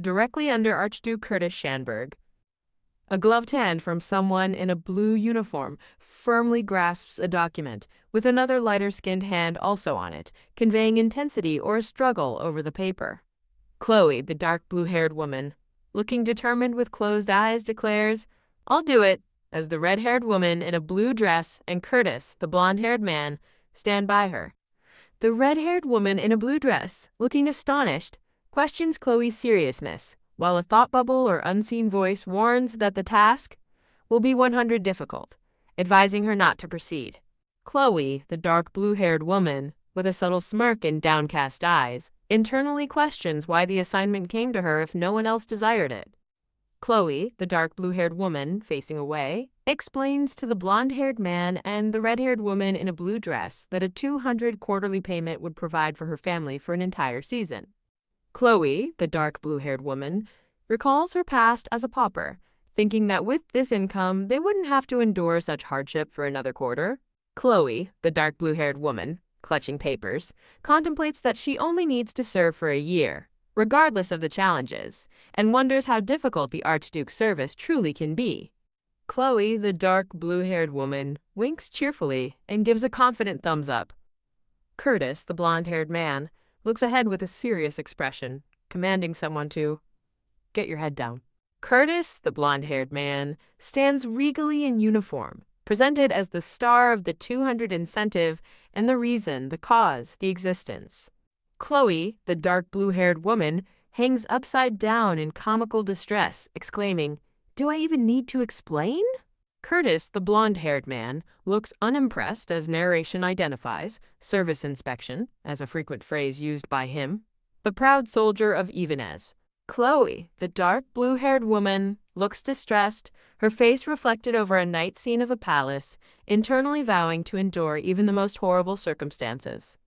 directly under Archduke Curtis Schanberg. A gloved hand from someone in a blue uniform firmly grasps a document, with another lighter-skinned hand also on it, conveying intensity or a struggle over the paper. Chloe, the dark blue-haired woman, looking determined with closed eyes, declares, "I'll do it," as the red-haired woman in a blue dress and Curtis, the blonde-haired man, stand by her. The red-haired woman in a blue dress, looking astonished, questions Chloe's seriousness, while a thought bubble or unseen voice warns that the task will be 100 difficult, advising her not to proceed. Chloe, the dark blue-haired woman, with a subtle smirk and downcast eyes, internally questions why the assignment came to her if no one else desired it. Chloe, the dark blue-haired woman, facing away, explains to the blonde-haired man and the red-haired woman in a blue dress that a 200 quarterly payment would provide for her family for an entire season. Chloe, the dark blue-haired woman, recalls her past as a pauper, thinking that with this income they wouldn't have to endure such hardship for another quarter. Chloe, the dark blue-haired woman, clutching papers, contemplates that she only needs to serve for a year, regardless of the challenges, and wonders how difficult the Archduke's service truly can be. Chloe, the dark blue-haired woman, winks cheerfully and gives a confident thumbs up. Curtis, the blonde-haired man, looks ahead with a serious expression, commanding someone to get your head down. Curtis, the blonde-haired man, stands regally in uniform, presented as the star of the 200 incentive and the reason, the cause, the existence. Chloe, the dark blue-haired woman, hangs upside down in comical distress, exclaiming, "Do I even need to explain?" Curtis, the blonde-haired man, looks unimpressed as narration identifies, service inspection, as a frequent phrase used by him, the proud soldier of Ivanez. Chloe, the dark blue-haired woman, looks distressed, her face reflected over a night scene of a palace, internally vowing to endure even the most horrible circumstances.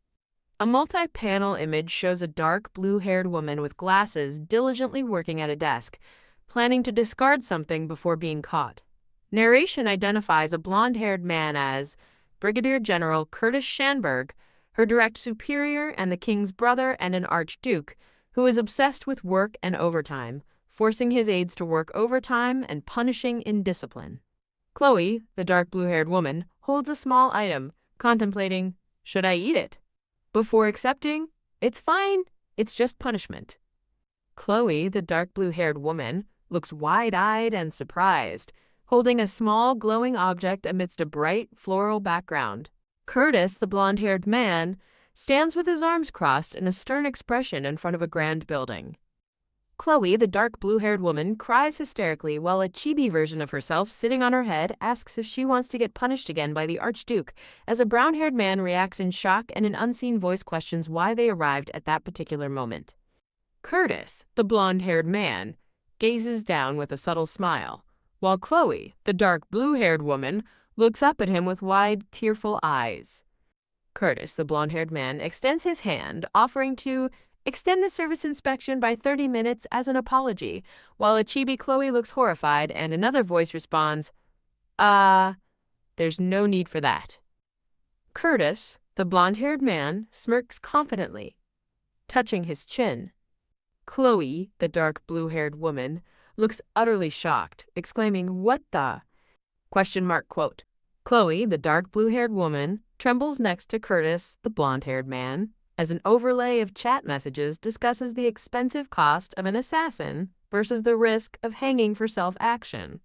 A multi-panel image shows a dark blue-haired woman with glasses diligently working at a desk, planning to discard something before being caught. Narration identifies a blonde-haired man as Brigadier General Curtis Schanberg, her direct superior and the king's brother and an archduke, who is obsessed with work and overtime, forcing his aides to work overtime and punishing indiscipline. Chloe, the dark blue-haired woman, holds a small item, contemplating, "Should I eat it?" before accepting, "It's fine, it's just punishment." Chloe, the dark blue-haired woman, looks wide-eyed and surprised, holding a small glowing object amidst a bright floral background. Curtis, the blonde-haired man, stands with his arms crossed in a stern expression in front of a grand building. Chloe, the dark blue-haired woman, cries hysterically while a chibi version of herself sitting on her head asks if she wants to get punished again by the Archduke, as a brown-haired man reacts in shock and an unseen voice questions why they arrived at that particular moment. Curtis, the blonde-haired man, gazes down with a subtle smile, while Chloe, the dark blue-haired woman, looks up at him with wide, tearful eyes. Curtis, the blonde-haired man, extends his hand, offering to extend the service inspection by 30 minutes as an apology, while a chibi Chloe looks horrified and another voice responds, there's no need for that." Curtis, the blonde-haired man, smirks confidently, touching his chin. Chloe, the dark blue-haired woman, looks utterly shocked, exclaiming, "What the?" ? Quote. Chloe, the dark blue-haired woman, trembles next to Curtis, the blonde-haired man, as an overlay of chat messages discusses the expensive cost of an assassin versus the risk of hanging for self-action.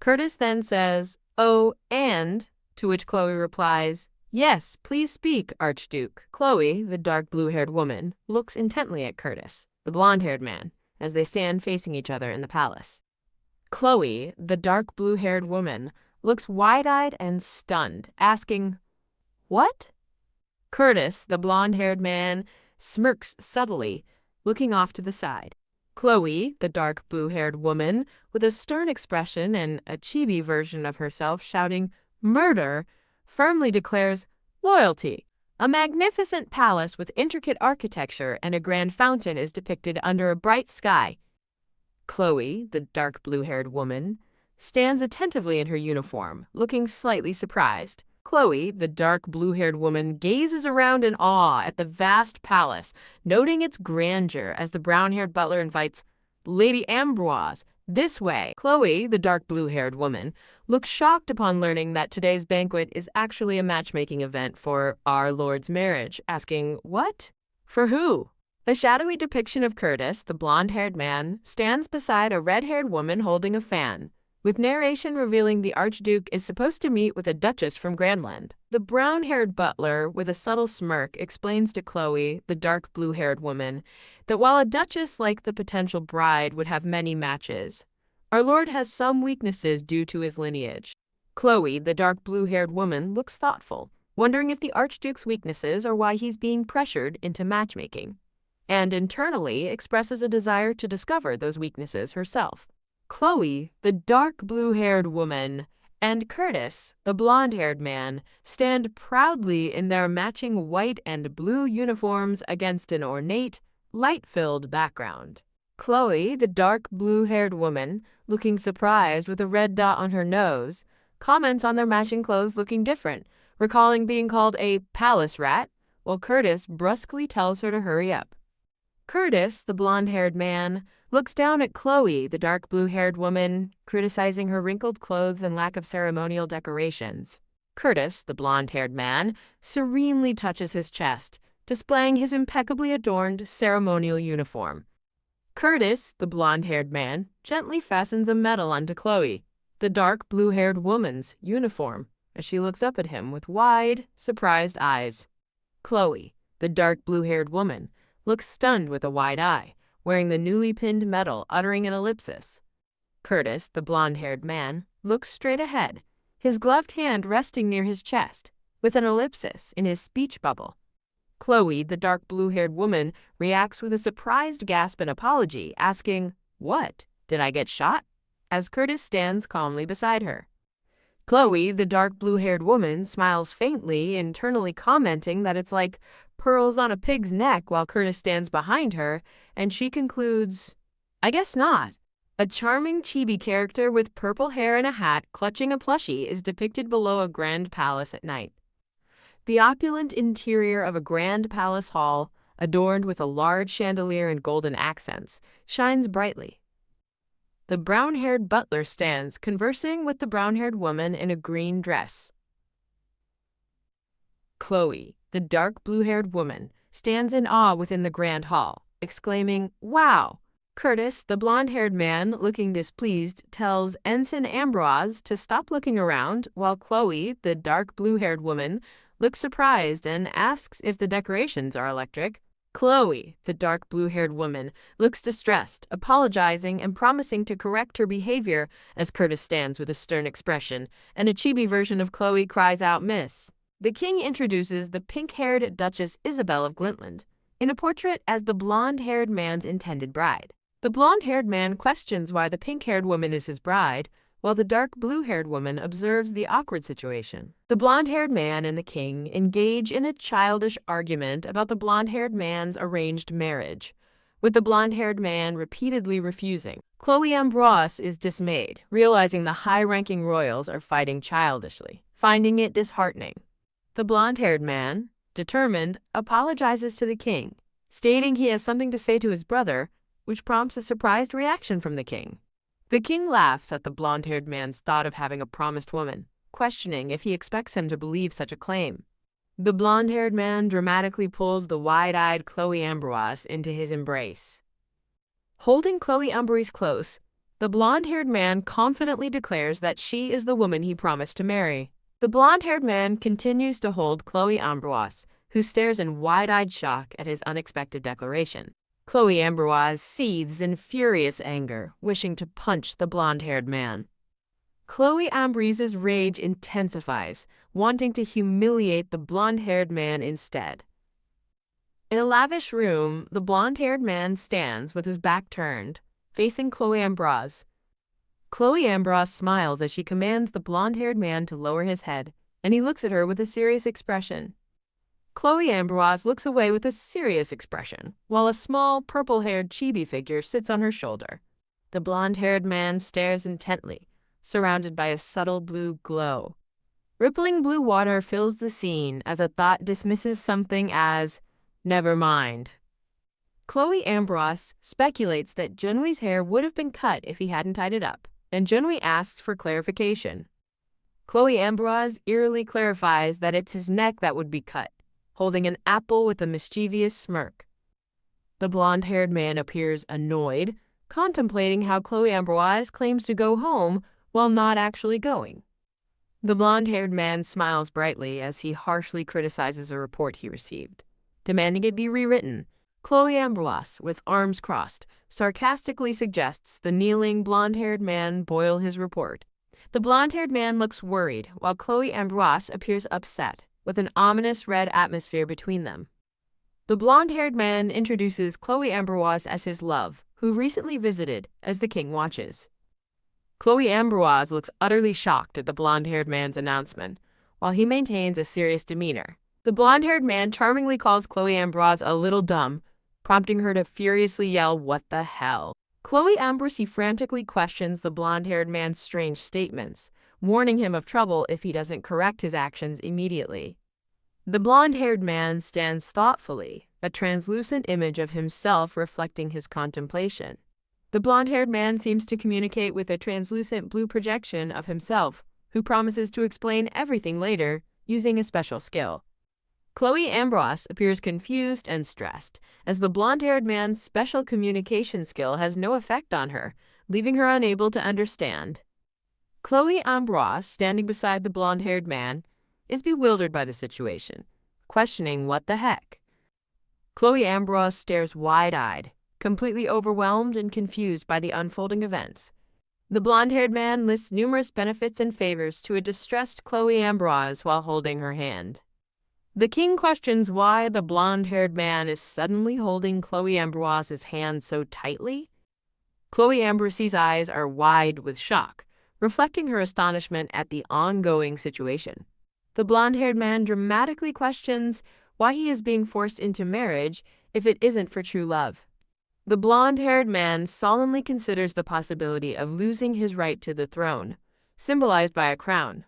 Curtis then says, "Oh, and," to which Chloe replies, "Yes, please speak, Archduke." Chloe, the dark blue-haired woman, looks intently at Curtis, the blonde-haired man, as they stand facing each other in the palace. Chloe, the dark blue-haired woman, looks wide-eyed and stunned, asking, "What?" Curtis, the blonde-haired man, smirks subtly, looking off to the side. Chloe, the dark blue-haired woman, with a stern expression and a chibi version of herself shouting, "Murder," firmly declares, "Loyalty." A magnificent palace with intricate architecture and a grand fountain is depicted under a bright sky. Chloe, the dark blue-haired woman, stands attentively in her uniform, looking slightly surprised. Chloe, the dark blue-haired woman, gazes around in awe at the vast palace, noting its grandeur as the brown-haired butler invites Lady Ambroise this way. Chloe, the dark blue-haired woman, looks shocked upon learning that today's banquet is actually a matchmaking event for our Lord's marriage, asking, "What? For who?" A shadowy depiction of Curtis, the blonde-haired man, stands beside a red-haired woman holding a fan, with narration revealing the Archduke is supposed to meet with a duchess from Grandland. The brown-haired butler, with a subtle smirk, explains to Chloe, the dark blue-haired woman, that while a duchess like the potential bride would have many matches, our lord has some weaknesses due to his lineage. Chloe, the dark blue-haired woman, looks thoughtful, wondering if the Archduke's weaknesses are why he's being pressured into matchmaking, and internally expresses a desire to discover those weaknesses herself. Chloe, the dark blue-haired woman, and Curtis, the blonde-haired man, stand proudly in their matching white and blue uniforms against an ornate, light-filled background. Chloe, the dark blue-haired woman, looking surprised with a red dot on her nose, comments on their matching clothes looking different, recalling being called a palace rat, while Curtis brusquely tells her to hurry up. Curtis, the blonde-haired man, looks down at Chloe, the dark blue-haired woman, criticizing her wrinkled clothes and lack of ceremonial decorations. Curtis, the blonde-haired man, serenely touches his chest, displaying his impeccably adorned ceremonial uniform. Curtis, the blonde-haired man, gently fastens a medal onto Chloe, the dark blue-haired woman's uniform, as she looks up at him with wide, surprised eyes. Chloe, the dark blue-haired woman, looks stunned with a wide eye, wearing the newly pinned medal, uttering an ellipsis. Curtis, the blonde-haired man, looks straight ahead, his gloved hand resting near his chest, with an ellipsis in his speech bubble. Chloe, the dark blue-haired woman, reacts with a surprised gasp and apology, asking, "What? Did I get shot?" as Curtis stands calmly beside her. Chloe, the dark blue-haired woman, smiles faintly, internally commenting that it's like pearls on a pig's neck while Curtis stands behind her, and she concludes, "I guess not." A charming chibi character with purple hair and a hat clutching a plushie is depicted below a grand palace at night. The opulent interior of a grand palace hall, adorned with a large chandelier and golden accents, shines brightly. The brown-haired butler stands conversing with the brown-haired woman in a green dress. Chloe, the dark blue-haired woman, stands in awe within the grand hall, exclaiming, "Wow!" Curtis, the blonde-haired man, looking displeased, tells Ensign Ambroise to stop looking around, while Chloe, the dark blue-haired woman, looks surprised and asks if the decorations are electric. Chloe, the dark blue-haired woman, looks distressed, apologizing and promising to correct her behavior as Curtis stands with a stern expression, and a chibi version of Chloe cries out, "Miss." The king introduces the pink-haired Duchess Isabel of Glintland in a portrait as the blonde-haired man's intended bride. The blonde-haired man questions why the pink-haired woman is his bride, while the dark blue-haired woman observes the awkward situation. The blonde-haired man and the king engage in a childish argument about the blonde-haired man's arranged marriage, with the blonde-haired man repeatedly refusing. Chloe Ambroise is dismayed, realizing the high-ranking royals are fighting childishly, finding it disheartening. The blonde-haired man, determined, apologizes to the king, stating he has something to say to his brother, which prompts a surprised reaction from the king. The king laughs at the blonde-haired man's thought of having a promised woman, questioning if he expects him to believe such a claim. The blonde-haired man dramatically pulls the wide-eyed Chloe Ambroise into his embrace. Holding Chloe Ambroise close, the blonde-haired man confidently declares that she is the woman he promised to marry. The blonde-haired man continues to hold Chloe Ambroise, who stares in wide-eyed shock at his unexpected declaration. Chloe Ambroise seethes in furious anger, wishing to punch the blonde-haired man. Chloe Ambroise's rage intensifies, wanting to humiliate the blonde-haired man instead. In a lavish room, the blonde-haired man stands with his back turned, facing Chloe Ambroise. Chloe Ambroise smiles as she commands the blonde-haired man to lower his head, and he looks at her with a serious expression. Chloe Ambroise looks away with a serious expression, while a small, purple-haired chibi figure sits on her shoulder. The blonde-haired man stares intently, surrounded by a subtle blue glow. Rippling blue water fills the scene as a thought dismisses something as, never mind. Chloe Ambrose speculates that Junwi's hair would have been cut if he hadn't tied it up, and Junwi asks for clarification. Chloe Ambrose eerily clarifies that it's his neck that would be cut, holding an apple with a mischievous smirk. The blonde-haired man appears annoyed, contemplating how Chloe Ambrose claims to go home while not actually going. The blonde-haired man smiles brightly as he harshly criticizes a report he received, demanding it be rewritten. Chloe Ambrose, with arms crossed, sarcastically suggests the kneeling blonde-haired man boil his report. The blonde-haired man looks worried, while Chloe Ambrose appears upset, with an ominous red atmosphere between them. The blonde-haired man introduces Chloe Ambrose as his love, who recently visited, as the king watches. Chloe Ambrose looks utterly shocked at the blonde-haired man's announcement, while he maintains a serious demeanor. The blonde-haired man charmingly calls Chloe Ambrose a little dumb, prompting her to furiously yell, "What the hell?" Chloe Ambrose frantically questions the blonde-haired man's strange statements, warning him of trouble if he doesn't correct his actions immediately. The blonde-haired man stands thoughtfully, a translucent image of himself reflecting his contemplation. The blonde-haired man seems to communicate with a translucent blue projection of himself, who promises to explain everything later using a special skill. Chloe Ambrose appears confused and stressed, as the blonde-haired man's special communication skill has no effect on her, leaving her unable to understand. Chloe Ambrose, standing beside the blonde-haired man, is bewildered by the situation, questioning what the heck. Chloe Ambrose stares wide-eyed, completely overwhelmed and confused by the unfolding events. The blonde-haired man lists numerous benefits and favors to a distressed Chloe Ambrose while holding her hand. The king questions why the blonde-haired man is suddenly holding Chloe Ambrose's hand so tightly. Chloe Ambrose's eyes are wide with shock, reflecting her astonishment at the ongoing situation. The blonde-haired man dramatically questions why he is being forced into marriage if it isn't for true love. The blonde-haired man solemnly considers the possibility of losing his right to the throne, symbolized by a crown.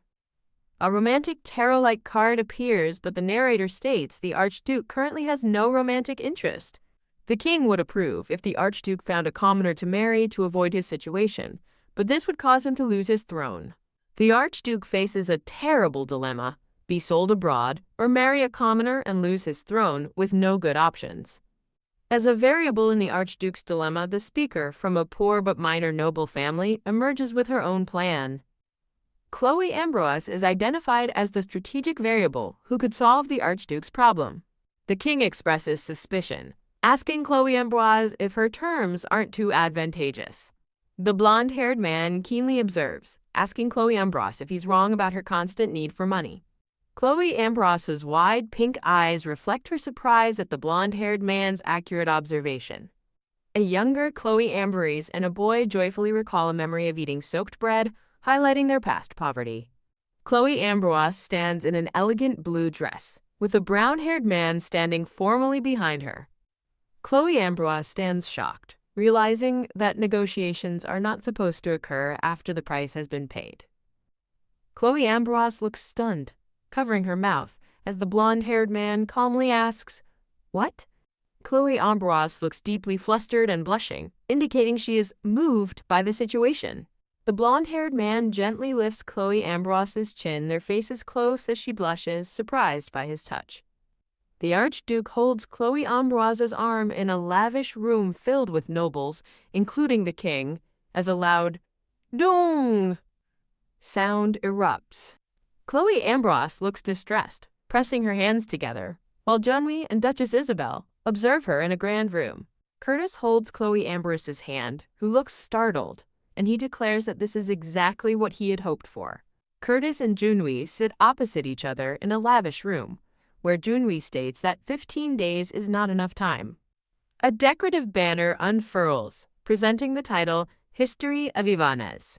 A romantic tarot-like card appears, but the narrator states the Archduke currently has no romantic interest. The king would approve if the Archduke found a commoner to marry to avoid his situation, but this would cause him to lose his throne. The Archduke faces a terrible dilemma: be sold abroad or marry a commoner and lose his throne with no good options. As a variable in the Archduke's dilemma, the speaker, from a poor but minor noble family, emerges with her own plan. Chloe Ambrose is identified as the strategic variable who could solve the Archduke's problem. The king expresses suspicion, asking Chloe Ambrose if her terms aren't too advantageous. The blonde-haired man keenly observes, asking Chloe Ambrose if he's wrong about her constant need for money. Chloe Ambrose's wide pink eyes reflect her surprise at the blonde-haired man's accurate observation. A younger Chloe Ambrose and a boy joyfully recall a memory of eating soaked bread, highlighting their past poverty. Chloe Ambrose stands in an elegant blue dress, with a brown-haired man standing formally behind her. Chloe Ambrose stands shocked, realizing that negotiations are not supposed to occur after the price has been paid. Chloe Ambrose looks stunned, covering her mouth, as the blonde-haired man calmly asks, "What?" Chloe Ambrose looks deeply flustered and blushing, indicating she is moved by the situation. The blonde-haired man gently lifts Chloe Ambrose's chin, their faces close as she blushes, surprised by his touch. The Archduke holds Chloe Ambrose's arm in a lavish room filled with nobles, including the king, as a loud "dong" sound erupts. Chloe Ambrose looks distressed, pressing her hands together, while Junwi and Duchess Isabel observe her in a grand room. Curtis holds Chloe Ambrose's hand, who looks startled, and he declares that this is exactly what he had hoped for. Curtis and Junwi sit opposite each other in a lavish room, where Junwi states that 15 days is not enough time. A decorative banner unfurls, presenting the title History of Ivanez.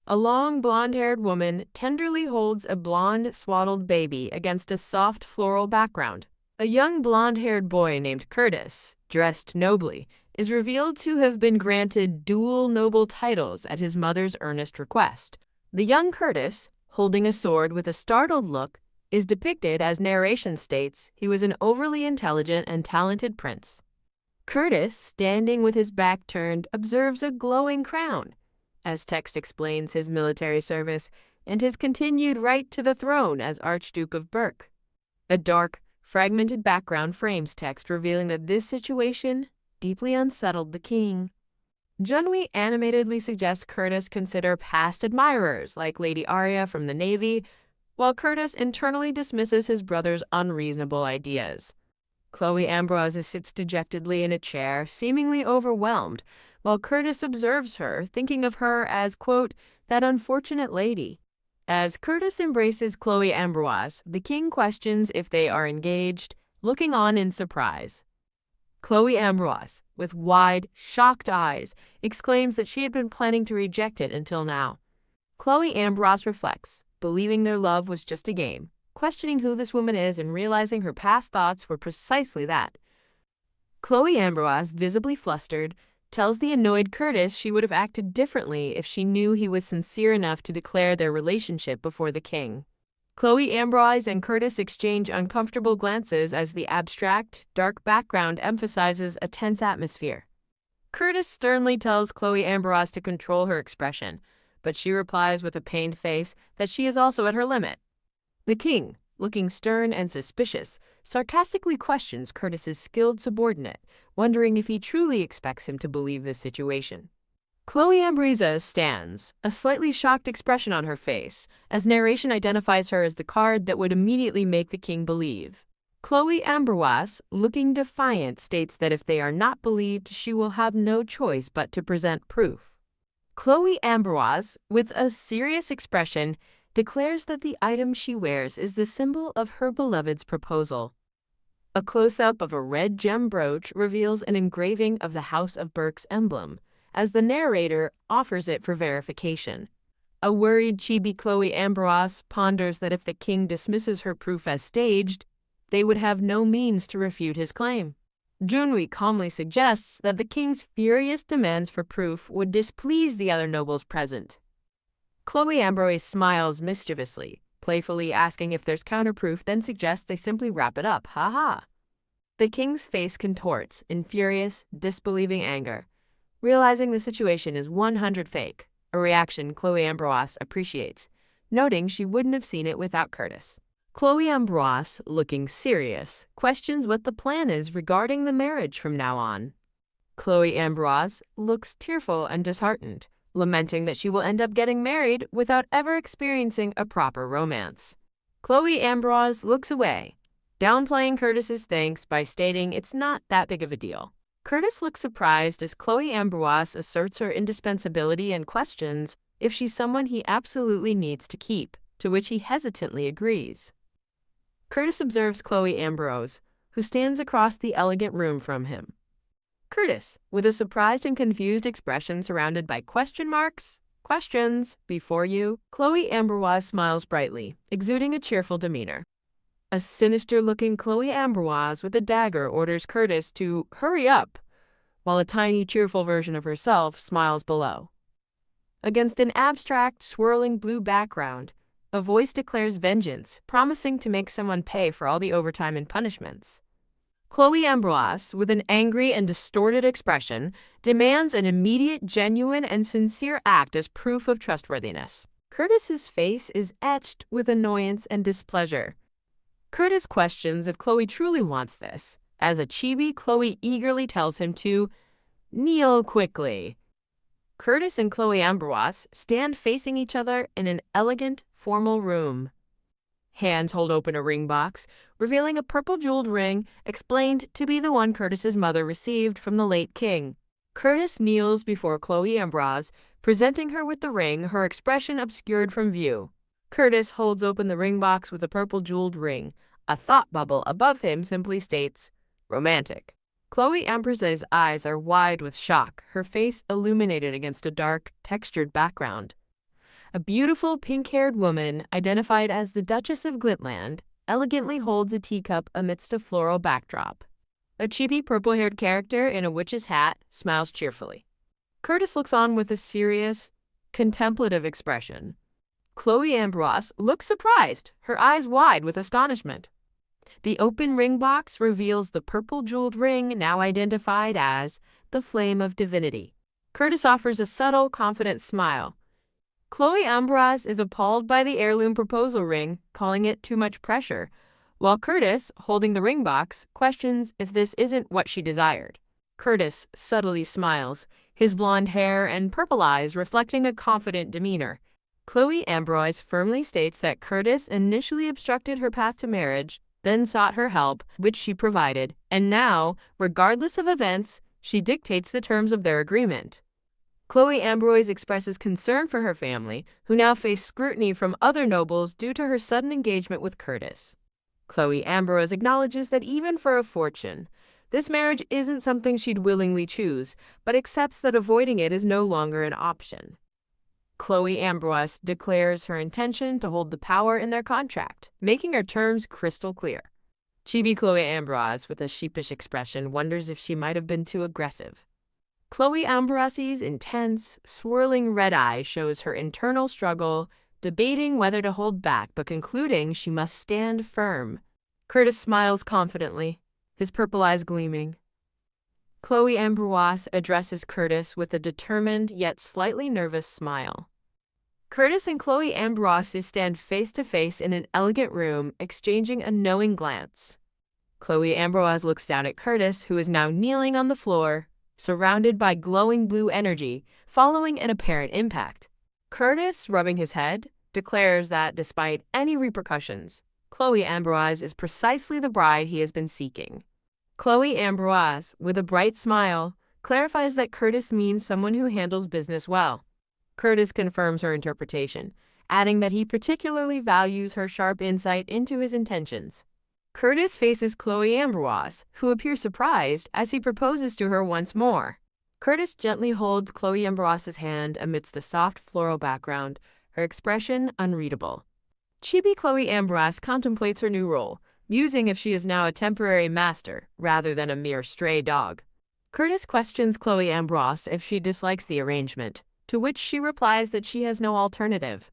A long blonde-haired woman tenderly holds a blonde, swaddled baby against a soft floral background. A young blonde-haired boy named Curtis, dressed nobly, is revealed to have been granted dual noble titles at his mother's earnest request. The young Curtis, holding a sword with a startled look, is depicted as narration states he was an overly intelligent and talented prince. Curtis, standing with his back turned, observes a glowing crown, as text explains his military service and his continued right to the throne as Archduke of Berk. A dark, fragmented background frames text revealing that this situation deeply unsettled the king. Junwi animatedly suggests Curtis consider past admirers like Lady Arya from the Navy, while Curtis internally dismisses his brother's unreasonable ideas. Chloe Ambrose sits dejectedly in a chair, seemingly overwhelmed, while Curtis observes her, thinking of her as, quote, that unfortunate lady. As Curtis embraces Chloe Ambrose, the king questions if they are engaged, looking on in surprise. Chloe Ambrose, with wide, shocked eyes, exclaims that she had been planning to reject it until now. Chloe Ambrose reflects, believing their love was just a game, questioning who this woman is and realizing her past thoughts were precisely that. Chloe Ambrose, visibly flustered, tells the annoyed Curtis she would have acted differently if she knew he was sincere enough to declare their relationship before the king. Chloe Ambrose and Curtis exchange uncomfortable glances as the abstract, dark background emphasizes a tense atmosphere. Curtis sternly tells Chloe Ambrose to control her expression, but she replies with a pained face that she is also at her limit. The king, looking stern and suspicious, sarcastically questions Curtis's skilled subordinate, wondering if he truly expects him to believe this situation. Chloe Ambrose stands, a slightly shocked expression on her face, as narration identifies her as the card that would immediately make the king believe. Chloe Ambrose, looking defiant, states that if they are not believed, she will have no choice but to present proof. Chloe Ambrose, with a serious expression, declares that the item she wears is the symbol of her beloved's proposal. A close-up of a red gem brooch reveals an engraving of the House of Berk's emblem, as the narrator offers it for verification. A worried chibi Chloe Ambrose ponders that if the king dismisses her proof as staged, they would have no means to refute his claim. Junwi calmly suggests that the king's furious demands for proof would displease the other nobles present. Chloe Ambrose smiles mischievously, playfully asking if there's counterproof, then suggests they simply wrap it up, ha-ha. The king's face contorts in furious, disbelieving anger, realizing the situation is 100 fake, a reaction Chloe Ambrose appreciates, noting she wouldn't have seen it without Curtis. Chloe Ambrose, looking serious, questions what the plan is regarding the marriage from now on. Chloe Ambrose looks tearful and disheartened, lamenting that she will end up getting married without ever experiencing a proper romance. Chloe Ambrose looks away, downplaying Curtis's thanks by stating it's not that big of a deal. Curtis looks surprised as Chloe Ambrose asserts her indispensability and questions if she's someone he absolutely needs to keep, to which he hesitantly agrees. Curtis observes Chloe Ambrose, who stands across the elegant room from him. Curtis, with a surprised and confused expression surrounded by question marks, questions, before you, Chloe Ambrose smiles brightly, exuding a cheerful demeanor. A sinister-looking Chloe Ambrose with a dagger orders Curtis to hurry up, while a tiny, cheerful version of herself smiles below. Against an abstract, swirling blue background, a voice declares vengeance, promising to make someone pay for all the overtime and punishments. Chloe Ambrose, with an angry and distorted expression, demands an immediate, genuine, and sincere act as proof of trustworthiness. Curtis's face is etched with annoyance and displeasure. Curtis questions if Chloe truly wants this. As a chibi, Chloe eagerly tells him to kneel quickly. Curtis and Chloe Ambrose stand facing each other in an elegant, formal room. Hands hold open a ring box, revealing a purple jeweled ring explained to be the one Curtis's mother received from the late king. Curtis kneels before Chloe Ambrose, presenting her with the ring, her expression obscured from view. Curtis holds open the ring box with a purple jeweled ring. A thought bubble above him simply states, romantic. Chloe Ambrose's eyes are wide with shock, her face illuminated against a dark, textured background. A beautiful pink-haired woman, identified as the Duchess of Glitland, elegantly holds a teacup amidst a floral backdrop. A chibi purple-haired character in a witch's hat smiles cheerfully. Curtis looks on with a serious, contemplative expression. Chloe Ambrose looks surprised, her eyes wide with astonishment. The open ring box reveals the purple jeweled ring now identified as the Flame of Divinity. Curtis offers a subtle, confident smile. Chloe Ambrose is appalled by the heirloom proposal ring, calling it too much pressure, while Curtis, holding the ring box, questions if this isn't what she desired. Curtis subtly smiles, his blonde hair and purple eyes reflecting a confident demeanor. Chloe Ambrose firmly states that Curtis initially obstructed her path to marriage, then sought her help, which she provided, and now, regardless of events, she dictates the terms of their agreement. Chloe Ambrose expresses concern for her family, who now face scrutiny from other nobles due to her sudden engagement with Curtis. Chloe Ambrose acknowledges that even for a fortune, this marriage isn't something she'd willingly choose, but accepts that avoiding it is no longer an option. Chloe Ambrose declares her intention to hold the power in their contract, making her terms crystal clear. Chibi Chloe Ambrose, with a sheepish expression, wonders if she might have been too aggressive. Chloe Ambrose's intense, swirling red eye shows her internal struggle, debating whether to hold back but concluding she must stand firm. Curtis smiles confidently, his purple eyes gleaming. Chloe Ambrose addresses Curtis with a determined yet slightly nervous smile. Curtis and Chloe Ambrose stand face to face in an elegant room, exchanging a knowing glance. Chloe Ambrose looks down at Curtis, who is now kneeling on the floor, surrounded by glowing blue energy, following an apparent impact. Curtis, rubbing his head, declares that despite any repercussions, Chloe Ambrose is precisely the bride he has been seeking. Chloe Ambrose, with a bright smile, clarifies that Curtis means someone who handles business well. Curtis confirms her interpretation, adding that he particularly values her sharp insight into his intentions. Curtis faces Chloe Ambrose, who appears surprised as he proposes to her once more. Curtis gently holds Chloe Ambrose's hand amidst a soft floral background, her expression unreadable. Chibi Chloe Ambrose contemplates her new role, musing if she is now a temporary master rather than a mere stray dog. Curtis questions Chloe Ambrose if she dislikes the arrangement, to which she replies that she has no alternative.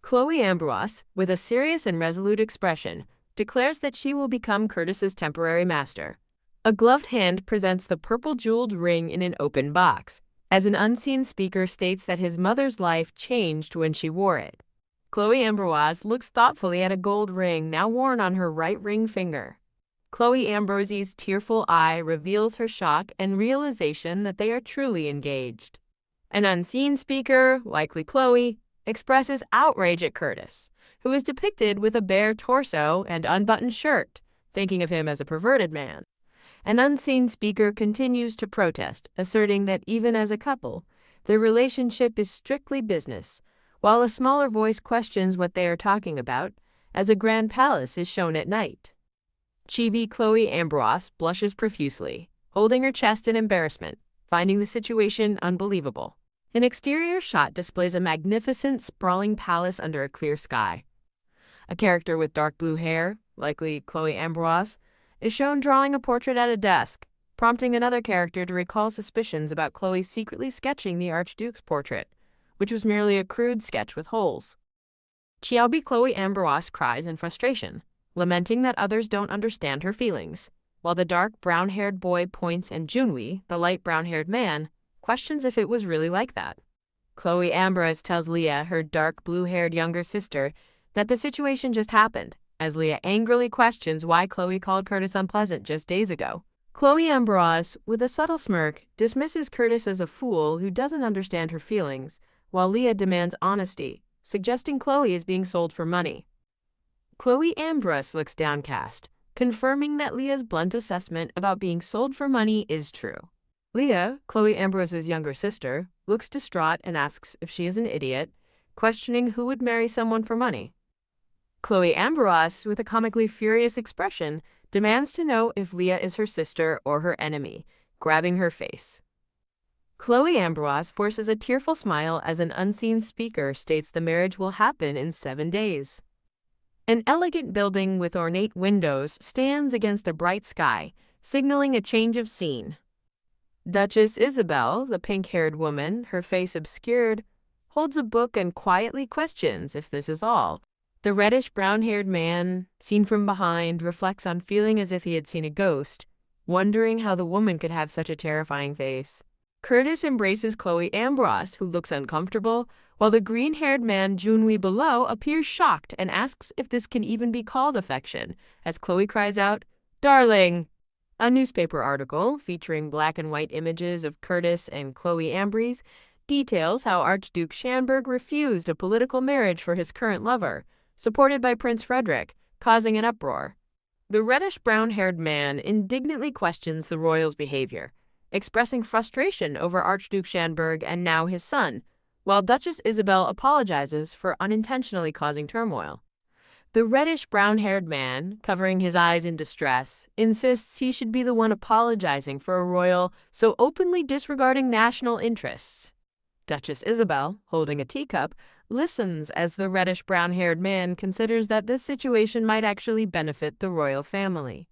Chloe Ambrose, with a serious and resolute expression, declares that she will become Curtis's temporary master. A gloved hand presents the purple jeweled ring in an open box, as an unseen speaker states that his mother's life changed when she wore it. Chloe Ambrose looks thoughtfully at a gold ring now worn on her right ring finger. Chloe Ambrose's tearful eye reveals her shock and realization that they are truly engaged. An unseen speaker, likely Chloe, expresses outrage at Curtis, who is depicted with a bare torso and unbuttoned shirt, thinking of him as a perverted man. An unseen speaker continues to protest, asserting that even as a couple, their relationship is strictly business, while a smaller voice questions what they are talking about, as a grand palace is shown at night. Chibi Chloe Ambrose blushes profusely, holding her chest in embarrassment, finding the situation unbelievable. An exterior shot displays a magnificent, sprawling palace under a clear sky. A character with dark blue hair, likely Chloe Ambrose, is shown drawing a portrait at a desk, prompting another character to recall suspicions about Chloe secretly sketching the Archduke's portrait, which was merely a crude sketch with holes. Chiaobi Chloe Ambrose cries in frustration, lamenting that others don't understand her feelings, while the dark brown-haired boy points and Junwi, the light brown-haired man, questions if it was really like that. Chloe Ambrose tells Leah, her dark blue-haired younger sister, that the situation just happened, as Leah angrily questions why Chloe called Curtis unpleasant just days ago. Chloe Ambrose, with a subtle smirk, dismisses Curtis as a fool who doesn't understand her feelings, while Leah demands honesty, suggesting Chloe is being sold for money. Chloe Ambrose looks downcast, confirming that Leah's blunt assessment about being sold for money is true. Leah, Chloe Ambrose's younger sister, looks distraught and asks if she is an idiot, questioning who would marry someone for money. Chloe Ambrose, with a comically furious expression, demands to know if Leah is her sister or her enemy, grabbing her face. Chloe Ambrose forces a tearful smile as an unseen speaker states the marriage will happen in 7 days. An elegant building with ornate windows stands against a bright sky, signaling a change of scene. Duchess Isabel, the pink-haired woman, her face obscured, holds a book and quietly questions if this is all. The reddish brown-haired man, seen from behind, reflects on feeling as if he had seen a ghost, wondering how the woman could have such a terrifying face. Curtis embraces Chloe Ambrose, who looks uncomfortable, while the green-haired man Junwi below appears shocked and asks if this can even be called affection, as Chloe cries out, "Darling!" A newspaper article featuring black and white images of Curtis and Chloe Ambrose details how Archduke Schanberg refused a political marriage for his current lover, supported by Prince Frederick, causing an uproar. The reddish-brown-haired man indignantly questions the royal's behavior, expressing frustration over Archduke Schanberg and now his son, while Duchess Isabel apologizes for unintentionally causing turmoil. The reddish-brown-haired man, covering his eyes in distress, insists he should be the one apologizing for a royal so openly disregarding national interests. Duchess Isabel, holding a teacup, listens as the reddish-brown-haired man considers that this situation might actually benefit the royal family.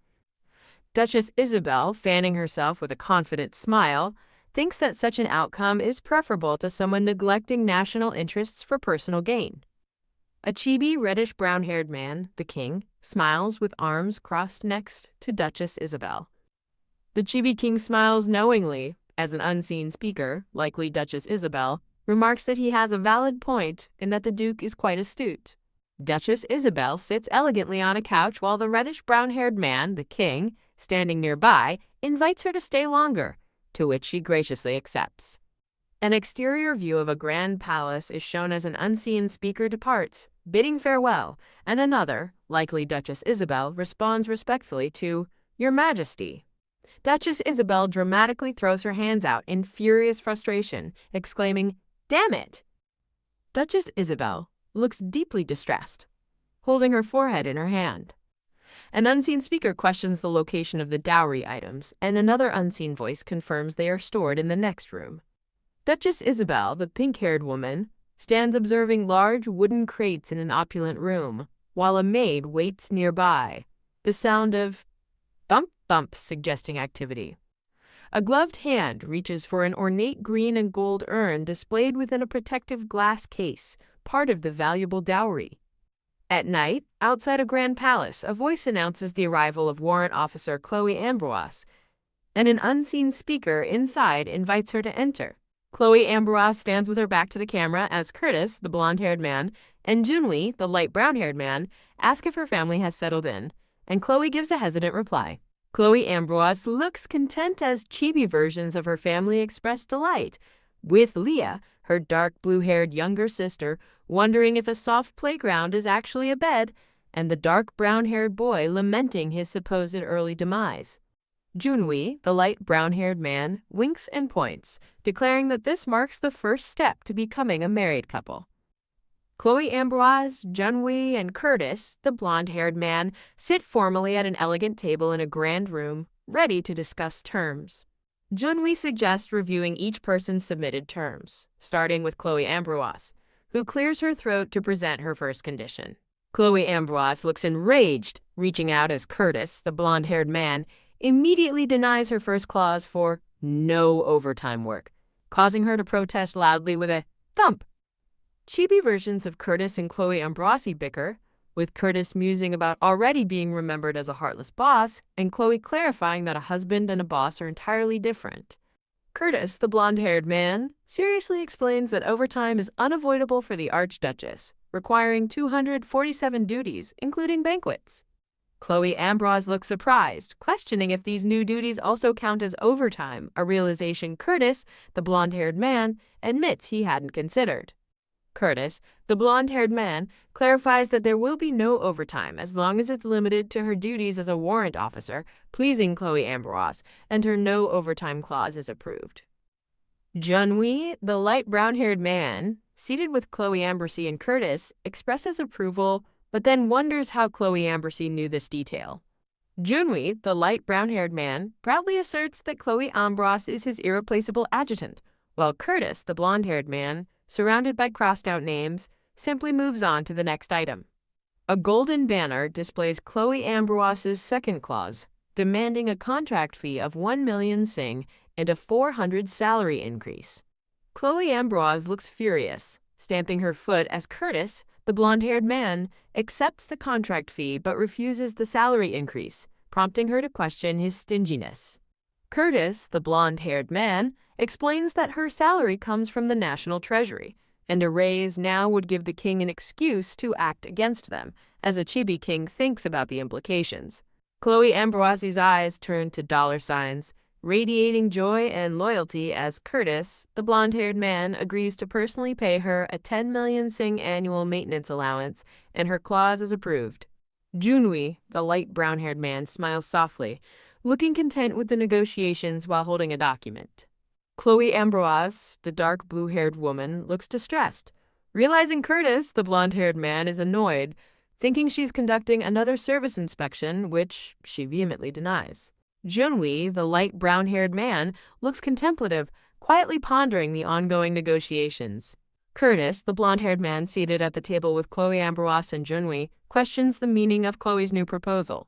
Duchess Isabel, fanning herself with a confident smile, thinks that such an outcome is preferable to someone neglecting national interests for personal gain. A chibi reddish-brown-haired man, the king, smiles with arms crossed next to Duchess Isabel. The chibi king smiles knowingly, as an unseen speaker, likely Duchess Isabel, remarks that he has a valid point and that the Duke is quite astute. Duchess Isabel sits elegantly on a couch while the reddish-brown-haired man, the king, standing nearby, invites her to stay longer, to which she graciously accepts. An exterior view of a grand palace is shown as an unseen speaker departs, bidding farewell, and another, likely Duchess Isabel, responds respectfully to, "Your Majesty." Duchess Isabel dramatically throws her hands out in furious frustration, exclaiming, "Damn it!" Duchess Isabel looks deeply distressed, holding her forehead in her hand. An unseen speaker questions the location of the dowry items, and another unseen voice confirms they are stored in the next room. Duchess Isabel, the pink-haired woman, stands observing large wooden crates in an opulent room, while a maid waits nearby, the sound of thump-thump suggesting activity. A gloved hand reaches for an ornate green and gold urn displayed within a protective glass case, part of the valuable dowry. At night, outside a grand palace, a voice announces the arrival of Warrant Officer Chloe Ambrose, and an unseen speaker inside invites her to enter. Chloe Ambrose stands with her back to the camera as Curtis, the blonde-haired man, and Junwi, the light brown-haired man, ask if her family has settled in, and Chloe gives a hesitant reply. Chloe Ambrose looks content as chibi versions of her family express delight, with Leah, her dark blue-haired younger sister, wondering if a soft playground is actually a bed, and the dark brown-haired boy lamenting his supposed early demise. Junwi, the light brown-haired man, winks and points, declaring that this marks the first step to becoming a married couple. Chloe Ambrose, Junwi, and Curtis, the blonde-haired man, sit formally at an elegant table in a grand room, ready to discuss terms. Junwi suggests reviewing each person's submitted terms, starting with Chloe Ambrose, who clears her throat to present her first condition. Chloe Ambrose looks enraged, reaching out as Curtis, the blonde-haired man, immediately denies her first clause for no overtime work, causing her to protest loudly with a thump. Chibi versions of Curtis and Chloe Ambrose bicker, with Curtis musing about already being remembered as a heartless boss, and Chloe clarifying that a husband and a boss are entirely different. Curtis, the blonde-haired man, seriously explains that overtime is unavoidable for the Archduchess, requiring 247 duties, including banquets. Chloe Ambrose looks surprised, questioning if these new duties also count as overtime, a realization Curtis, the blonde-haired man, admits he hadn't considered. Curtis, the blonde-haired man, clarifies that there will be no overtime as long as it's limited to her duties as a warrant officer, pleasing Chloe Ambrose, and her no overtime clause is approved. Junwi, the light brown-haired man, seated with Chloe Ambrose and Curtis, expresses approval, but then wonders how Chloe Ambrose knew this detail. Junwi, the light brown-haired man, proudly asserts that Chloe Ambrose is his irreplaceable adjutant, while Curtis, the blonde-haired man, surrounded by crossed-out names, simply moves on to the next item. A golden banner displays Chloe Ambrose's second clause, demanding a contract fee of 1 million Sing and a 400 salary increase. Chloe Ambrose looks furious, stamping her foot as Curtis, the blonde-haired man, accepts the contract fee but refuses the salary increase, prompting her to question his stinginess. Curtis, the blonde-haired man, explains that her salary comes from the national treasury, and a raise now would give the king an excuse to act against them, as a chibi king thinks about the implications. Chloe Ambroisi's eyes turn to dollar signs, radiating joy and loyalty as Curtis, the blonde-haired man, agrees to personally pay her a 10 million Sing annual maintenance allowance, and her clause is approved. Junwi, the light brown-haired man, smiles softly, looking content with the negotiations while holding a document. Chloe Ambroise, the dark blue-haired woman, looks distressed. Realizing Curtis, the blonde-haired man, is annoyed, thinking she's conducting another service inspection, which she vehemently denies. Junwi, the light brown-haired man, looks contemplative, quietly pondering the ongoing negotiations. Curtis, the blonde-haired man seated at the table with Chloe Ambroise and Junwi, questions the meaning of Chloe's new proposal.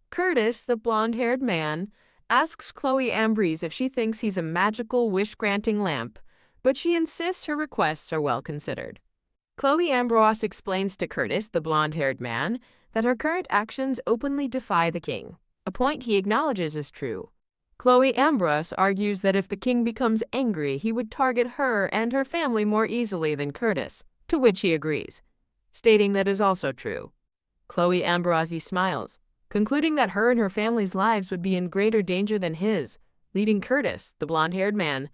Curtis, the blonde-haired man, asks Chloe Ambroise if she thinks he's a magical wish-granting lamp, but she insists her requests are well considered. Chloe Ambroise explains to Curtis, the blonde-haired man, that her current actions openly defy the king, a point he acknowledges is true. Chloe Ambroise argues that if the king becomes angry, he would target her and her family more easily than Curtis, to which he agrees, stating that is also true. Chloe Ambroise smiles, concluding that her and her family's lives would be in greater danger than his, leading Curtis, the blonde-haired man,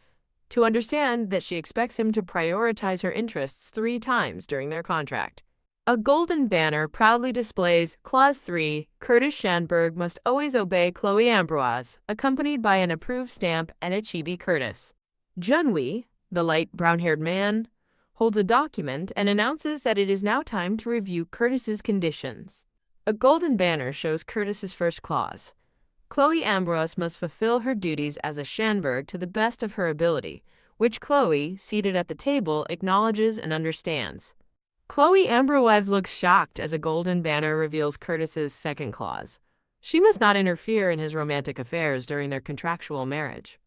to understand that she expects him to prioritize her interests 3 times during their contract. A golden banner proudly displays Clause 3, Curtis Schanberg must always obey Chloe Ambroise, accompanied by an approved stamp and a chibi Curtis. Junwi, the light brown-haired man, holds a document and announces that it is now time to review Curtis's conditions. A golden banner shows Curtis's first clause. Chloe Ambroise must fulfill her duties as a Schanberg to the best of her ability, which Chloe, seated at the table, acknowledges and understands. Chloe Ambroise looks shocked as a golden banner reveals Curtis's second clause. She must not interfere in his romantic affairs during their contractual marriage.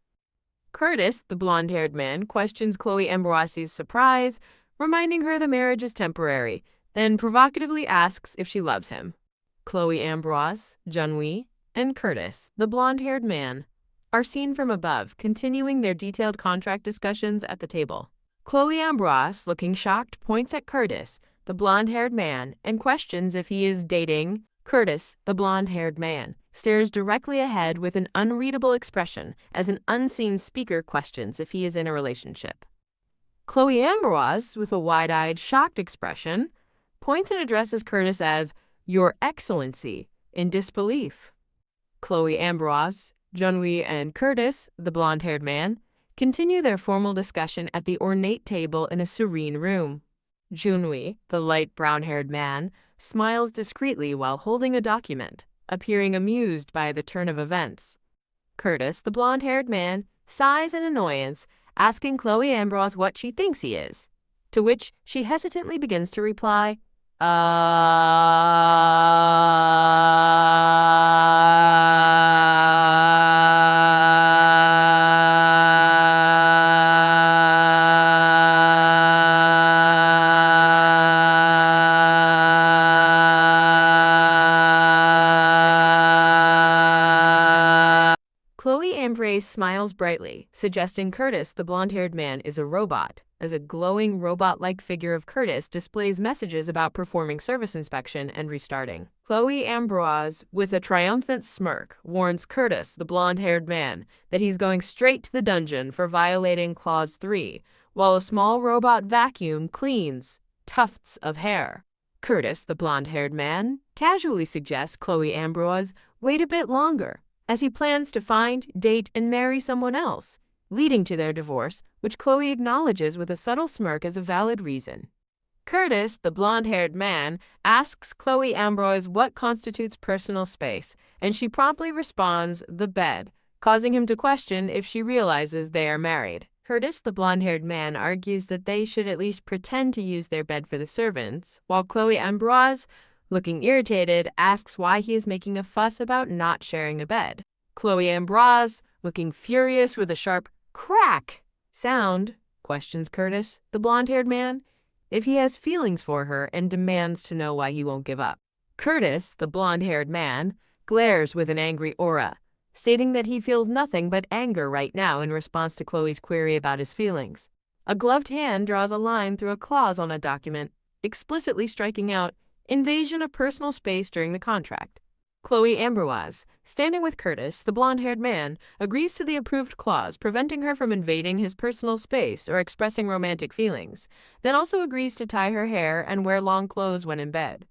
Curtis, the blonde-haired man, questions Chloe Ambroise's surprise, reminding her the marriage is temporary, then provocatively asks if she loves him. Chloe Ambroise, Junwi, and Curtis, the blonde-haired man, are seen from above, continuing their detailed contract discussions at the table. Chloe Ambroise, looking shocked, points at Curtis, the blonde-haired man, and questions if he is dating. Curtis, the blonde-haired man, stares directly ahead with an unreadable expression as an unseen speaker questions if he is in a relationship. Chloe Ambroise, with a wide-eyed, shocked expression, points and addresses Curtis as Your Excellency in disbelief. Chloe Ambroise, Junwi, and Curtis, the blonde-haired man, continue their formal discussion at the ornate table in a serene room. Junwi, the light brown-haired man, smiles discreetly while holding a document, appearing amused by the turn of events. Curtis, the blonde-haired man, sighs in annoyance, asking Chloe Ambroise what she thinks he is, to which she hesitantly begins to reply, Chloe Ambroise smiles brightly, suggesting Curtis, the blonde-haired man, is a robot, as a glowing robot-like figure of Curtis displays messages about performing service inspection and restarting. Chloe Ambroise, with a triumphant smirk, warns Curtis, the blonde-haired man, that he's going straight to the dungeon for violating Clause 3, while a small robot vacuum cleans tufts of hair. Curtis, the blonde-haired man, casually suggests Chloe Ambroise wait a bit longer, as he plans to find, date, and marry someone else, leading to their divorce, which Chloe acknowledges with a subtle smirk as a valid reason. Curtis, the blonde-haired man, asks Chloe Ambroise what constitutes personal space, and she promptly responds, the bed, causing him to question if she realizes they are married. Curtis, the blonde-haired man, argues that they should at least pretend to use their bed for the servants, while Chloe Ambroise, looking irritated, asks why he is making a fuss about not sharing a bed. Chloe Ambroise, looking furious with a sharp crack sound, questions Curtis, the blonde-haired man, if he has feelings for her and demands to know why he won't give up. Curtis, the blonde-haired man, glares with an angry aura, stating that he feels nothing but anger right now in response to Chloe's query about his feelings. A gloved hand draws a line through a clause on a document, explicitly striking out invasion of personal space during the contract. Chloe Amberwaz, standing with Curtis, the blonde-haired man, agrees to the approved clause preventing her from invading his personal space or expressing romantic feelings, then also agrees to tie her hair and wear long clothes when in bed.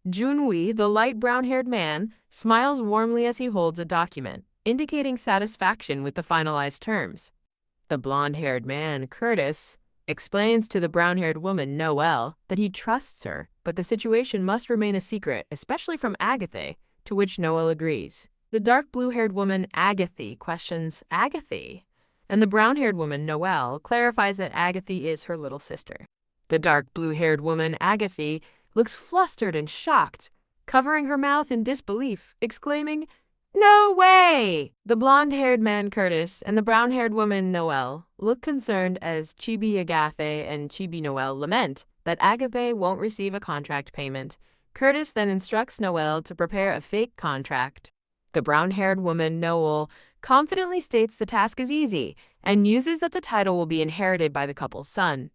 Junwee, the light brown-haired man, smiles warmly as he holds a document, indicating satisfaction with the finalized terms. The blonde-haired man, Curtis, explains to the brown-haired woman, Noelle, that he trusts her, but the situation must remain a secret, especially from Agatha, to which Noelle agrees. The dark blue-haired woman, Agatha, questions Agatha, and the brown-haired woman, Noelle, clarifies that Agatha is her little sister. The dark blue-haired woman, Agatha, looks flustered and shocked, covering her mouth in disbelief, exclaiming, "No way!" The blonde-haired man, Curtis, and the brown-haired woman, Noelle, look concerned as Chibi Agatha and Chibi Noelle lament that Agatha won't receive a contract payment. Curtis then instructs Noelle to prepare a fake contract. The brown-haired woman, Noelle, confidently states the task is easy and muses that the title will be inherited by the couple's son.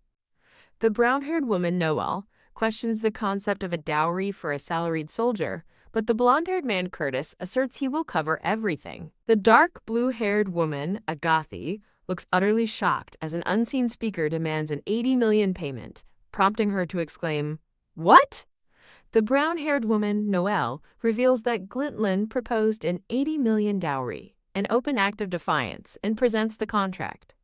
The brown-haired woman, Noelle, questions the concept of a dowry for a salaried soldier, but the blonde-haired man, Curtis, asserts he will cover everything. The dark blue-haired woman, Agatha, looks utterly shocked as an unseen speaker demands an 80 million payment, prompting her to exclaim, "What?" The brown-haired woman, Noelle, reveals that Glitland proposed an 80 million dowry, an open act of defiance, and presents the contract.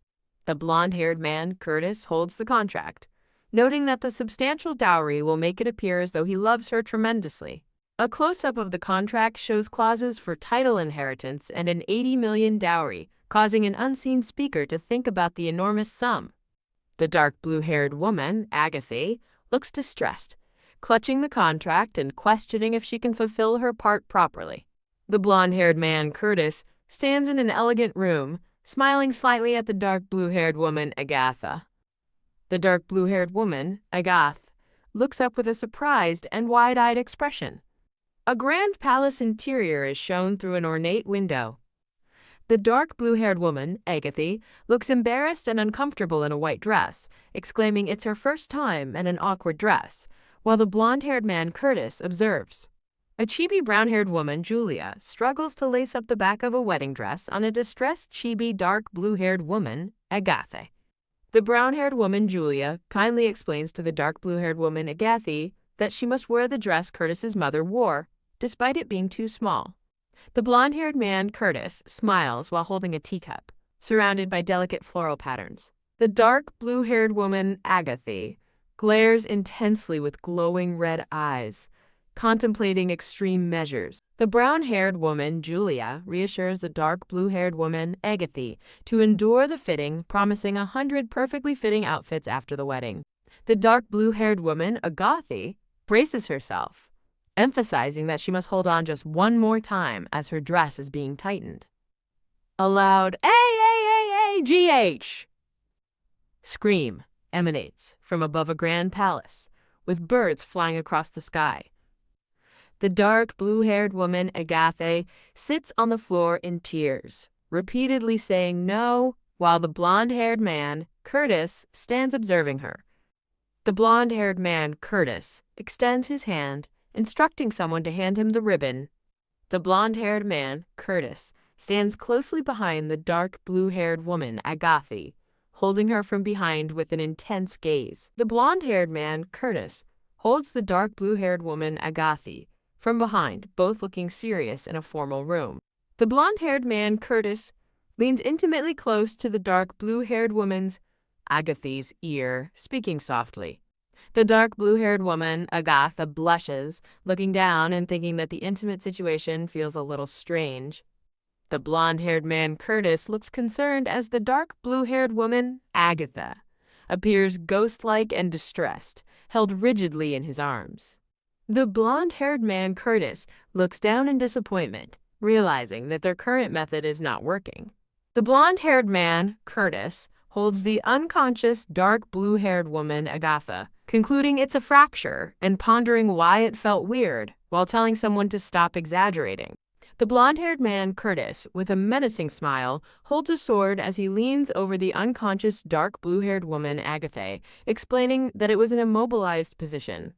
The blonde-haired man, Curtis, holds the contract, noting that the substantial dowry will make it appear as though he loves her tremendously. A close-up of the contract shows clauses for title inheritance and an 80 million dowry, causing an unseen speaker to think about the enormous sum. The dark blue-haired woman, Agatha, looks distressed, clutching the contract and questioning if she can fulfill her part properly. The blonde-haired man, Curtis, stands in an elegant room, smiling slightly at the dark blue-haired woman, Agatha. The dark blue-haired woman, Agatha, looks up with a surprised and wide-eyed expression. A grand palace interior is shown through an ornate window. The dark blue-haired woman, Agatha, looks embarrassed and uncomfortable in a white dress, exclaiming it's her first time and an awkward dress, while the blonde-haired man, Curtis, observes. A chibi brown-haired woman, Julia, struggles to lace up the back of a wedding dress on a distressed chibi dark blue-haired woman, Agatha. The brown-haired woman, Julia, kindly explains to the dark blue-haired woman, Agatha, that she must wear the dress Curtis's mother wore, despite it being too small. The blonde-haired man, Curtis, smiles while holding a teacup, surrounded by delicate floral patterns. The dark blue-haired woman, Agatha, glares intensely with glowing red eyes, contemplating extreme measures. The brown-haired woman, Julia, reassures the dark blue-haired woman, Agatha, to endure the fitting, promising 100 perfectly fitting outfits after the wedding. The dark blue-haired woman, Agatha, braces herself, emphasizing that she must hold on just one more time as her dress is being tightened. A loud A-A-A-A-G-H scream emanates from above a grand palace, with birds flying across the sky. The dark blue-haired woman, Agatha, sits on the floor in tears, repeatedly saying no, while the blonde-haired man, Curtis, stands observing her. The blonde-haired man, Curtis, extends his hand, instructing someone to hand him the ribbon. The blonde-haired man, Curtis, stands closely behind the dark blue-haired woman, Agatha, holding her from behind with an intense gaze. The blonde-haired man, Curtis, holds the dark blue-haired woman, Agatha, from behind, both looking serious in a formal room. The blonde-haired man, Curtis, leans intimately close to the dark blue-haired woman's, Agatha's, ear, speaking softly. The dark blue-haired woman, Agatha, blushes, looking down and thinking that the intimate situation feels a little strange. The blonde-haired man, Curtis, looks concerned as the dark blue-haired woman, Agatha, appears ghost-like and distressed, held rigidly in his arms. The blonde-haired man, Curtis, looks down in disappointment, realizing that their current method is not working. The blonde-haired man, Curtis, holds the unconscious, dark blue-haired woman Agatha, concluding it's a fracture and pondering why it felt weird while telling someone to stop exaggerating. The blonde-haired man, Curtis, with a menacing smile, holds a sword as he leans over the unconscious, dark blue-haired woman Agatha, explaining that it was an immobilized position.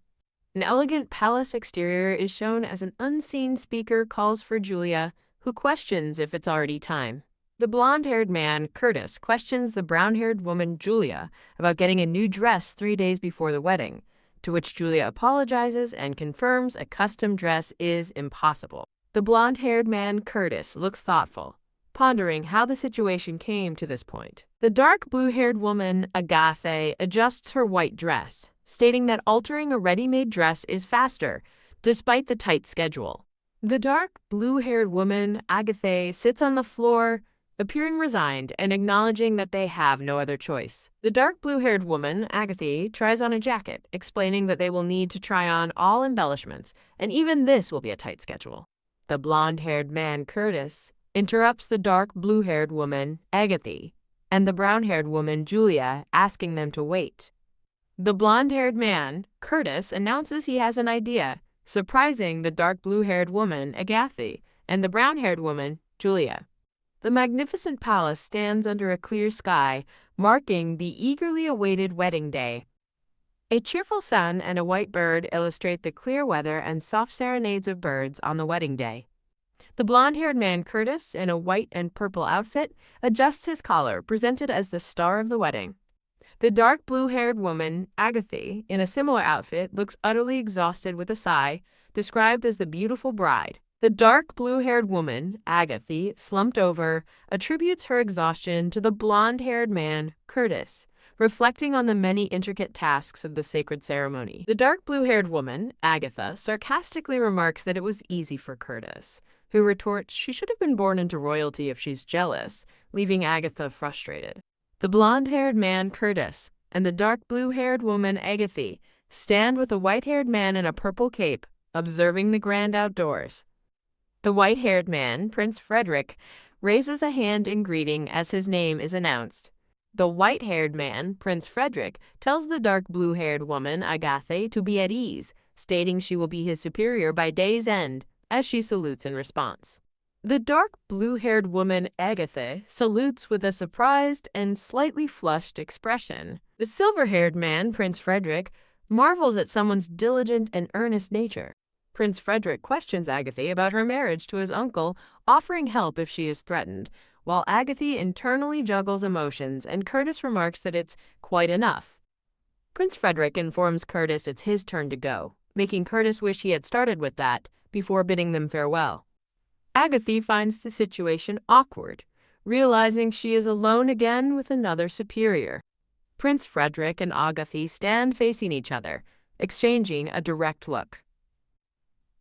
An elegant palace exterior is shown as an unseen speaker calls for Julia, who questions if it's already time. The blonde-haired man, Curtis, questions the brown-haired woman, Julia, about getting a new dress 3 days before the wedding, to which Julia apologizes and confirms a custom dress is impossible. The blonde-haired man, Curtis, looks thoughtful, pondering how the situation came to this point. The dark blue-haired woman, Agatha, adjusts her white dress, stating that altering a ready-made dress is faster, despite the tight schedule. The dark blue-haired woman, Agatha, sits on the floor, appearing resigned and acknowledging that they have no other choice. The dark blue-haired woman, Agatha, tries on a jacket, explaining that they will need to try on all embellishments, and even this will be a tight schedule. The blonde-haired man, Curtis, interrupts the dark blue-haired woman, Agatha, and the brown-haired woman, Julia, asking them to wait. The blonde-haired man, Curtis, announces he has an idea, surprising the dark blue-haired woman, Agatha, and the brown-haired woman, Julia. The magnificent palace stands under a clear sky, marking the eagerly awaited wedding day. A cheerful sun and a white bird illustrate the clear weather and soft serenades of birds on the wedding day. The blonde-haired man, Curtis, in a white and purple outfit, adjusts his collar, presented as the star of the wedding. The dark blue-haired woman, Agatha, in a similar outfit, looks utterly exhausted with a sigh, described as the beautiful bride. The dark blue-haired woman, Agatha, slumped over, attributes her exhaustion to the blonde-haired man, Curtis, reflecting on the many intricate tasks of the sacred ceremony. The dark blue-haired woman, Agatha, sarcastically remarks that it was easy for Curtis, who retorts she should have been born into royalty if she's jealous, leaving Agatha frustrated. The blonde-haired man, Curtis, and the dark blue-haired woman, Agatha, stand with a white-haired man in a purple cape, observing the grand outdoors. The white-haired man, Prince Frederick, raises a hand in greeting as his name is announced. The white-haired man, Prince Frederick, tells the dark blue-haired woman, Agatha, to be at ease, stating she will be his superior by day's end, as she salutes in response. The dark blue-haired woman, Agatha, salutes with a surprised and slightly flushed expression. The silver-haired man, Prince Frederick, marvels at someone's diligent and earnest nature. Prince Frederick questions Agatha about her marriage to his uncle, offering help if she is threatened, while Agatha internally juggles emotions and Curtis remarks that it's quite enough. Prince Frederick informs Curtis it's his turn to go, making Curtis wish he had started with that before bidding them farewell. Agatha finds the situation awkward, realizing she is alone again with another superior. Prince Frederick and Agatha stand facing each other, exchanging a direct look.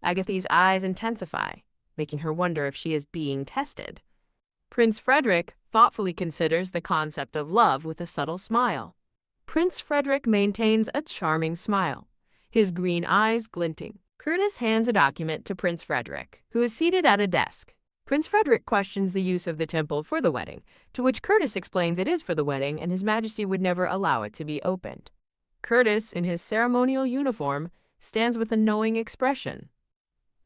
Agatha's eyes intensify, making her wonder if she is being tested. Prince Frederick thoughtfully considers the concept of love with a subtle smile. Prince Frederick maintains a charming smile, his green eyes glinting. Curtis hands a document to Prince Frederick, who is seated at a desk. Prince Frederick questions the use of the temple for the wedding, to which Curtis explains it is for the wedding and His Majesty would never allow it to be opened. Curtis, in his ceremonial uniform, stands with a knowing expression.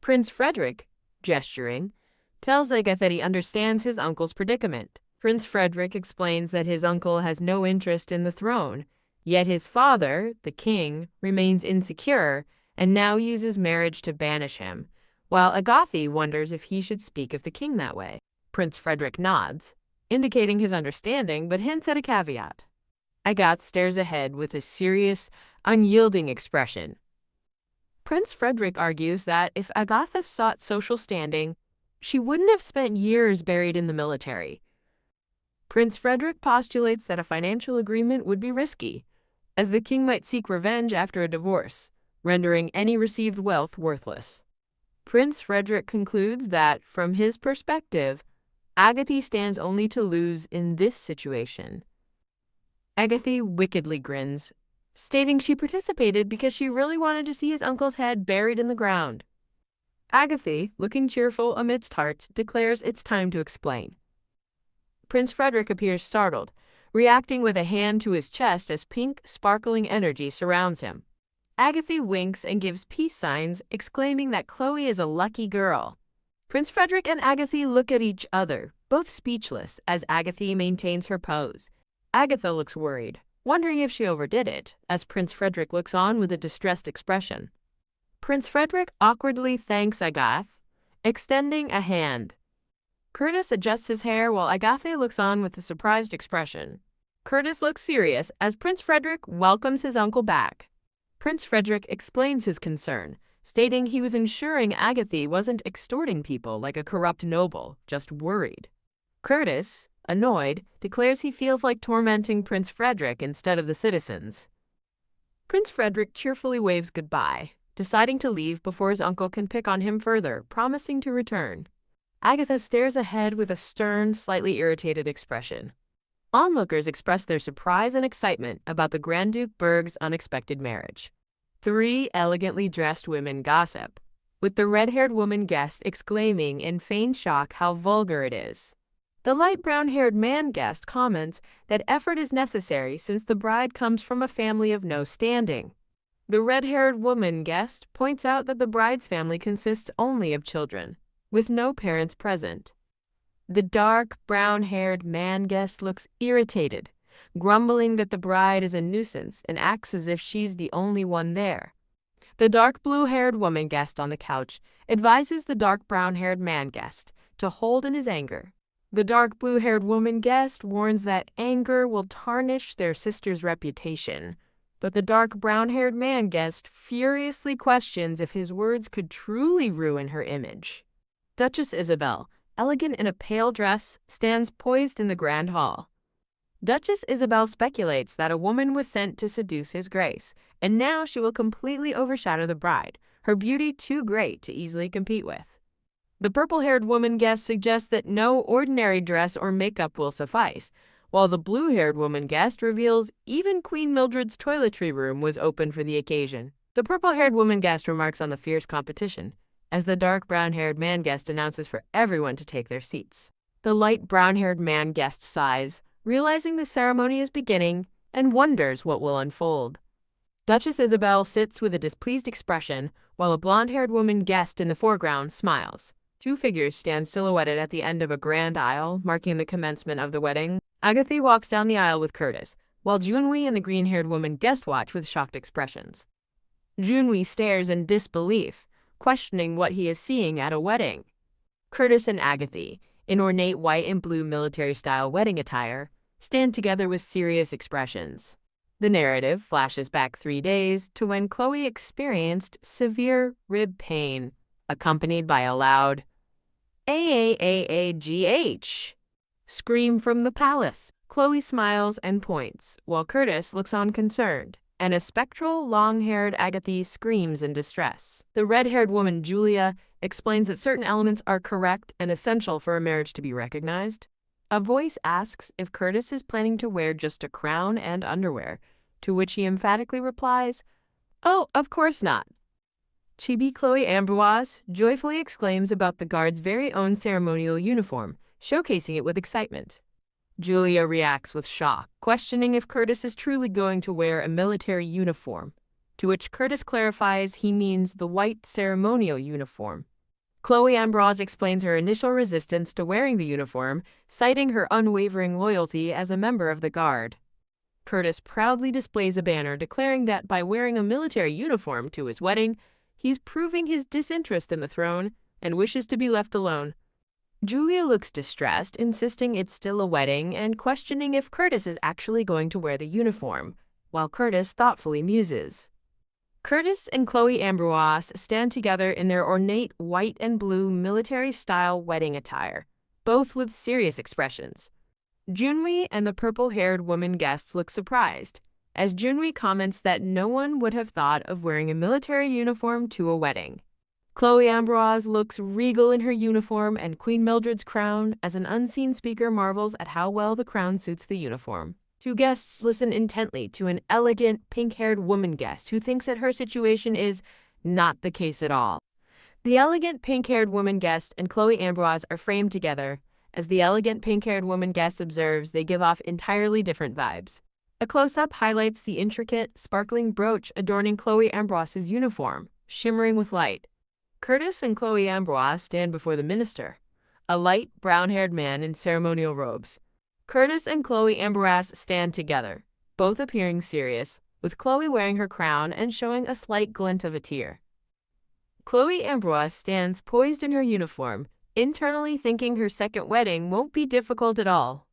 Prince Frederick, gesturing, tells Agatha that he understands his uncle's predicament. Prince Frederick explains that his uncle has no interest in the throne, yet his father, the king, remains insecure and now uses marriage to banish him, while Agatha wonders if he should speak of the king that way. Prince Frederick nods, indicating his understanding, but hints at a caveat. Agatha stares ahead with a serious, unyielding expression. Prince Frederick argues that if Agatha sought social standing, she wouldn't have spent years buried in the military. Prince Frederick postulates that a financial agreement would be risky, as the king might seek revenge after a divorce, rendering any received wealth worthless. Prince Frederick concludes that, from his perspective, Agatha stands only to lose in this situation. Agatha wickedly grins, stating she participated because she really wanted to see his uncle's head buried in the ground. Agatha, looking cheerful amidst hearts, declares it's time to explain. Prince Frederick appears startled, reacting with a hand to his chest as pink, sparkling energy surrounds him. Agatha winks and gives peace signs, exclaiming that Chloe is a lucky girl. Prince Frederick and Agatha look at each other, both speechless, as Agatha maintains her pose. Agatha looks worried, wondering if she overdid it, as Prince Frederick looks on with a distressed expression. Prince Frederick awkwardly thanks Agatha, extending a hand. Curtis adjusts his hair while Agatha looks on with a surprised expression. Curtis looks serious as Prince Frederick welcomes his uncle back. Prince Frederick explains his concern, stating he was ensuring Agatha wasn't extorting people like a corrupt noble, just worried. Curtis, annoyed, declares he feels like tormenting Prince Frederick instead of the citizens. Prince Frederick cheerfully waves goodbye, deciding to leave before his uncle can pick on him further, promising to return. Agatha stares ahead with a stern, slightly irritated expression. Onlookers express their surprise and excitement about the Grand Duke Berg's unexpected marriage. 3 elegantly dressed women gossip, with the red-haired woman guest exclaiming in feigned shock how vulgar it is. The light brown-haired man guest comments that effort is necessary since the bride comes from a family of no standing. The red-haired woman guest points out that the bride's family consists only of children, with no parents present. The dark brown-haired man guest looks irritated, grumbling that the bride is a nuisance and acts as if she's the only one there. The dark blue-haired woman guest on the couch advises the dark brown-haired man guest to hold in his anger. The dark blue-haired woman guest warns that anger will tarnish their sister's reputation, but the dark brown-haired man guest furiously questions if his words could truly ruin her image. Duchess Isabel, elegant in a pale dress, stands poised in the grand hall. Duchess Isabel speculates that a woman was sent to seduce his grace, and now she will completely overshadow the bride, her beauty too great to easily compete with. The purple-haired woman guest suggests that no ordinary dress or makeup will suffice, while the blue-haired woman guest reveals even Queen Mildred's toiletry room was open for the occasion. The purple-haired woman guest remarks on the fierce competition, as the dark brown-haired man guest announces for everyone to take their seats. The light brown-haired man guest sighs, realizing the ceremony is beginning, and wonders what will unfold. Duchess Isabel sits with a displeased expression, while a blonde-haired woman guest in the foreground smiles. 2 figures stand silhouetted at the end of a grand aisle, marking the commencement of the wedding. Agatha walks down the aisle with Curtis, while Junwi and the green-haired woman guest watch with shocked expressions. Junwi stares in disbelief, questioning what he is seeing at a wedding. Curtis and Agatha, in ornate white and blue military-style wedding attire, stand together with serious expressions. The narrative flashes back 3 days to when Chloe experienced severe rib pain, accompanied by a loud "AAAAGH" scream from the palace. Chloe smiles and points, while Curtis looks on concerned, and a spectral, long-haired Agatha screams in distress. The red-haired woman Julia explains that certain elements are correct and essential for a marriage to be recognized. A voice asks if Curtis is planning to wear just a crown and underwear, to which he emphatically replies, "Oh, of course not." Chibi Chloe Ambroise joyfully exclaims about the guard's very own ceremonial uniform, showcasing it with excitement. Julia reacts with shock, questioning if Curtis is truly going to wear a military uniform, to which Curtis clarifies he means the white ceremonial uniform. Chloe Ambrose explains her initial resistance to wearing the uniform, citing her unwavering loyalty as a member of the Guard. Curtis proudly displays a banner declaring that by wearing a military uniform to his wedding, he's proving his disinterest in the throne and wishes to be left alone. Julia looks distressed, insisting it's still a wedding and questioning if Curtis is actually going to wear the uniform, while Curtis thoughtfully muses. Curtis and Chloe Ambroise stand together in their ornate white and blue military-style wedding attire, both with serious expressions. Junwi and the purple-haired woman guests look surprised, as Junwi comments that no one would have thought of wearing a military uniform to a wedding. Chloe Ambroise looks regal in her uniform and Queen Mildred's crown as an unseen speaker marvels at how well the crown suits the uniform. 2 guests listen intently to an elegant, pink-haired woman guest who thinks that her situation is not the case at all. The elegant, pink-haired woman guest and Chloe Ambroise are framed together, As the elegant pink-haired woman guest observes, they give off entirely different vibes. A close-up highlights the intricate, sparkling brooch adorning Chloe Ambroise's uniform, shimmering with light. Curtis and Chloe Ambroise stand before the minister, a light, brown-haired man in ceremonial robes. Curtis and Chloe Ambroise stand together, both appearing serious, with Chloe wearing her crown and showing a slight glint of a tear. Chloe Ambroise stands poised in her uniform, internally thinking her second wedding won't be difficult at all.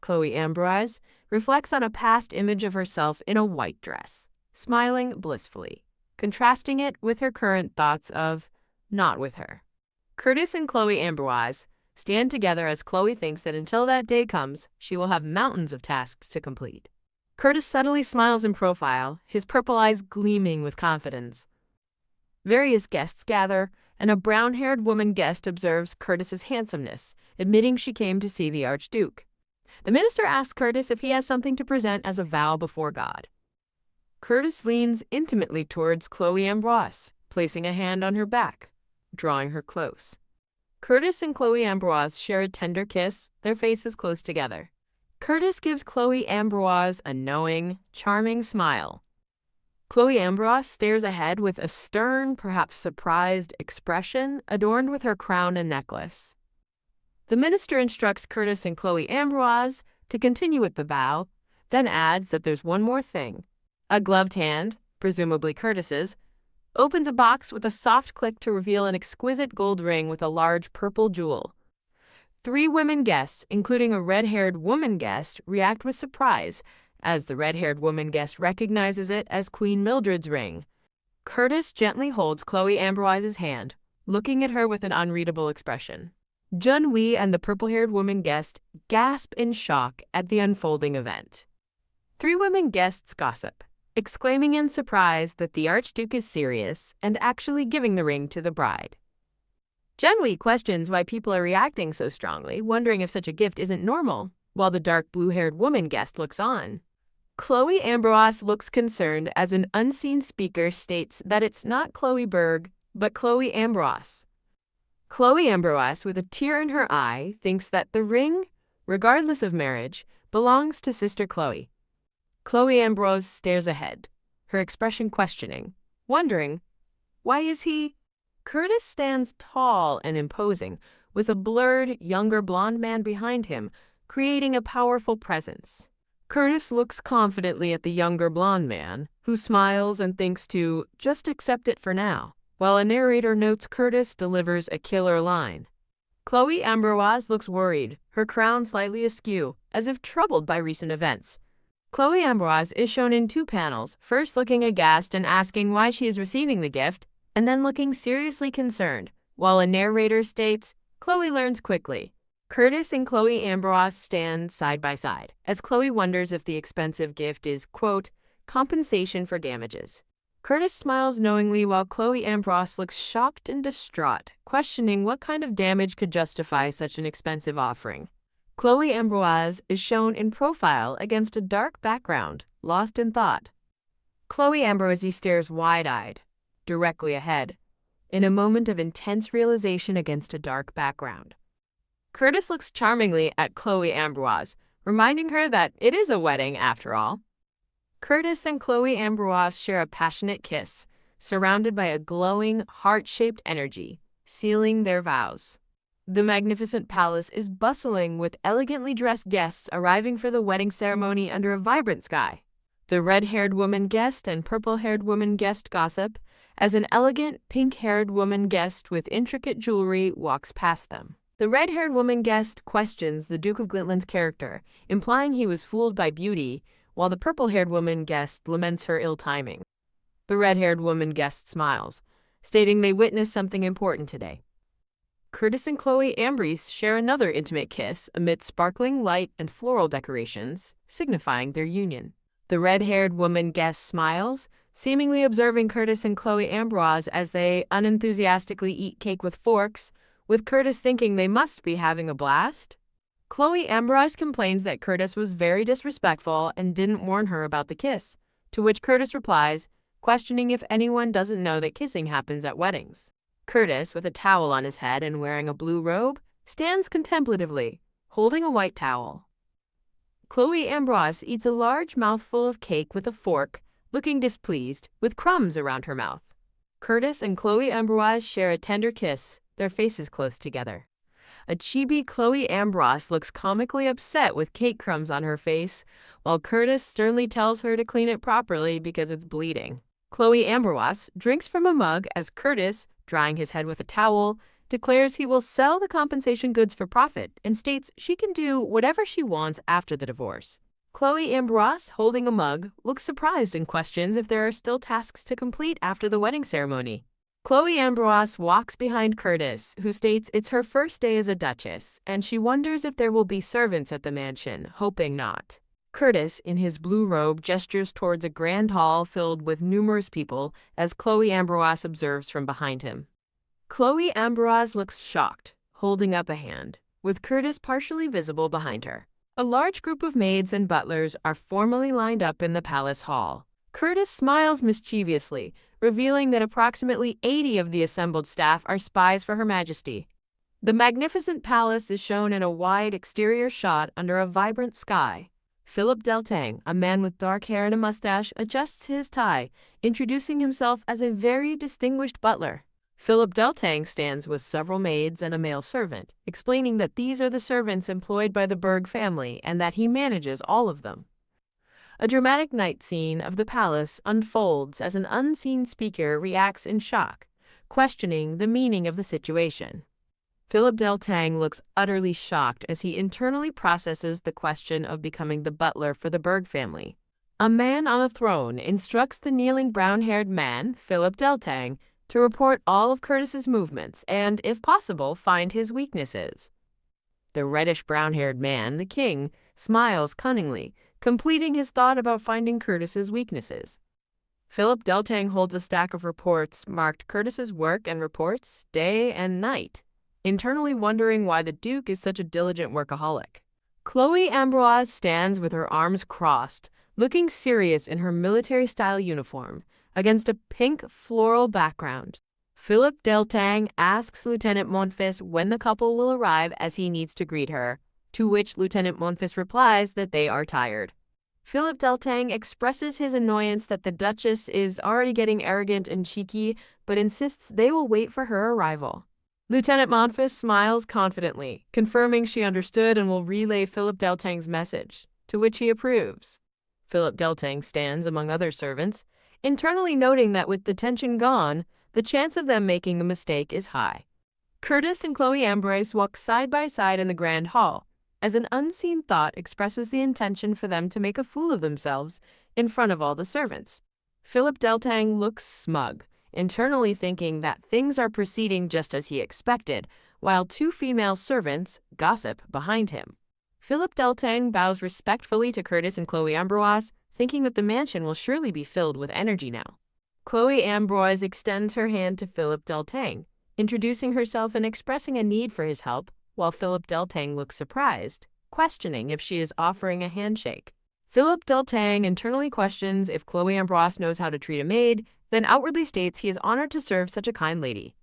Chloe Ambroise reflects on a past image of herself in a white dress, smiling blissfully, contrasting it with her current thoughts of not with her. Curtis and Chloe Ambroise stand together as Chloe thinks that until that day comes, she will have mountains of tasks to complete. Curtis subtly smiles in profile, his purple eyes gleaming with confidence. Various guests gather, and a brown-haired woman guest observes Curtis's handsomeness, admitting she came to see the Archduke. The minister asks Curtis if he has something to present as a vow before God. Curtis leans intimately towards Chloe Ambroise, placing a hand on her back, drawing her close. Curtis and Chloe Ambroise share a tender kiss, their faces close together. Curtis gives Chloe Ambroise a knowing, charming smile. Chloe Ambroise stares ahead with a stern, perhaps surprised expression adorned with her crown and necklace. The minister instructs Curtis and Chloe Ambroise to continue with the vow, then adds that there's one more thing. A gloved hand, presumably Curtis's, opens a box with a soft click to reveal an exquisite gold ring with a large purple jewel. 3 women guests, including a red-haired woman guest, react with surprise, as the red-haired woman guest recognizes it as Queen Mildred's ring. Curtis gently holds Chloe Ambroise's hand, looking at her with an unreadable expression. Junwee and the purple-haired woman guest gasp in shock at the unfolding event. 3 women guests gossip, exclaiming in surprise that the Archduke is serious and actually giving the ring to the bride. Junwee questions why people are reacting so strongly, wondering if such a gift isn't normal, while the dark blue-haired woman guest looks on. Chloe Ambroise looks concerned as an unseen speaker states that it's not Chloe Berg, but Chloe Ambroise. Chloe Ambroise, with a tear in her eye, thinks that the ring, regardless of marriage, belongs to sister Chloe. Chloe Ambroise stares ahead, her expression questioning, wondering, why is he? Curtis stands tall and imposing, with a blurred, younger blonde man behind him, creating a powerful presence. Curtis looks confidently at the younger blonde man, who smiles and thinks to just accept it for now, while a narrator notes Curtis delivers a killer line. Chloe Ambroise looks worried, her crown slightly askew, as if troubled by recent events. Chloe Ambroise is shown in 2 panels, first looking aghast and asking why she is receiving the gift, and then looking seriously concerned, while a narrator states, Chloe learns quickly. Curtis and Chloe Ambroise stand side by side, as Chloe wonders if the expensive gift is, quote, compensation for damages. Curtis smiles knowingly while Chloe Ambroise looks shocked and distraught, questioning what kind of damage could justify such an expensive offering. Chloe Ambroise is shown in profile against a dark background, lost in thought. Chloe Ambroise stares wide-eyed, directly ahead, in a moment of intense realization against a dark background. Curtis looks charmingly at Chloe Ambroise, reminding her that it is a wedding after all. Curtis and Chloe Ambroise share a passionate kiss, surrounded by a glowing, heart-shaped energy, sealing their vows. The magnificent palace is bustling with elegantly dressed guests arriving for the wedding ceremony under a vibrant sky. The red-haired woman guest and purple-haired woman guest gossip, as an elegant, pink-haired woman guest with intricate jewelry walks past them. The red-haired woman guest questions the Duke of Glintland's character, implying he was fooled by beauty, while the purple-haired woman guest laments her ill timing. The red-haired woman guest smiles, stating they witnessed something important today. Curtis and Chloe Ambroise share another intimate kiss amid sparkling light and floral decorations, signifying their union. The red-haired woman guest smiles, seemingly observing Curtis and Chloe Ambroise as they unenthusiastically eat cake with forks, with Curtis thinking they must be having a blast. Chloe Ambroise complains that Curtis was very disrespectful and didn't warn her about the kiss, to which Curtis replies, questioning if anyone doesn't know that kissing happens at weddings. Curtis, with a towel on his head and wearing a blue robe, stands contemplatively, holding a white towel. Chloe Ambrose eats a large mouthful of cake with a fork, looking displeased, with crumbs around her mouth. Curtis and Chloe Ambrose share a tender kiss, their faces close together. A chibi Chloe Ambrose looks comically upset with cake crumbs on her face, while Curtis sternly tells her to clean it properly because it's bleeding. Chloe Ambrose drinks from a mug as Curtis, drying his head with a towel, declares he will sell the compensation goods for profit and states she can do whatever she wants after the divorce. Chloe Ambrose, holding a mug, looks surprised and questions if there are still tasks to complete after the wedding ceremony. Chloe Ambrose walks behind Curtis, who states it's her first day as a duchess, and she wonders if there will be servants at the mansion, hoping not. Curtis, in his blue robe, gestures towards a grand hall filled with numerous people as Chloe Ambrose observes from behind him. Chloe Ambrose looks shocked, holding up a hand, with Curtis partially visible behind her. A large group of maids and butlers are formally lined up in the palace hall. Curtis smiles mischievously, revealing that approximately 80 of the assembled staff are spies for Her Majesty. The magnificent palace is shown in a wide exterior shot under a vibrant sky. Philip Deltang, a man with dark hair and a mustache, adjusts his tie, introducing himself as a very distinguished butler. Philip Deltang stands with several maids and a male servant, explaining that these are the servants employed by the Berg family and that he manages all of them. A dramatic night scene of the palace unfolds as an unseen speaker reacts in shock, questioning the meaning of the situation. Philip Deltang looks utterly shocked as he internally processes the question of becoming the butler for the Berg family. A man on a throne instructs the kneeling brown-haired man, Philip Deltang, to report all of Curtis's movements and, if possible, find his weaknesses. The reddish-brown-haired man, the king, smiles cunningly, completing his thought about finding Curtis's weaknesses. Philip Deltang holds a stack of reports marked Curtis's work and reports day and night, internally wondering why the Duke is such a diligent workaholic. Chloe Ambrose stands with her arms crossed, looking serious in her military-style uniform, against a pink floral background. Philip Deltang asks Lieutenant Monfils when the couple will arrive as he needs to greet her, to which Lieutenant Monfils replies that they are tired. Philip Deltang expresses his annoyance that the Duchess is already getting arrogant and cheeky, but insists they will wait for her arrival. Lieutenant Monfils smiles confidently, confirming she understood and will relay Philip Deltang's message, to which he approves. Philip Deltang stands among other servants, internally noting that with the tension gone, the chance of them making a mistake is high. Curtis and Chloe Ambrose walk side by side in the grand hall, as an unseen thought expresses the intention for them to make a fool of themselves in front of all the servants. Philip Deltang looks smug, internally thinking that things are proceeding just as he expected, while two female servants gossip behind him. Philip Deltang bows respectfully to Curtis and Chloe Ambrose, thinking that the mansion will surely be filled with energy now. Chloe Ambrose extends her hand to Philip Deltang, introducing herself and expressing a need for his help, while Philip Deltang looks surprised, questioning if she is offering a handshake. Philip Deltang internally questions if Chloe Ambrose knows how to treat a maid, then outwardly states he is honored to serve such a kind lady.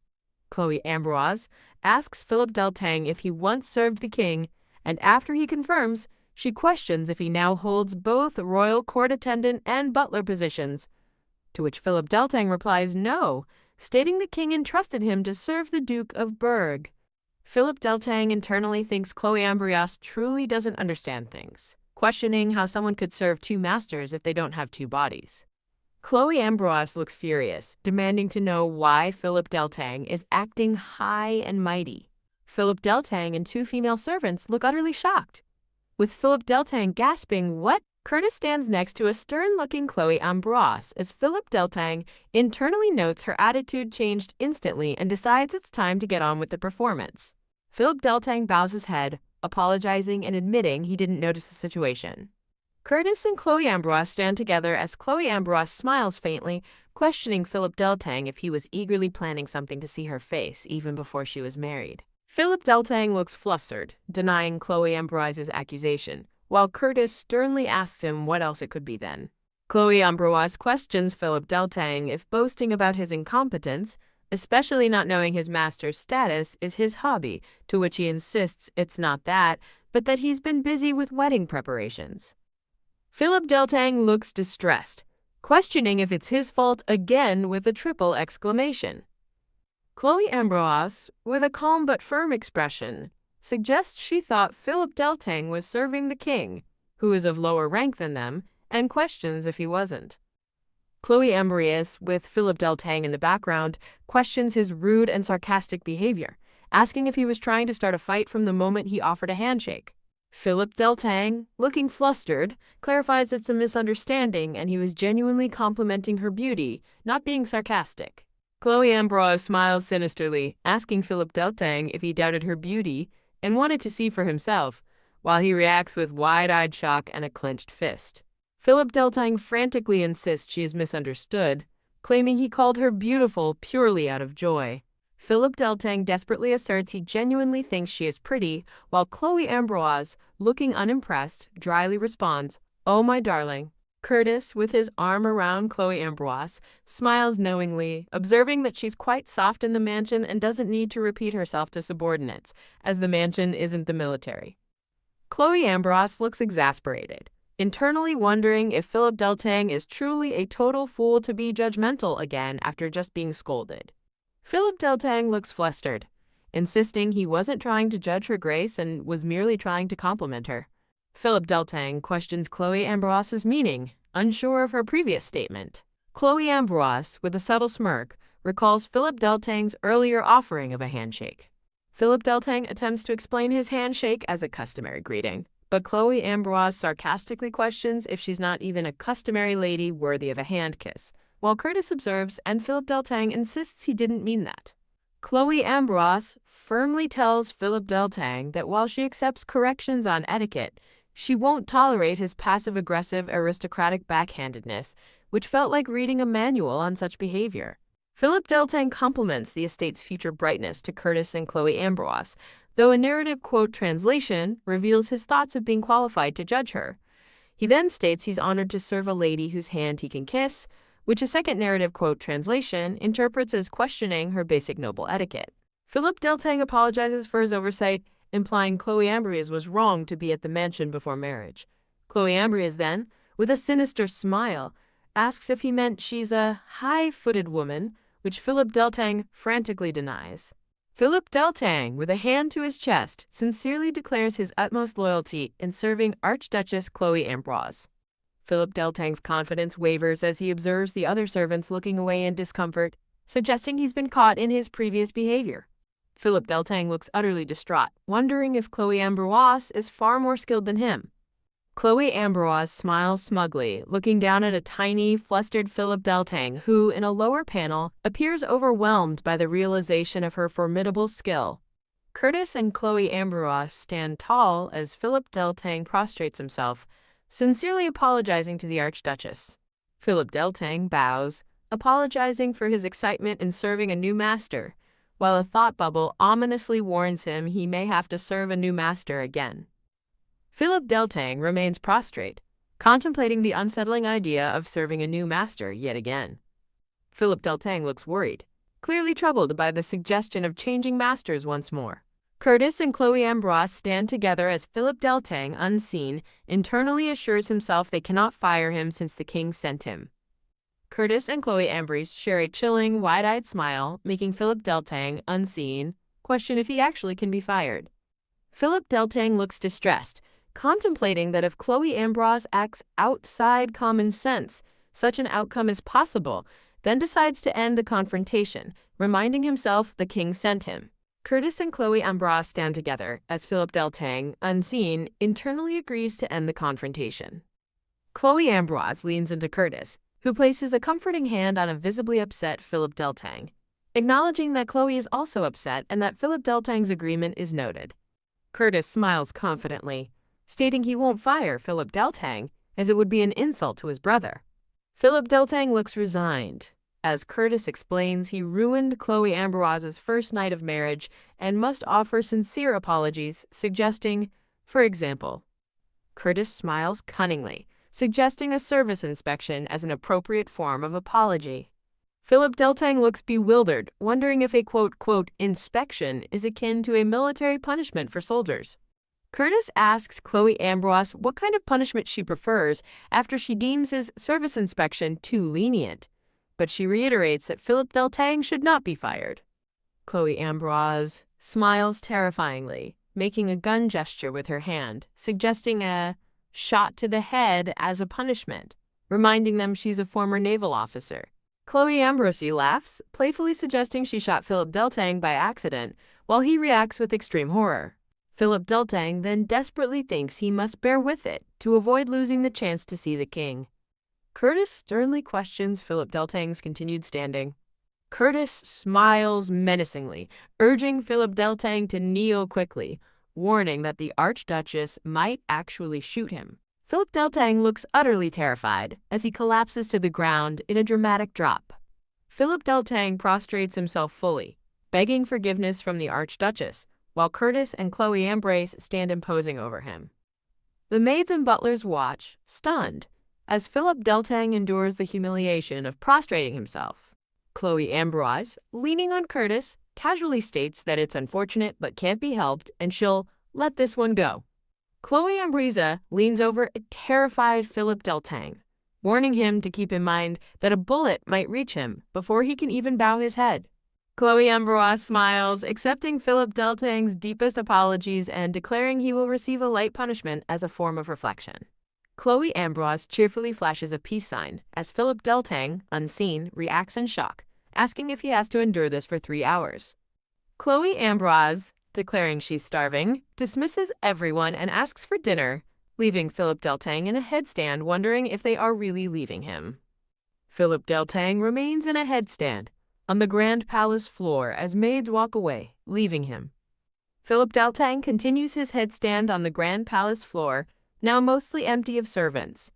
Chloe Ambrose asks Philip Deltang if he once served the king, and after he confirms, she questions if he now holds both royal court attendant and butler positions, to which Philip Deltang replies no, stating the king entrusted him to serve the Duke of Berg. Philip Deltang internally thinks Chloe Ambrose truly doesn't understand things, questioning how someone could serve two masters if they don't have two bodies. Chloe Ambrose looks furious, demanding to know why Philip Deltang is acting high and mighty. Philip Deltang and two female servants look utterly shocked, with Philip Deltang gasping, "What?" Curtis stands next to a stern-looking Chloe Ambrose as Philip Deltang internally notes her attitude changed instantly and decides it's time to get on with the performance. Philip Deltang bows his head, apologizing and admitting he didn't notice the situation. Curtis and Chloe Ambrose stand together as Chloe Ambrose smiles faintly, questioning Philip Deltang if he was eagerly planning something to see her face even before she was married. Philip Deltang looks flustered, denying Chloe Ambrose's accusation, while Curtis sternly asks him what else it could be then. Chloe Ambrose questions Philip Deltang if boasting about his incompetence, especially not knowing his master's status is his hobby, to which he insists it's not that, but that he's been busy with wedding preparations. Philip Deltang looks distressed, questioning if it's his fault again with a triple exclamation. Chloe Ambroise, with a calm but firm expression, suggests she thought Philip Deltang was serving the king, who is of lower rank than them, and questions if he wasn't. Chloe Ambroise, with Philip Deltang in the background, questions his rude and sarcastic behavior, asking if he was trying to start a fight from the moment he offered a handshake. Philip Deltang, looking flustered, clarifies it's a misunderstanding and he was genuinely complimenting her beauty, not being sarcastic. Chloe Ambroise smiles sinisterly, asking Philip Deltang if he doubted her beauty and wanted to see for himself, while he reacts with wide-eyed shock and a clenched fist. Philip Deltang frantically insists she is misunderstood, claiming he called her beautiful purely out of joy. Philip Deltang desperately asserts he genuinely thinks she is pretty, while Chloe Ambroise, looking unimpressed, dryly responds, "Oh, my darling." Curtis, with his arm around Chloe Ambroise, smiles knowingly, observing that she's quite soft in the mansion and doesn't need to repeat herself to subordinates, as the mansion isn't the military. Chloe Ambroise looks exasperated, internally wondering if Philip Deltang is truly a total fool to be judgmental again after just being scolded. Philip Deltang looks flustered, insisting he wasn't trying to judge her grace and was merely trying to compliment her. Philip Deltang questions Chloe Ambroise's meaning, unsure of her previous statement. Chloe Ambroise, with a subtle smirk, recalls Philip Deltang's earlier offering of a handshake. Philip Deltang attempts to explain his handshake as a customary greeting, but Chloe Ambroise sarcastically questions if she's not even a customary lady worthy of a hand kiss, while Curtis observes and Philip Deltang insists he didn't mean that. Chloe Ambroise firmly tells Philip Deltang that while she accepts corrections on etiquette, she won't tolerate his passive-aggressive aristocratic backhandedness, which felt like reading a manual on such behavior. Philip Deltang compliments the estate's future brightness to Curtis and Chloe Ambroise, though a narrative quote translation reveals his thoughts of being qualified to judge her. He then states he's honored to serve a lady whose hand he can kiss, which a second narrative quote translation interprets as questioning her basic noble etiquette. Philip Deltang apologizes for his oversight, implying Chloe Ambroise was wrong to be at the mansion before marriage. Chloe Ambroise then, with a sinister smile, asks if he meant she's a high-footed woman, which Philip Deltang frantically denies. Philip Deltang, with a hand to his chest, sincerely declares his utmost loyalty in serving Archduchess Chloe Ambroise. Philip Deltang's confidence wavers as he observes the other servants looking away in discomfort, suggesting he's been caught in his previous behavior. Philip Deltang looks utterly distraught, wondering if Chloe Ambroise is far more skilled than him. Chloe Ambroise smiles smugly, looking down at a tiny, flustered Philip Deltang, who, in a lower panel, appears overwhelmed by the realization of her formidable skill. Curtis and Chloe Ambroise stand tall as Philip Deltang prostrates himself, sincerely apologizing to the Archduchess. Philip Deltang bows, apologizing for his excitement in serving a new master, while a thought bubble ominously warns him he may have to serve a new master again. Philip Deltang remains prostrate, contemplating the unsettling idea of serving a new master yet again. Philip Deltang looks worried, clearly troubled by the suggestion of changing masters once more. Curtis and Chloe Ambroise stand together as Philip Deltang, unseen, internally assures himself they cannot fire him since the king sent him. Curtis and Chloe Ambroise share a chilling, wide-eyed smile, making Philip Deltang, unseen, question if he actually can be fired. Philip Deltang looks distressed, contemplating that if Chloe Ambroise acts outside common sense, such an outcome is possible, then decides to end the confrontation, reminding himself the king sent him. Curtis and Chloe Ambroise stand together as Philip Deltang, unseen, internally agrees to end the confrontation. Chloe Ambroise leans into Curtis, who places a comforting hand on a visibly upset Philip Deltang, acknowledging that Chloe is also upset and that Philip Deltang's agreement is noted. Curtis smiles confidently, stating he won't fire Philip Deltang, as it would be an insult to his brother. Philip Deltang looks resigned, as Curtis explains he ruined Chloe Ambroise's first night of marriage and must offer sincere apologies, suggesting, for example. Curtis smiles cunningly, suggesting a service inspection as an appropriate form of apology. Philip Deltang looks bewildered, wondering if a quote, inspection is akin to a military punishment for soldiers. Curtis asks Chloe Ambrose what kind of punishment she prefers after she deems his service inspection too lenient, but she reiterates that Philip Deltang should not be fired. Chloe Ambrose smiles terrifyingly, making a gun gesture with her hand, suggesting a shot to the head as a punishment, reminding them she's a former naval officer. Chloe Ambrose laughs, playfully suggesting she shot Philip Deltang by accident, while he reacts with extreme horror. Philip Deltang then desperately thinks he must bear with it to avoid losing the chance to see the king. Curtis sternly questions Philip Deltang's continued standing. Curtis smiles menacingly, urging Philip Deltang to kneel quickly, warning that the Archduchess might actually shoot him. Philip Deltang looks utterly terrified as he collapses to the ground in a dramatic drop. Philip Deltang prostrates himself fully, begging forgiveness from the Archduchess, while Curtis and Chloe Ambrose stand imposing over him. The maids and butlers watch, stunned, as Philip Deltang endures the humiliation of prostrating himself. Chloe Ambrose, leaning on Curtis, casually states that it's unfortunate but can't be helped and she'll let this one go. Chloe Ambrose leans over a terrified Philip Deltang, warning him to keep in mind that a bullet might reach him before he can even bow his head. Chloe Ambrose smiles, accepting Philip Deltang's deepest apologies and declaring he will receive a light punishment as a form of reflection. Chloe Ambrose cheerfully flashes a peace sign as Philip Deltang, unseen, reacts in shock, asking if he has to endure this for 3 hours. Chloe Ambrose, declaring she's starving, dismisses everyone and asks for dinner, leaving Philip Deltang in a headstand wondering if they are really leaving him. Philip Deltang remains in a headstand on the Grand Palace floor as maids walk away, leaving him. Philip Deltang continues his headstand on the Grand Palace floor, now mostly empty of servants.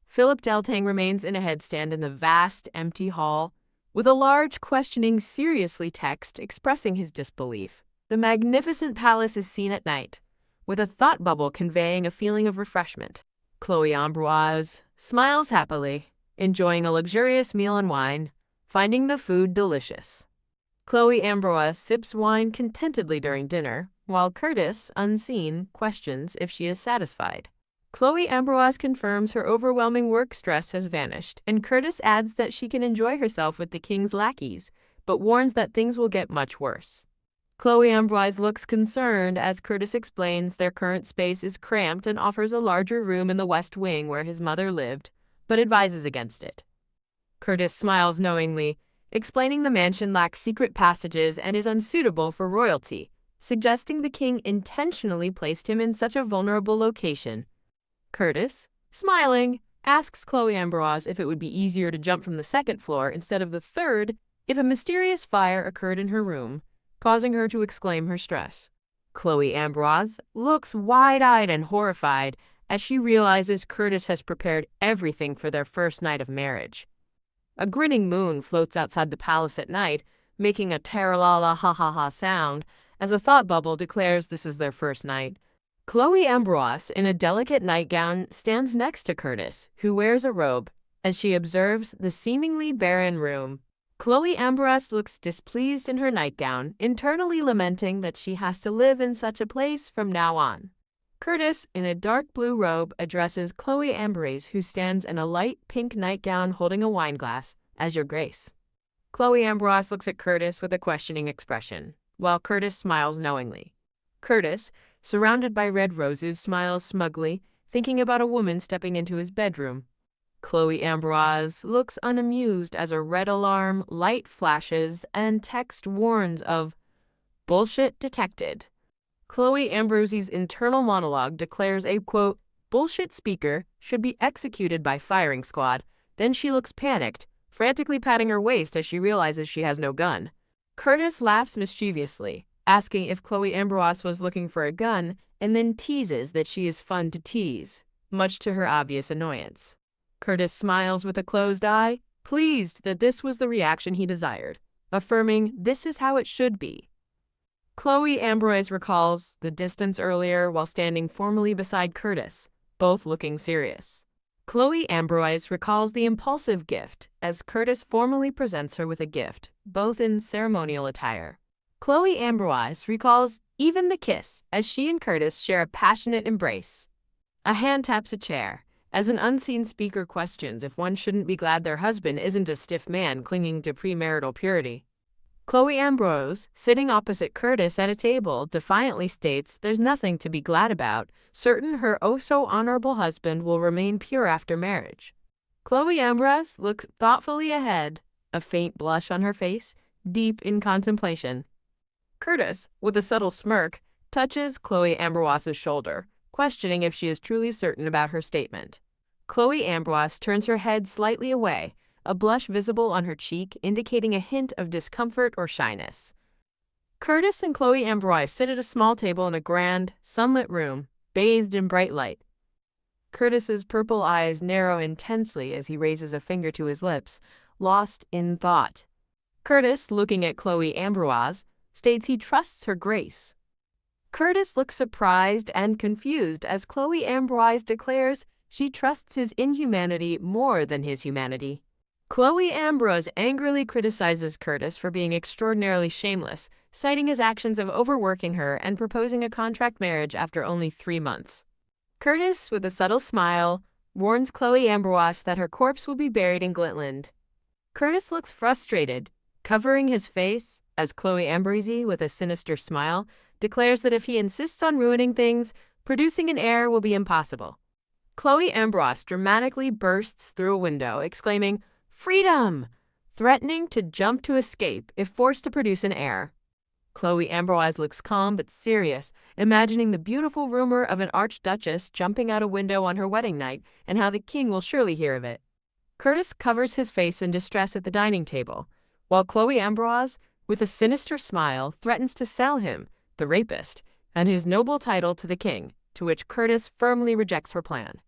Philip Deltang remains in a headstand in the vast, empty hall, with a large, questioning, seriously text expressing his disbelief. The magnificent palace is seen at night, with a thought bubble conveying a feeling of refreshment. Chloe Ambrose smiles happily, enjoying a luxurious meal and wine, finding the food delicious. Chloe Ambrose sips wine contentedly during dinner, while Curtis, unseen, questions if she is satisfied. Chloe Ambrose confirms her overwhelming work stress has vanished, and Curtis adds that she can enjoy herself with the king's lackeys, but warns that things will get much worse. Chloe Ambrose looks concerned as Curtis explains their current space is cramped and offers a larger room in the West Wing where his mother lived, but advises against it. Curtis smiles knowingly, explaining the mansion lacks secret passages and is unsuitable for royalty, suggesting the king intentionally placed him in such a vulnerable location. Curtis, smiling, asks Chloe Ambrose if it would be easier to jump from the 2nd floor instead of the 3rd if a mysterious fire occurred in her room, causing her to exclaim her stress. Chloe Ambrose looks wide-eyed and horrified as she realizes Curtis has prepared everything for their first night of marriage. A grinning moon floats outside the palace at night, making a taralala ha-ha-ha sound as a thought bubble declares this is their first night. Chloe Ambrose, in a delicate nightgown, stands next to Curtis, who wears a robe, as she observes the seemingly barren room. Chloe Ambrose looks displeased in her nightgown, internally lamenting that she has to live in such a place from now on. Curtis, in a dark blue robe, addresses Chloe Ambrose, who stands in a light pink nightgown holding a wineglass, as your grace. Chloe Ambrose looks at Curtis with a questioning expression, while Curtis smiles knowingly. Curtis, surrounded by red roses, smiles smugly, thinking about a woman stepping into his bedroom. Chloe Ambrose looks unamused as a red alarm light flashes and text warns of bullshit detected. Chloe Ambrose's internal monologue declares a, quote, bullshit speaker should be executed by firing squad. Then she looks panicked, frantically patting her waist as she realizes she has no gun. Curtis laughs mischievously, asking if Chloe Ambrose was looking for a gun, and then teases that she is fun to tease, much to her obvious annoyance. Curtis smiles with a closed eye, pleased that this was the reaction he desired, affirming this is how it should be. Chloe Ambrose recalls the distance earlier while standing formally beside Curtis, both looking serious. Chloe Ambroise recalls the impulsive gift as Curtis formally presents her with a gift, both in ceremonial attire. Chloe Ambroise recalls even the kiss as she and Curtis share a passionate embrace. A hand taps a chair as an unseen speaker questions if one shouldn't be glad their husband isn't a stiff man clinging to premarital purity. Chloe Ambrose, sitting opposite Curtis at a table, defiantly states there's nothing to be glad about, certain her oh-so-honorable husband will remain pure after marriage. Chloe Ambrose looks thoughtfully ahead, a faint blush on her face, deep in contemplation. Curtis, with a subtle smirk, touches Chloe Ambroise's shoulder, questioning if she is truly certain about her statement. Chloe Ambrose turns her head slightly away, a blush visible on her cheek indicating a hint of discomfort or shyness. Curtis and Chloe Ambroise sit at a small table in a grand, sunlit room, bathed in bright light. Curtis's purple eyes narrow intensely as he raises a finger to his lips, lost in thought. Curtis, looking at Chloe Ambroise, states he trusts her grace. Curtis looks surprised and confused as Chloe Ambroise declares she trusts his inhumanity more than his humanity. Chloe Ambrose angrily criticizes Curtis for being extraordinarily shameless, citing his actions of overworking her and proposing a contract marriage after only 3 months. Curtis, with a subtle smile, warns Chloe Ambrose that her corpse will be buried in Glitland. Curtis looks frustrated, covering his face, as Chloe Ambrose, with a sinister smile, declares that if he insists on ruining things, producing an heir will be impossible. Chloe Ambrose dramatically bursts through a window, exclaiming, "Freedom!" threatening to jump to escape if forced to produce an heir. Chloe Ambrose looks calm but serious, imagining the beautiful rumor of an archduchess jumping out a window on her wedding night and how the king will surely hear of it. Curtis covers his face in distress at the dining table, while Chloe Ambrose, with a sinister smile, threatens to sell him, the rapist, and his noble title to the king, to which Curtis firmly rejects her plan.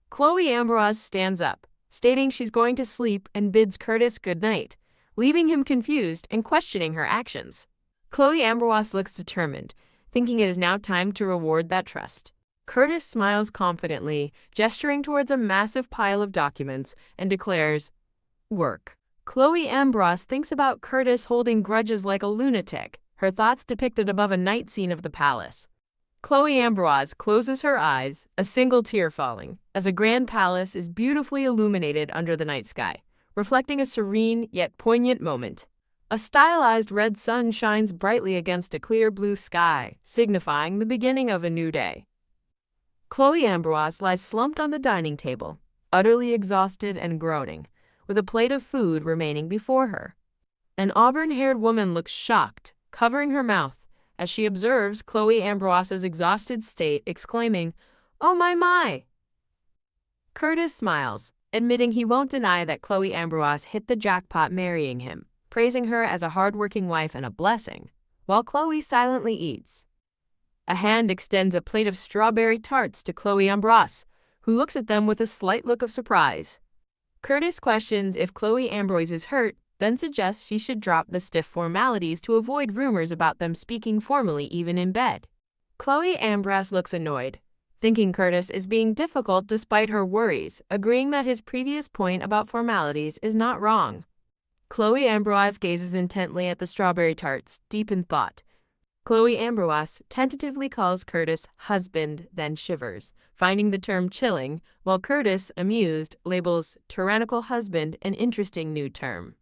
Chloe Ambrose stands up, stating she's going to sleep and bids Curtis good night, leaving him confused and questioning her actions. Chloe Ambrose looks determined, thinking it is now time to reward that trust. Curtis smiles confidently, gesturing towards a massive pile of documents, and declares, "Work." Chloe Ambrose thinks about Curtis holding grudges like a lunatic, her thoughts depicted above a night scene of the palace. Chloe Ambrose closes her eyes, a single tear falling, as a grand palace is beautifully illuminated under the night sky, reflecting a serene yet poignant moment. A stylized red sun shines brightly against a clear blue sky, signifying the beginning of a new day. Chloe Ambrose lies slumped on the dining table, utterly exhausted and groaning, with a plate of food remaining before her. An auburn-haired woman looks shocked, covering her mouth, as she observes Chloe Ambrose's exhausted state, exclaiming, "Oh my!" Curtis smiles, admitting he won't deny that Chloe Ambrose hit the jackpot marrying him, praising her as a hard-working wife and a blessing, while Chloe silently eats. A hand extends a plate of strawberry tarts to Chloe Ambrose, who looks at them with a slight look of surprise. Curtis questions if Chloe Ambrose is hurt, then suggests she should drop the stiff formalities to avoid rumors about them speaking formally even in bed. Chloe Ambrose looks annoyed, thinking Curtis is being difficult despite her worries, agreeing that his previous point about formalities is not wrong. Chloe Ambrose gazes intently at the strawberry tarts, deep in thought. Chloe Ambrose tentatively calls Curtis husband, then shivers, finding the term chilling, while Curtis, amused, labels tyrannical husband an interesting new term.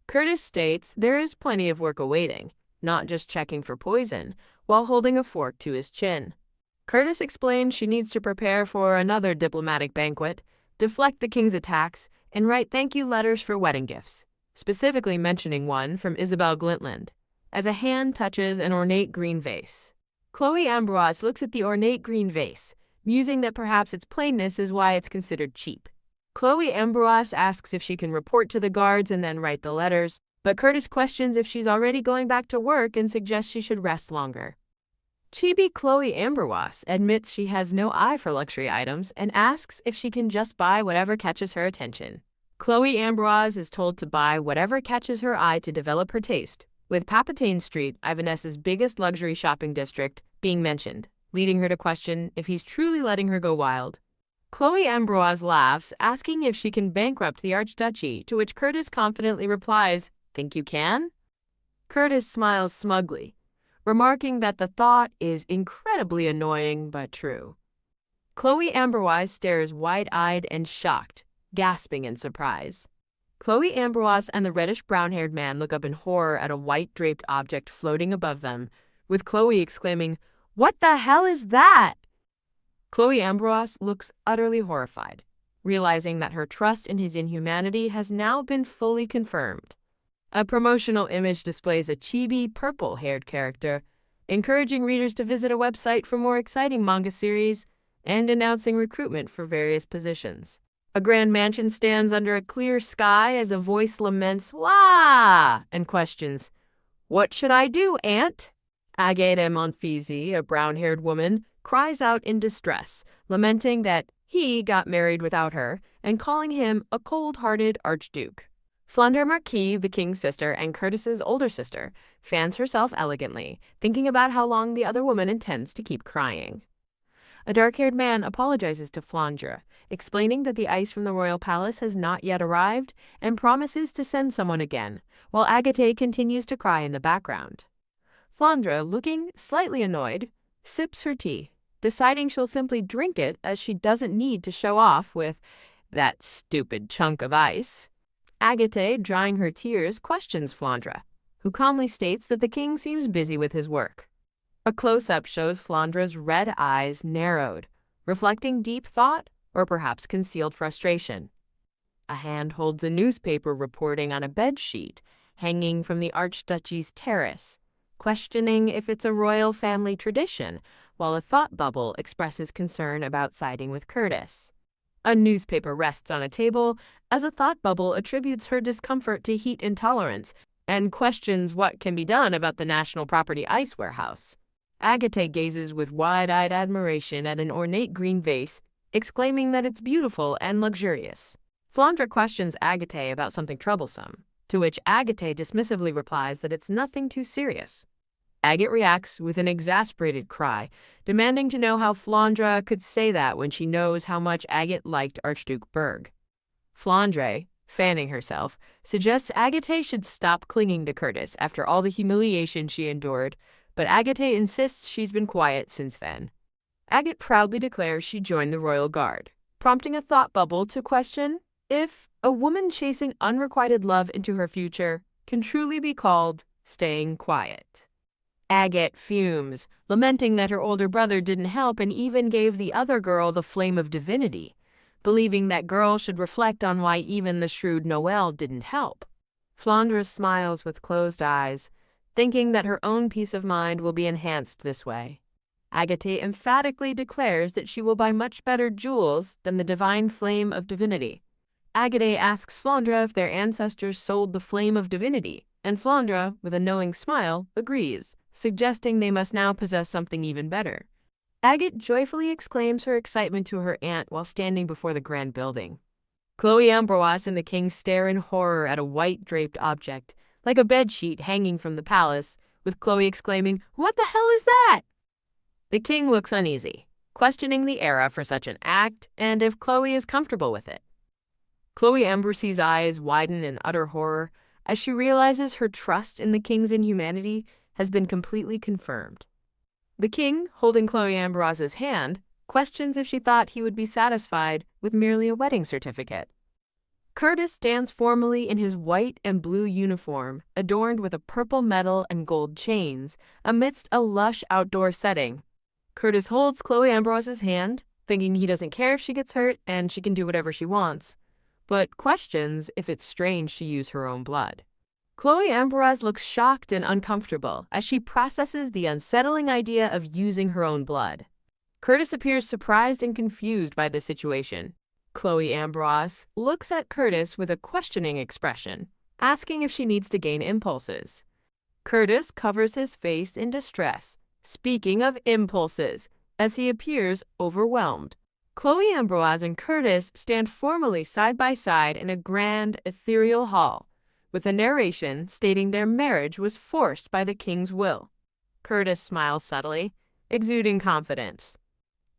Curtis states there is plenty of work awaiting, not just checking for poison, while holding a fork to his chin. Curtis explains she needs to prepare for another diplomatic banquet, deflect the king's attacks, and write thank you letters for wedding gifts, specifically mentioning one from Isabel Glitland, as a hand touches an ornate green vase. Chloe Ambrose looks at the ornate green vase, musing that perhaps its plainness is why it's considered cheap. Chloe Ambrose asks if she can report to the guards and then write the letters, but Curtis questions if she's already going back to work and suggests she should rest longer. Chibi Chloe Ambrose admits she has no eye for luxury items and asks if she can just buy whatever catches her attention. Chloe Ambrose is told to buy whatever catches her eye to develop her taste, with Papatane Street, Ivaness's biggest luxury shopping district, being mentioned, leading her to question if he's truly letting her go wild. Chloe Ambroise laughs, asking if she can bankrupt the Archduchy, to which Curtis confidently replies, "Think you can?" Curtis smiles smugly, remarking that the thought is incredibly annoying but true. Chloe Ambroise stares wide-eyed and shocked, gasping in surprise. Chloe Ambroise and the reddish-brown-haired man look up in horror at a white-draped object floating above them, with Chloe exclaiming, "What the hell is that?" Chloe Ambroise looks utterly horrified, realizing that her trust in his inhumanity has now been fully confirmed. A promotional image displays a chibi, purple-haired character, encouraging readers to visit a website for more exciting manga series and announcing recruitment for various positions. A grand mansion stands under a clear sky as a voice laments, "Wah!" and questions, "What should I do, Aunt?" Agate Monfisi, a brown-haired woman, cries out in distress, lamenting that he got married without her and calling him a cold-hearted Archduke. Flandre Marquis, the king's sister and Curtis's older sister, fans herself elegantly, thinking about how long the other woman intends to keep crying. A dark-haired man apologizes to Flandre, explaining that the ice from the royal palace has not yet arrived and promises to send someone again, while Agate continues to cry in the background. Flandre, looking slightly annoyed, sips her tea, deciding she'll simply drink it as she doesn't need to show off with that stupid chunk of ice. Agate, drying her tears, questions Flandre, who calmly states that the king seems busy with his work. A close-up shows Flandre's red eyes narrowed, reflecting deep thought or perhaps concealed frustration. A hand holds a newspaper reporting on a bedsheet hanging from the Archduchy's terrace, questioning if it's a royal family tradition, while a thought bubble expresses concern about siding with Curtis. A newspaper rests on a table as a thought bubble attributes her discomfort to heat intolerance and questions what can be done about the National Property Ice Warehouse. Agate gazes with wide-eyed admiration at an ornate green vase, exclaiming that it's beautiful and luxurious. Flandre questions Agate about something troublesome, to which Agate dismissively replies that it's nothing too serious. Agate reacts with an exasperated cry, demanding to know how Flandre could say that when she knows how much Agate liked Archduke Berg. Flandre, fanning herself, suggests Agate should stop clinging to Curtis after all the humiliation she endured, but Agate insists she's been quiet since then. Agate proudly declares she joined the royal guard, prompting a thought bubble to question if a woman chasing unrequited love into her future can truly be called staying quiet. Agate fumes, lamenting that her older brother didn't help and even gave the other girl the flame of divinity, believing that girls should reflect on why even the shrewd Noelle didn't help. Flandre smiles with closed eyes, thinking that her own peace of mind will be enhanced this way. Agate emphatically declares that she will buy much better jewels than the divine flame of divinity. Agate asks Flandre if their ancestors sold the flame of divinity, and Flandre, with a knowing smile, agrees, suggesting they must now possess something even better. Agate joyfully exclaims her excitement to her aunt while standing before the grand building. Chloe Ambroise and the king stare in horror at a white-draped object, like a bedsheet hanging from the palace, with Chloe exclaiming, "What the hell is that?" The king looks uneasy, questioning the era for such an act and if Chloe is comfortable with it. Chloe Ambroise's eyes widen in utter horror as she realizes her trust in the king's inhumanity has been completely confirmed. The king, holding Chloe Ambroise's hand, questions if she thought he would be satisfied with merely a wedding certificate. Curtis stands formally in his white and blue uniform, adorned with a purple medal and gold chains, amidst a lush outdoor setting. Curtis holds Chloe Ambroise's hand, thinking he doesn't care if she gets hurt and she can do whatever she wants, but questions if it's strange to use her own blood. Chloe Ambroise looks shocked and uncomfortable as she processes the unsettling idea of using her own blood. Curtis appears surprised and confused by the situation. Chloe Ambroise looks at Curtis with a questioning expression, asking if she needs to gain impulses. Curtis covers his face in distress, speaking of impulses, as he appears overwhelmed. Chloe Ambroise and Curtis stand formally side by side in a grand, ethereal hall, with a narration stating their marriage was forced by the king's will. Curtis smiles subtly, exuding confidence.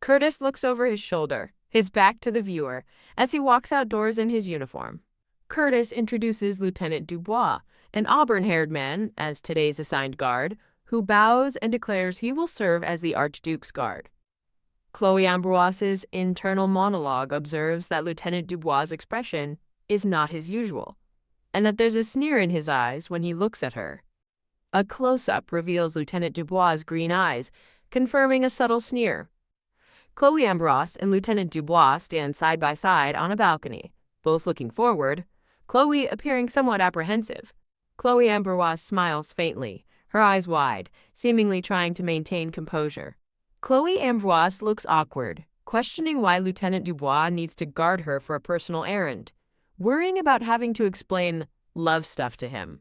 Curtis looks over his shoulder, his back to the viewer, as he walks outdoors in his uniform. Curtis introduces Lieutenant Dubois, an auburn-haired man, as today's assigned guard, who bows and declares he will serve as the Archduke's guard. Chloe Ambroise's internal monologue observes that Lieutenant Dubois' expression is not his usual, and that there's a sneer in his eyes when he looks at her. A close-up reveals Lieutenant Dubois' green eyes, confirming a subtle sneer. Chloe Ambroise and Lieutenant Dubois stand side by side on a balcony, both looking forward, Chloe appearing somewhat apprehensive. Chloe Ambroise smiles faintly, her eyes wide, seemingly trying to maintain composure. Chloe Ambroise looks awkward, questioning why Lieutenant Dubois needs to guard her for a personal errand, worrying about having to explain love stuff to him.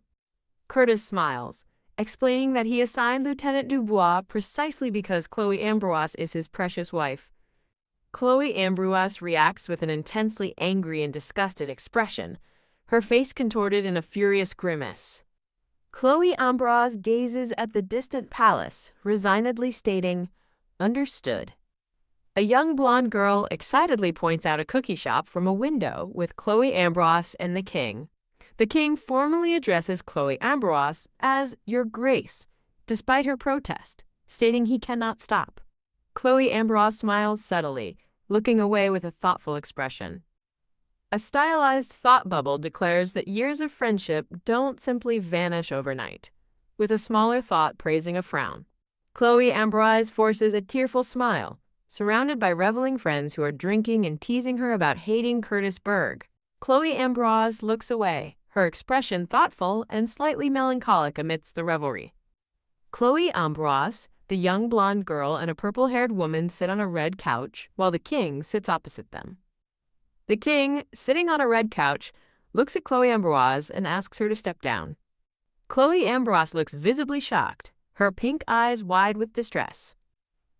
Curtis smiles, explaining that he assigned Lieutenant Dubois precisely because Chloe Ambroise is his precious wife. Chloe Ambroise reacts with an intensely angry and disgusted expression, her face contorted in a furious grimace. Chloe Ambroise gazes at the distant palace, resignedly stating, "Understood." A young blonde girl excitedly points out a cookie shop from a window with Chloe Ambroise and the king. The king formally addresses Chloe Ambroise as Your Grace, despite her protest, stating he cannot stop. Chloe Ambroise smiles subtly, looking away with a thoughtful expression. A stylized thought bubble declares that years of friendship don't simply vanish overnight, with a smaller thought praising a frown. Chloe Ambroise forces a tearful smile, surrounded by reveling friends who are drinking and teasing her about hating Curtis Berg. Chloe Ambroise looks away, her expression thoughtful and slightly melancholic amidst the revelry. Chloe Ambroise, the young blonde girl, and a purple-haired woman sit on a red couch, while the king sits opposite them. The king, sitting on a red couch, looks at Chloe Ambroise and asks her to step down. Chloe Ambroise looks visibly shocked, her pink eyes wide with distress.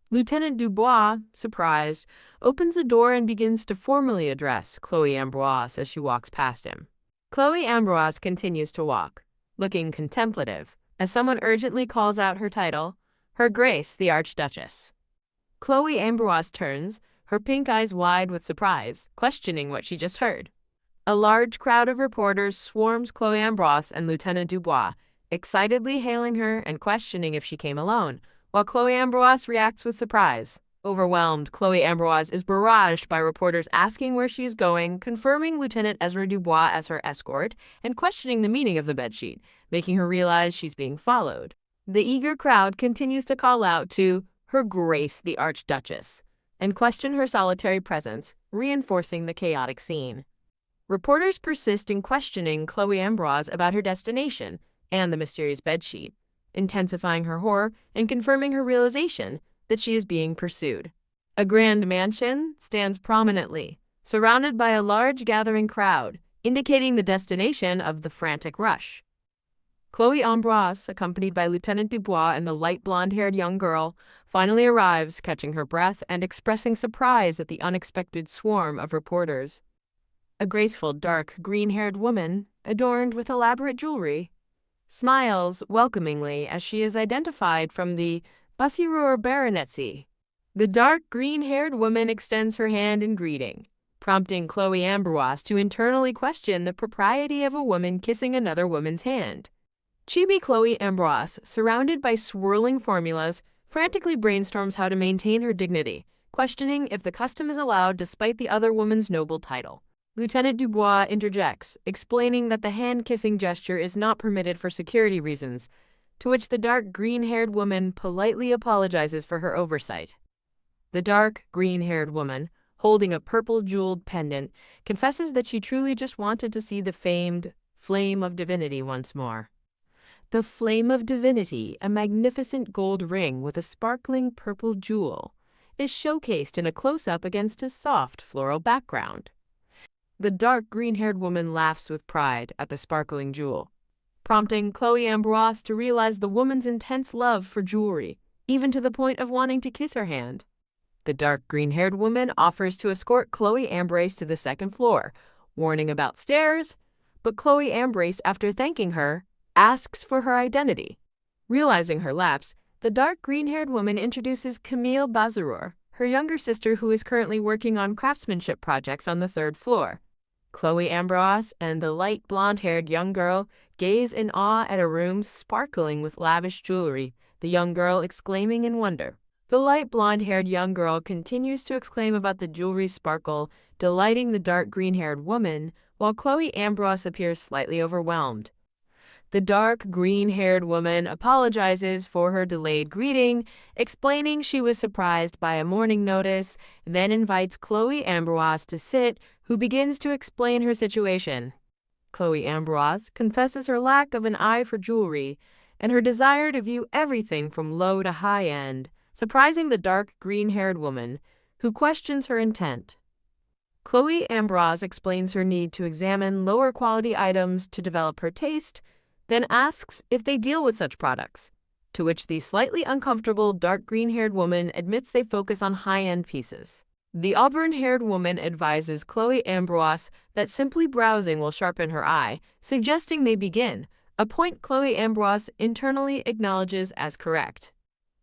Lieutenant Dubois, surprised, opens the door and begins to formally address Chloe Ambroise as she walks past him. Chloe Ambroise continues to walk, looking contemplative, as someone urgently calls out her title, Her Grace the Archduchess. Chloe Ambroise turns, her pink eyes wide with surprise, questioning what she just heard. A large crowd of reporters swarms Chloe Ambroise and Lieutenant Dubois, excitedly hailing her and questioning if she came alone, while Chloe Ambroise reacts with surprise. Overwhelmed, Chloe Ambroise is barraged by reporters asking where she is going, confirming Lieutenant Ezra Dubois as her escort, and questioning the meaning of the bedsheet, making her realize she's being followed. The eager crowd continues to call out to Her Grace the Archduchess and question her solitary presence, reinforcing the chaotic scene. Reporters persist in questioning Chloe Ambroise about her destination and the mysterious bedsheet, intensifying her horror and confirming her realization that she is being pursued. A grand mansion stands prominently, surrounded by a large gathering crowd, indicating the destination of the frantic rush. Chloe Ambroise, accompanied by Lieutenant Dubois and the light blonde-haired young girl, finally arrives, catching her breath and expressing surprise at the unexpected swarm of reporters. A graceful, dark, green-haired woman, adorned with elaborate jewelry, smiles welcomingly as she is identified from the Bassirur Baronetcy. The dark green-haired woman extends her hand in greeting, prompting Chloe Ambroise to internally question the propriety of a woman kissing another woman's hand. Chibi Chloe Ambroise, surrounded by swirling formulas, frantically brainstorms how to maintain her dignity, questioning if the custom is allowed despite the other woman's noble title. Lieutenant Dubois interjects, explaining that the hand-kissing gesture is not permitted for security reasons, to which the dark green-haired woman politely apologizes for her oversight. The dark green-haired woman, holding a purple jeweled pendant, confesses that she truly just wanted to see the famed Flame of Divinity once more. The Flame of Divinity, a magnificent gold ring with a sparkling purple jewel, is showcased in a close-up against a soft floral background. The dark green-haired woman laughs with pride at the sparkling jewel, prompting Chloe Ambroise to realize the woman's intense love for jewelry, even to the point of wanting to kiss her hand. The dark green-haired woman offers to escort Chloe Ambroise to the second floor, warning about stairs, but Chloe Ambroise, after thanking her, asks for her identity. Realizing her lapse, the dark green-haired woman introduces Camille Bassirur, her younger sister who is currently working on craftsmanship projects on the third floor. Chloe Ambrose and the light blonde-haired young girl gaze in awe at a room sparkling with lavish jewelry, the young girl exclaiming in wonder. The light blonde-haired young girl continues to exclaim about the jewelry's sparkle, delighting the dark green-haired woman, while Chloe Ambrose appears slightly overwhelmed. The dark green-haired woman apologizes for her delayed greeting, explaining she was surprised by a morning notice, then invites Chloe Ambrose to sit, who begins to explain her situation. Chloe Ambrose confesses her lack of an eye for jewelry and her desire to view everything from low to high end, surprising the dark green-haired woman, who questions her intent. Chloe Ambrose explains her need to examine lower-quality items to develop her taste, then asks if they deal with such products, to which the slightly uncomfortable dark green-haired woman admits they focus on high-end pieces. The auburn-haired woman advises Chloe Ambrose that simply browsing will sharpen her eye, suggesting they begin, a point Chloe Ambrose internally acknowledges as correct.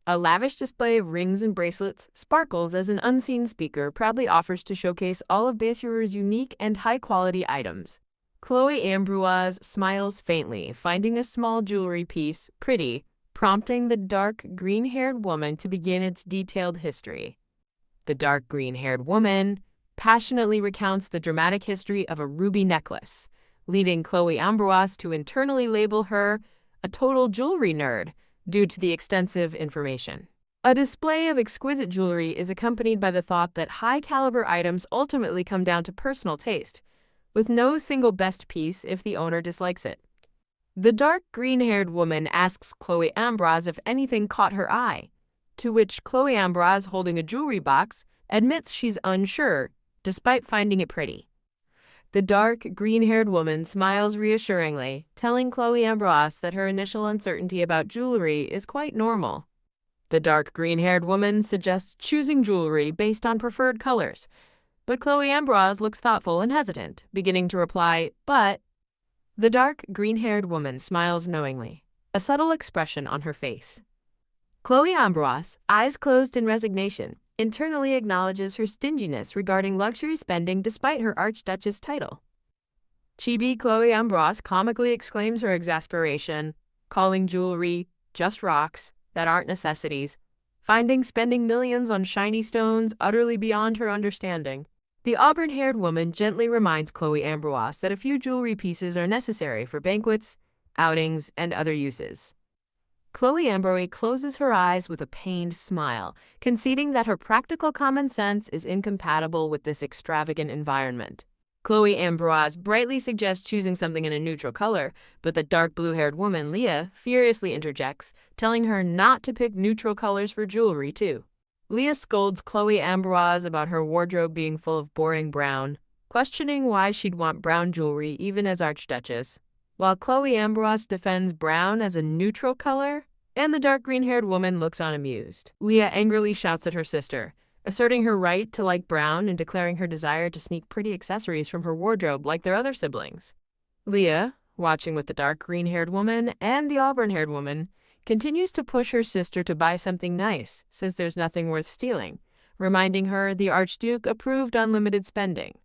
A lavish display of rings and bracelets sparkles as an unseen speaker proudly offers to showcase all of Bassurur's unique and high-quality items. Chloe Ambrose smiles faintly, finding a small jewelry piece pretty, prompting the dark green-haired woman to begin its detailed history. The dark green-haired woman passionately recounts the dramatic history of a ruby necklace, leading Chloe Ambrose to internally label her a total jewelry nerd due to the extensive information. A display of exquisite jewelry is accompanied by the thought that high-caliber items ultimately come down to personal taste, with no single best piece if the owner dislikes it. The dark green-haired woman asks Chloe Ambrose if anything caught her eye, to which Chloe Ambrose, holding a jewelry box, admits she's unsure, despite finding it pretty. The dark green-haired woman smiles reassuringly, telling Chloe Ambrose that her initial uncertainty about jewelry is quite normal. The dark green-haired woman suggests choosing jewelry based on preferred colors, but Chloe Ambrose looks thoughtful and hesitant, beginning to reply, "But..." The dark green-haired woman smiles knowingly, a subtle expression on her face. Chloe Ambrose, eyes closed in resignation, internally acknowledges her stinginess regarding luxury spending despite her Archduchess title. Chibi Chloe Ambrose comically exclaims her exasperation, calling jewelry just rocks that aren't necessities, finding spending millions on shiny stones utterly beyond her understanding. The auburn-haired woman gently reminds Chloe Ambrose that a few jewelry pieces are necessary for banquets, outings, and other uses. Chloe Ambrose closes her eyes with a pained smile, conceding that her practical common sense is incompatible with this extravagant environment. Chloe Ambrose brightly suggests choosing something in a neutral color, but the dark blue-haired woman, Leah, furiously interjects, telling her not to pick neutral colors for jewelry, too. Leah scolds Chloe Ambrose about her wardrobe being full of boring brown, questioning why she'd want brown jewelry even as Archduchess, while Chloe Ambrose defends brown as a neutral color, and the dark green-haired woman looks on amused. Leah angrily shouts at her sister, asserting her right to like brown and declaring her desire to sneak pretty accessories from her wardrobe like their other siblings. Leah, watching with the dark green-haired woman and the auburn-haired woman, continues to push her sister to buy something nice, since there's nothing worth stealing, reminding her the Archduke approved unlimited spending.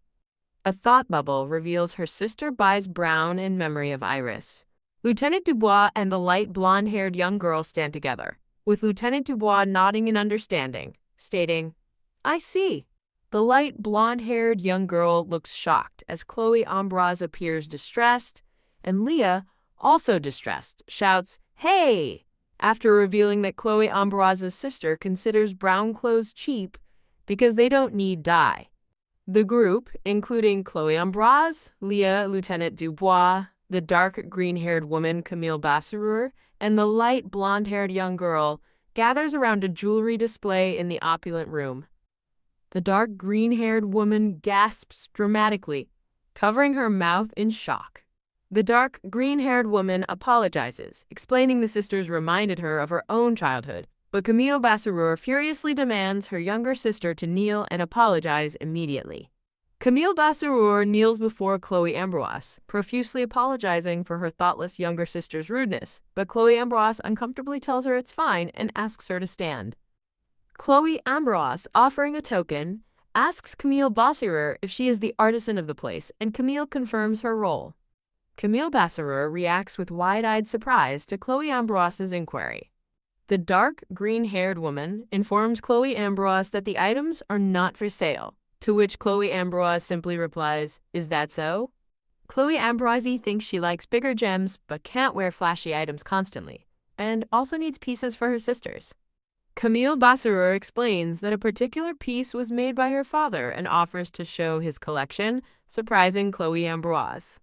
A thought bubble reveals her sister buys brown in memory of Iris. Lieutenant Dubois and the light blonde-haired young girl stand together, with Lieutenant Dubois nodding in understanding, stating, "I see." The light blonde-haired young girl looks shocked as Chloe Ambrose appears distressed, and Leah, also distressed, shouts, "Hey!" after revealing that Chloe Ambrose's sister considers brown clothes cheap because they don't need dye. The group, including Chloe Ambrose, Leah, Lieutenant Dubois, the dark green-haired woman Camille Bassurur, and the light blonde-haired young girl, gathers around a jewelry display in the opulent room. The dark green-haired woman gasps dramatically, covering her mouth in shock. The dark green-haired woman apologizes, explaining the sisters reminded her of her own childhood, but Camille Bassurur furiously demands her younger sister to kneel and apologize immediately. Camille Bassurur kneels before Chloe Ambrose, profusely apologizing for her thoughtless younger sister's rudeness, but Chloe Ambrose uncomfortably tells her it's fine and asks her to stand. Chloe Ambrose, offering a token, asks Camille Bossirer if she is the artisan of the place, and Camille confirms her role. Camille Bossirer reacts with wide-eyed surprise to Chloe Ambrose's inquiry. The dark, green-haired woman informs Chloe Ambrose that the items are not for sale, to which Chloe Ambrose simply replies, "Is that so?" Chloe Ambrose thinks she likes bigger gems but can't wear flashy items constantly, and also needs pieces for her sisters. Camille Bossirer explains that a particular piece was made by her father and offers to show his collection, surprising Chloe Ambrose.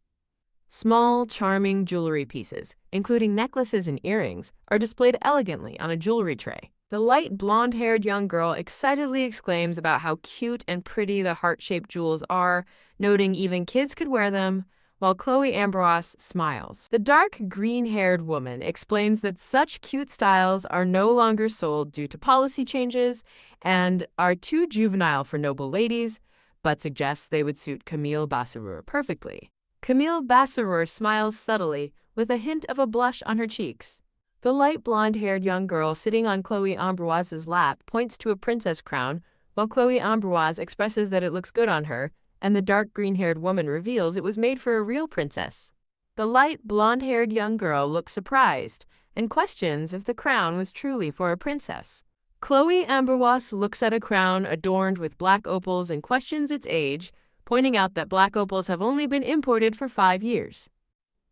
Small, charming jewelry pieces, including necklaces and earrings, are displayed elegantly on a jewelry tray. The light blonde-haired young girl excitedly exclaims about how cute and pretty the heart-shaped jewels are, noting even kids could wear them, while Chloe Ambrose smiles. The dark green-haired woman explains that such cute styles are no longer sold due to policy changes and are too juvenile for noble ladies, but suggests they would suit Camille Bossirer perfectly. Camille Bossirer smiles subtly, with a hint of a blush on her cheeks. The light blonde-haired young girl sitting on Chloe Ambrose's lap points to a princess crown, while Chloe Ambrose expresses that it looks good on her, and the dark green-haired woman reveals it was made for a real princess. The light blonde-haired young girl looks surprised and questions if the crown was truly for a princess. Chloe Ambrose looks at a crown adorned with black opals and questions its age, pointing out that black opals have only been imported for 5 years.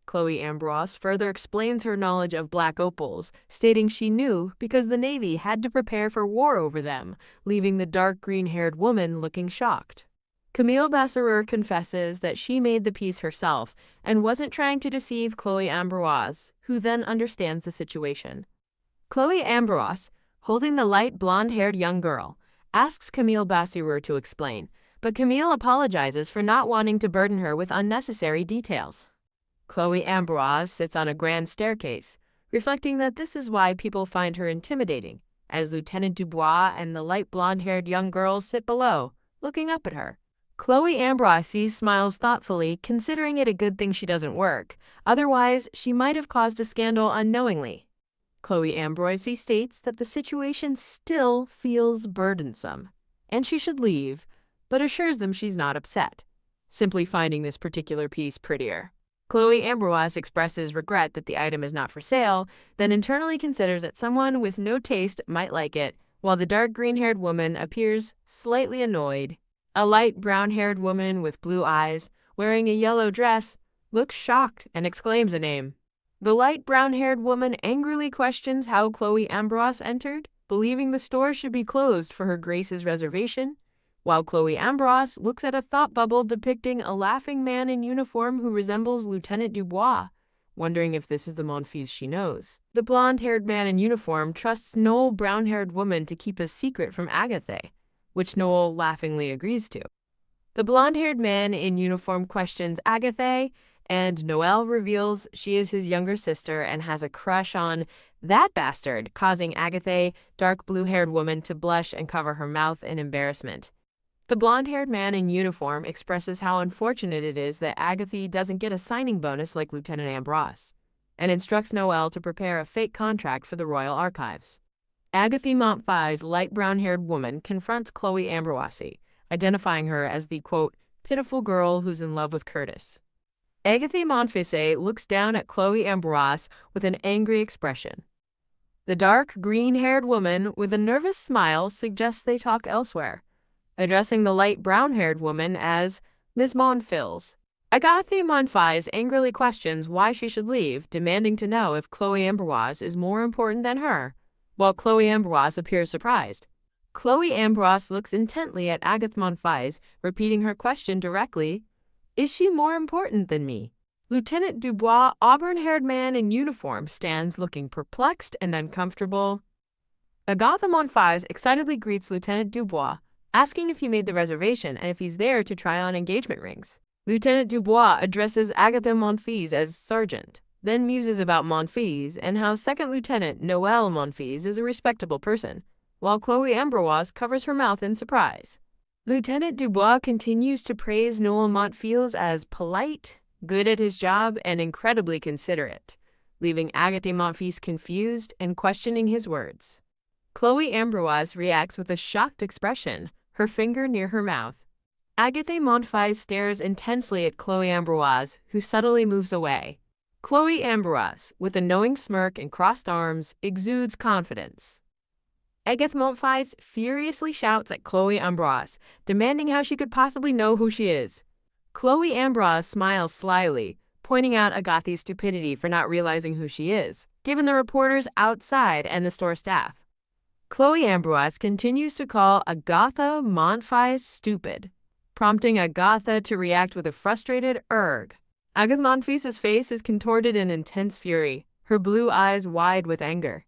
Chloe Ambrose further explains her knowledge of black opals, stating she knew because the Navy had to prepare for war over them, leaving the dark green-haired woman looking shocked. Camille Bossirer confesses that she made the piece herself and wasn't trying to deceive Chloe Ambrose, who then understands the situation. Chloe Ambrose, holding the light blonde-haired young girl, asks Camille Bossirer to explain, but Camille apologizes for not wanting to burden her with unnecessary details. Chloe Ambrose sits on a grand staircase, reflecting that this is why people find her intimidating, as Lieutenant Dubois and the light blonde-haired young girl sit below, looking up at her. Chloe Ambrose smiles thoughtfully, considering it a good thing she doesn't work. Otherwise, she might have caused a scandal unknowingly. Chloe Ambrose states that the situation still feels burdensome, and she should leave, but assures them she's not upset, simply finding this particular piece prettier. Chloe Ambrose expresses regret that the item is not for sale, then internally considers that someone with no taste might like it, while the dark green-haired woman appears slightly annoyed. A light brown-haired woman with blue eyes, wearing a yellow dress, looks shocked and exclaims a name. The light brown-haired woman angrily questions how Chloe Ambrose entered, believing the store should be closed for her Grace's reservation, while Chloe Ambrose looks at a thought bubble depicting a laughing man in uniform who resembles Lieutenant Dubois, wondering if this is the Monfils she knows. The blonde-haired man in uniform trusts Noel brown-haired woman to keep a secret from Agathe, which Noel laughingly agrees to. The blonde-haired man in uniform questions Agathe, and Noel reveals she is his younger sister and has a crush on that bastard, causing Agathe, dark blue-haired woman, to blush and cover her mouth in embarrassment. The blonde-haired man in uniform expresses how unfortunate it is that Agathe doesn't get a signing bonus like Lieutenant Ambrose, and instructs Noel to prepare a fake contract for the Royal Archives. Agathe Montfils' light brown-haired woman confronts Chloe Ambrose, identifying her as the, quote, pitiful girl who's in love with Curtis. Agathe Montfils looks down at Chloe Ambrose with an angry expression. The dark green-haired woman with a nervous smile suggests they talk elsewhere, addressing the light brown-haired woman as Ms. Montfils. Agathe Montfils angrily questions why she should leave, demanding to know if Chloe Ambrose is more important than her, while Chloe Ambrose appears surprised. Chloe Ambrose looks intently at Agathe Montfils, repeating her question directly, is she more important than me? Lieutenant Dubois, auburn-haired man in uniform, stands looking perplexed and uncomfortable. Agathe Montfils excitedly greets Lieutenant Dubois, asking if he made the reservation and if he's there to try on engagement rings. Lieutenant Dubois addresses Agathe Montfils as Sergeant, then muses about Montfils and how Second Lieutenant Noel Montfils is a respectable person, while Chloe Ambrose covers her mouth in surprise. Lieutenant Dubois continues to praise Noel Montfils as polite, good at his job, and incredibly considerate, leaving Agathe Montfils confused and questioning his words. Chloe Ambroise reacts with a shocked expression, her finger near her mouth. Agathe Montfils stares intensely at Chloe Ambroise, who subtly moves away. Chloe Ambroise, with a knowing smirk and crossed arms, exudes confidence. Agathe Montfils furiously shouts at Chloe Ambroise, demanding how she could possibly know who she is. Chloe Ambroise smiles slyly, pointing out Agathe's stupidity for not realizing who she is, given the reporters outside and the store staff. Chloe Ambroise continues to call Agathe Montfils stupid, prompting Agathe to react with a frustrated "erg." Agathe Montfils' face is contorted in intense fury, her blue eyes wide with anger.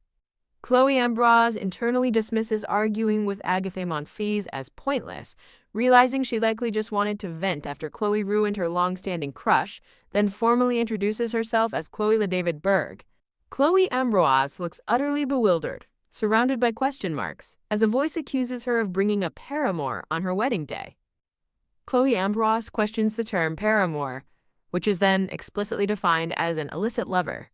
Chloe Ambroise internally dismisses arguing with Agathe Montfils as pointless, realizing she likely just wanted to vent after Chloe ruined her long-standing crush, then formally introduces herself as Chloe LaDavid Berg. Chloe Ambroise looks utterly bewildered, surrounded by question marks, as a voice accuses her of bringing a paramour on her wedding day. Chloe Ambroise questions the term paramour, which is then explicitly defined as an illicit lover.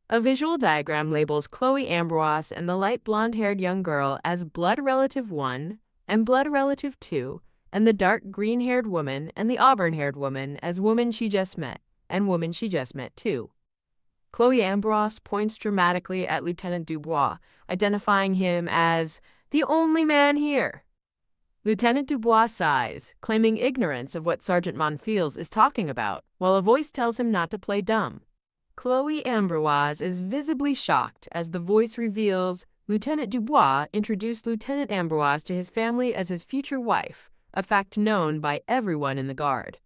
A visual diagram labels Chloe Ambroise and the light blonde-haired young girl as blood relative 1 and blood relative 2, and the dark green-haired woman and the auburn-haired woman as woman she just met and woman she just met too. Chloe Ambroise points dramatically at Lieutenant Dubois, identifying him as the only man here. Lieutenant Dubois sighs, claiming ignorance of what Sergeant Montfils is talking about, while a voice tells him not to play dumb. Chloe Ambroise is visibly shocked as the voice reveals Lieutenant Dubois introduced Lieutenant Ambroise to his family as his future wife, a fact known by everyone in the guard.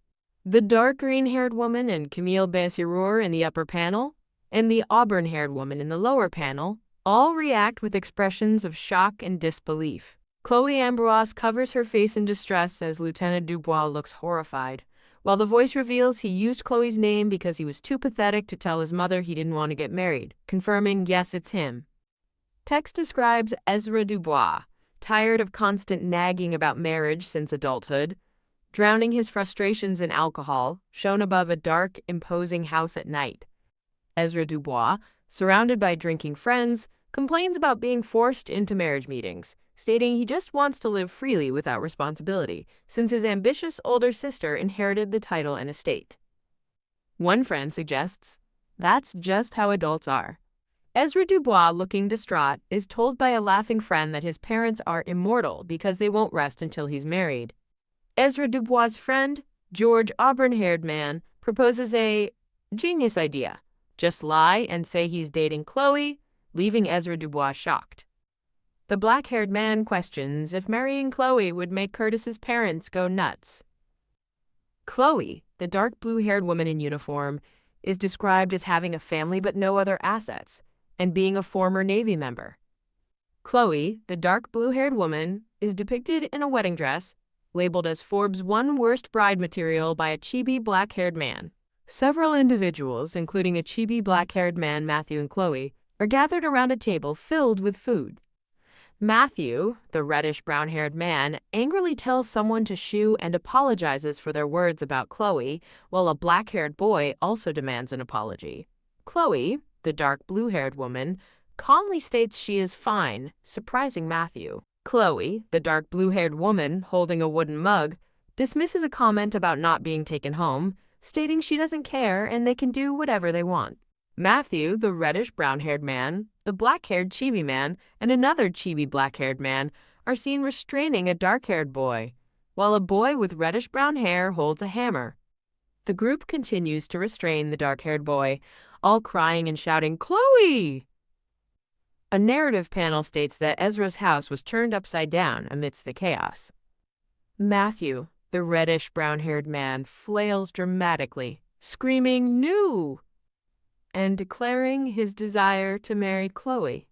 The dark green-haired woman and Camille Bassirour in the upper panel, and the auburn-haired woman in the lower panel, all react with expressions of shock and disbelief. Chloe Ambroise covers her face in distress as Lieutenant Dubois looks horrified, while the voice reveals he used Chloe's name because he was too pathetic to tell his mother he didn't want to get married, confirming, yes, it's him. Text describes Ezra Dubois, tired of constant nagging about marriage since adulthood, drowning his frustrations in alcohol, shown above a dark, imposing house at night. Ezra Dubois, surrounded by drinking friends, complains about being forced into marriage meetings, stating he just wants to live freely without responsibility, since his ambitious older sister inherited the title and estate. One friend suggests, that's just how adults are. Ezra Dubois, looking distraught, is told by a laughing friend that his parents are immortal because they won't rest until he's married. Ezra Dubois' friend, George auburn-haired man, proposes a genius idea. Just lie and say he's dating Chloe, leaving Ezra Dubois shocked. The black-haired man questions if marrying Chloe would make Curtis's parents go nuts. Chloe, the dark blue-haired woman in uniform, is described as having a family but no other assets, and being a former Navy member. Chloe, the dark blue-haired woman, is depicted in a wedding dress, labeled as Forbes' one worst bride material by a chibi black-haired man. Several individuals, including a chibi black-haired man, Matthew and Chloe, are gathered around a table filled with food. Matthew, the reddish-brown-haired man, angrily tells someone to shoo and apologizes for their words about Chloe, while a black-haired boy also demands an apology. Chloe, the dark blue-haired woman, calmly states she is fine, surprising Matthew. Chloe, the dark blue-haired woman holding a wooden mug, dismisses a comment about not being taken home, stating she doesn't care and they can do whatever they want. Matthew, the reddish-brown-haired man, the black-haired chibi man, and another chibi black-haired man are seen restraining a dark-haired boy, while a boy with reddish-brown hair holds a hammer. The group continues to restrain the dark-haired boy, all crying and shouting, "Chloe!" A narrative panel states that Ezra's house was turned upside down amidst the chaos. Matthew, the reddish-brown-haired man, flails dramatically, screaming, "No!" and declaring his desire to marry Chloe.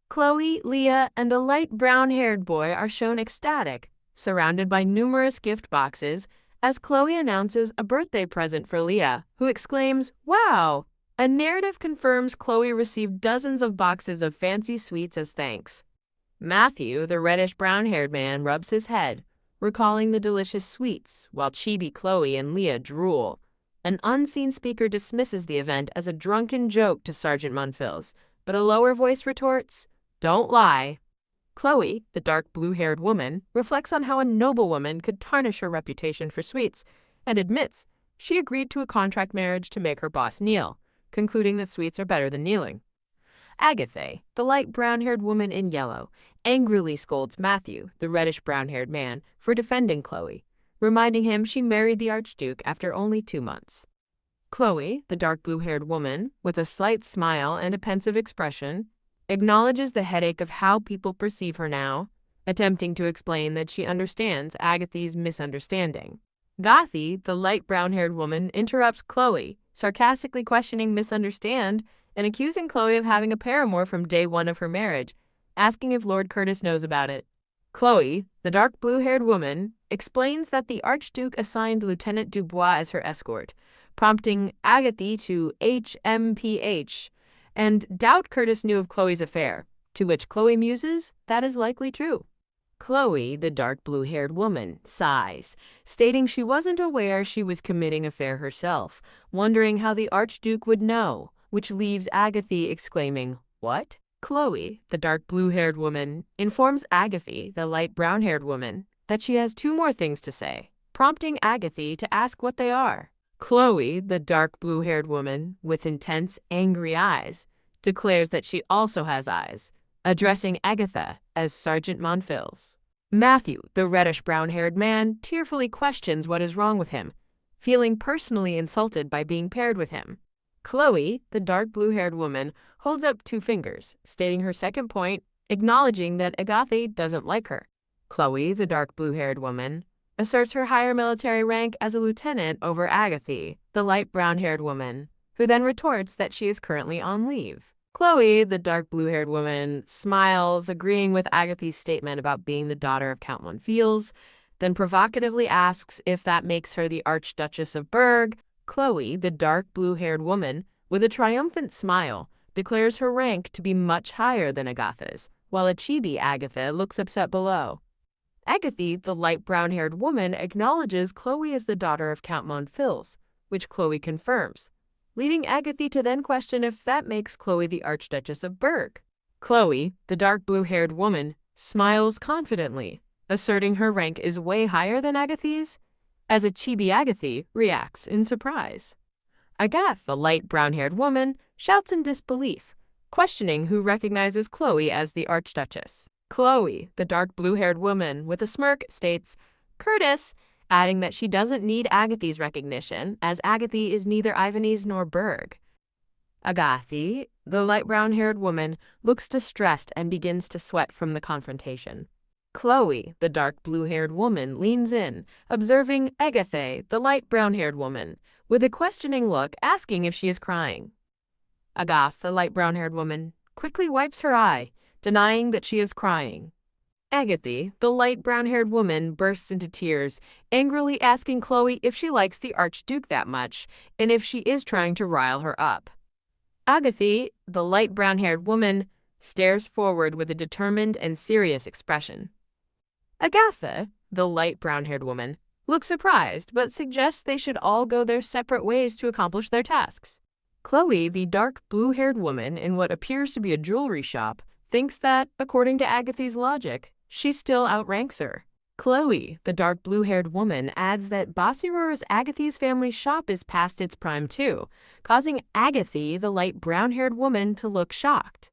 Chloe, Leah, and a light brown-haired boy are shown ecstatic, surrounded by numerous gift boxes, as Chloe announces a birthday present for Leah, who exclaims, "Wow!" A narrative confirms Chloe received dozens of boxes of fancy sweets as thanks. Matthew, the reddish-brown-haired man, rubs his head, recalling the delicious sweets, while chibi Chloe and Leah drool. An unseen speaker dismisses the event as a drunken joke to Sergeant Montfils, but a lower voice retorts, Don't lie. Chloe, the dark blue-haired woman, reflects on how a noblewoman could tarnish her reputation for sweets and admits she agreed to a contract marriage to make her boss kneel, concluding that sweets are better than kneeling. Agatha, the light brown-haired woman in yellow, angrily scolds Matthew, the reddish brown-haired man, for defending Chloe, reminding him she married the Archduke after only 2 months. Chloe, the dark blue-haired woman, with a slight smile and a pensive expression, acknowledges the headache of how people perceive her now, attempting to explain that she understands Agatha's misunderstanding. Gothi, the light brown-haired woman, interrupts Chloe, sarcastically questioning misunderstand and accusing Chloe of having a paramour from day 1 of her marriage, asking if Lord Curtis knows about it. Chloe, the dark blue-haired woman, explains that the Archduke assigned Lieutenant Dubois as her escort, prompting Agatha to HMPH and doubt Curtis knew of Chloe's affair, to which Chloe muses that is likely true. Chloe, the dark blue-haired woman, sighs, stating she wasn't aware she was committing affair herself, wondering how the Archduke would know, which leaves Agatha exclaiming, "What?" Chloe, the dark blue-haired woman, informs Agatha, the light brown-haired woman, that she has 2 more things to say, prompting Agatha to ask what they are. Chloe, the dark blue-haired woman, with intense, angry eyes, declares that she also has eyes, addressing Agatha as Sergeant Monfils. Matthew, the reddish brown-haired man, tearfully questions what is wrong with him, feeling personally insulted by being paired with him. Chloe, the dark blue-haired woman, holds up 2 fingers, stating her second point, acknowledging that Agatha doesn't like her. Chloe, the dark blue-haired woman, asserts her higher military rank as a lieutenant over Agatha, the light brown-haired woman, who then retorts that she is currently on leave. Chloe, the dark blue-haired woman, smiles, agreeing with Agatha's statement about being the daughter of Count Monfils, then provocatively asks if that makes her the Archduchess of Berg. Chloe, the dark blue-haired woman, with a triumphant smile, declares her rank to be much higher than Agatha's, while a chibi Agatha looks upset below. Agatha, the light brown-haired woman, acknowledges Chloe is the daughter of Count Monfils, which Chloe confirms, leading Agatha to then question if that makes Chloe the Archduchess of Berg. Chloe, the dark blue-haired woman, smiles confidently, asserting her rank is way higher than Agatha's, as a chibi Agatha reacts in surprise. Agatha, the light brown-haired woman, shouts in disbelief, questioning who recognizes Chloe as the Archduchess. Chloe, the dark blue-haired woman, with a smirk, states, "Curtis," adding that she doesn't need Agatha's recognition, as Agatha is neither Ivanese nor Berg. Agatha, the light brown-haired woman, looks distressed and begins to sweat from the confrontation. Chloe, the dark blue-haired woman, leans in, observing Agatha, the light brown-haired woman, with a questioning look, asking if she is crying. Agatha, the light brown-haired woman, quickly wipes her eye, denying that she is crying. Agatha, the light brown-haired woman, bursts into tears, angrily asking Chloe if she likes the Archduke that much, and if she is trying to rile her up. Agatha, the light brown-haired woman, stares forward with a determined and serious expression. Agatha, the light brown-haired woman, looks surprised, but suggests they should all go their separate ways to accomplish their tasks. Chloe, the dark blue-haired woman in what appears to be a jewelry shop, thinks that, according to Agatha's logic, she still outranks her. Chloe, the dark blue-haired woman, adds that Bossirour's Agatha's family shop is past its prime too, causing Agatha, the light brown-haired woman, to look shocked.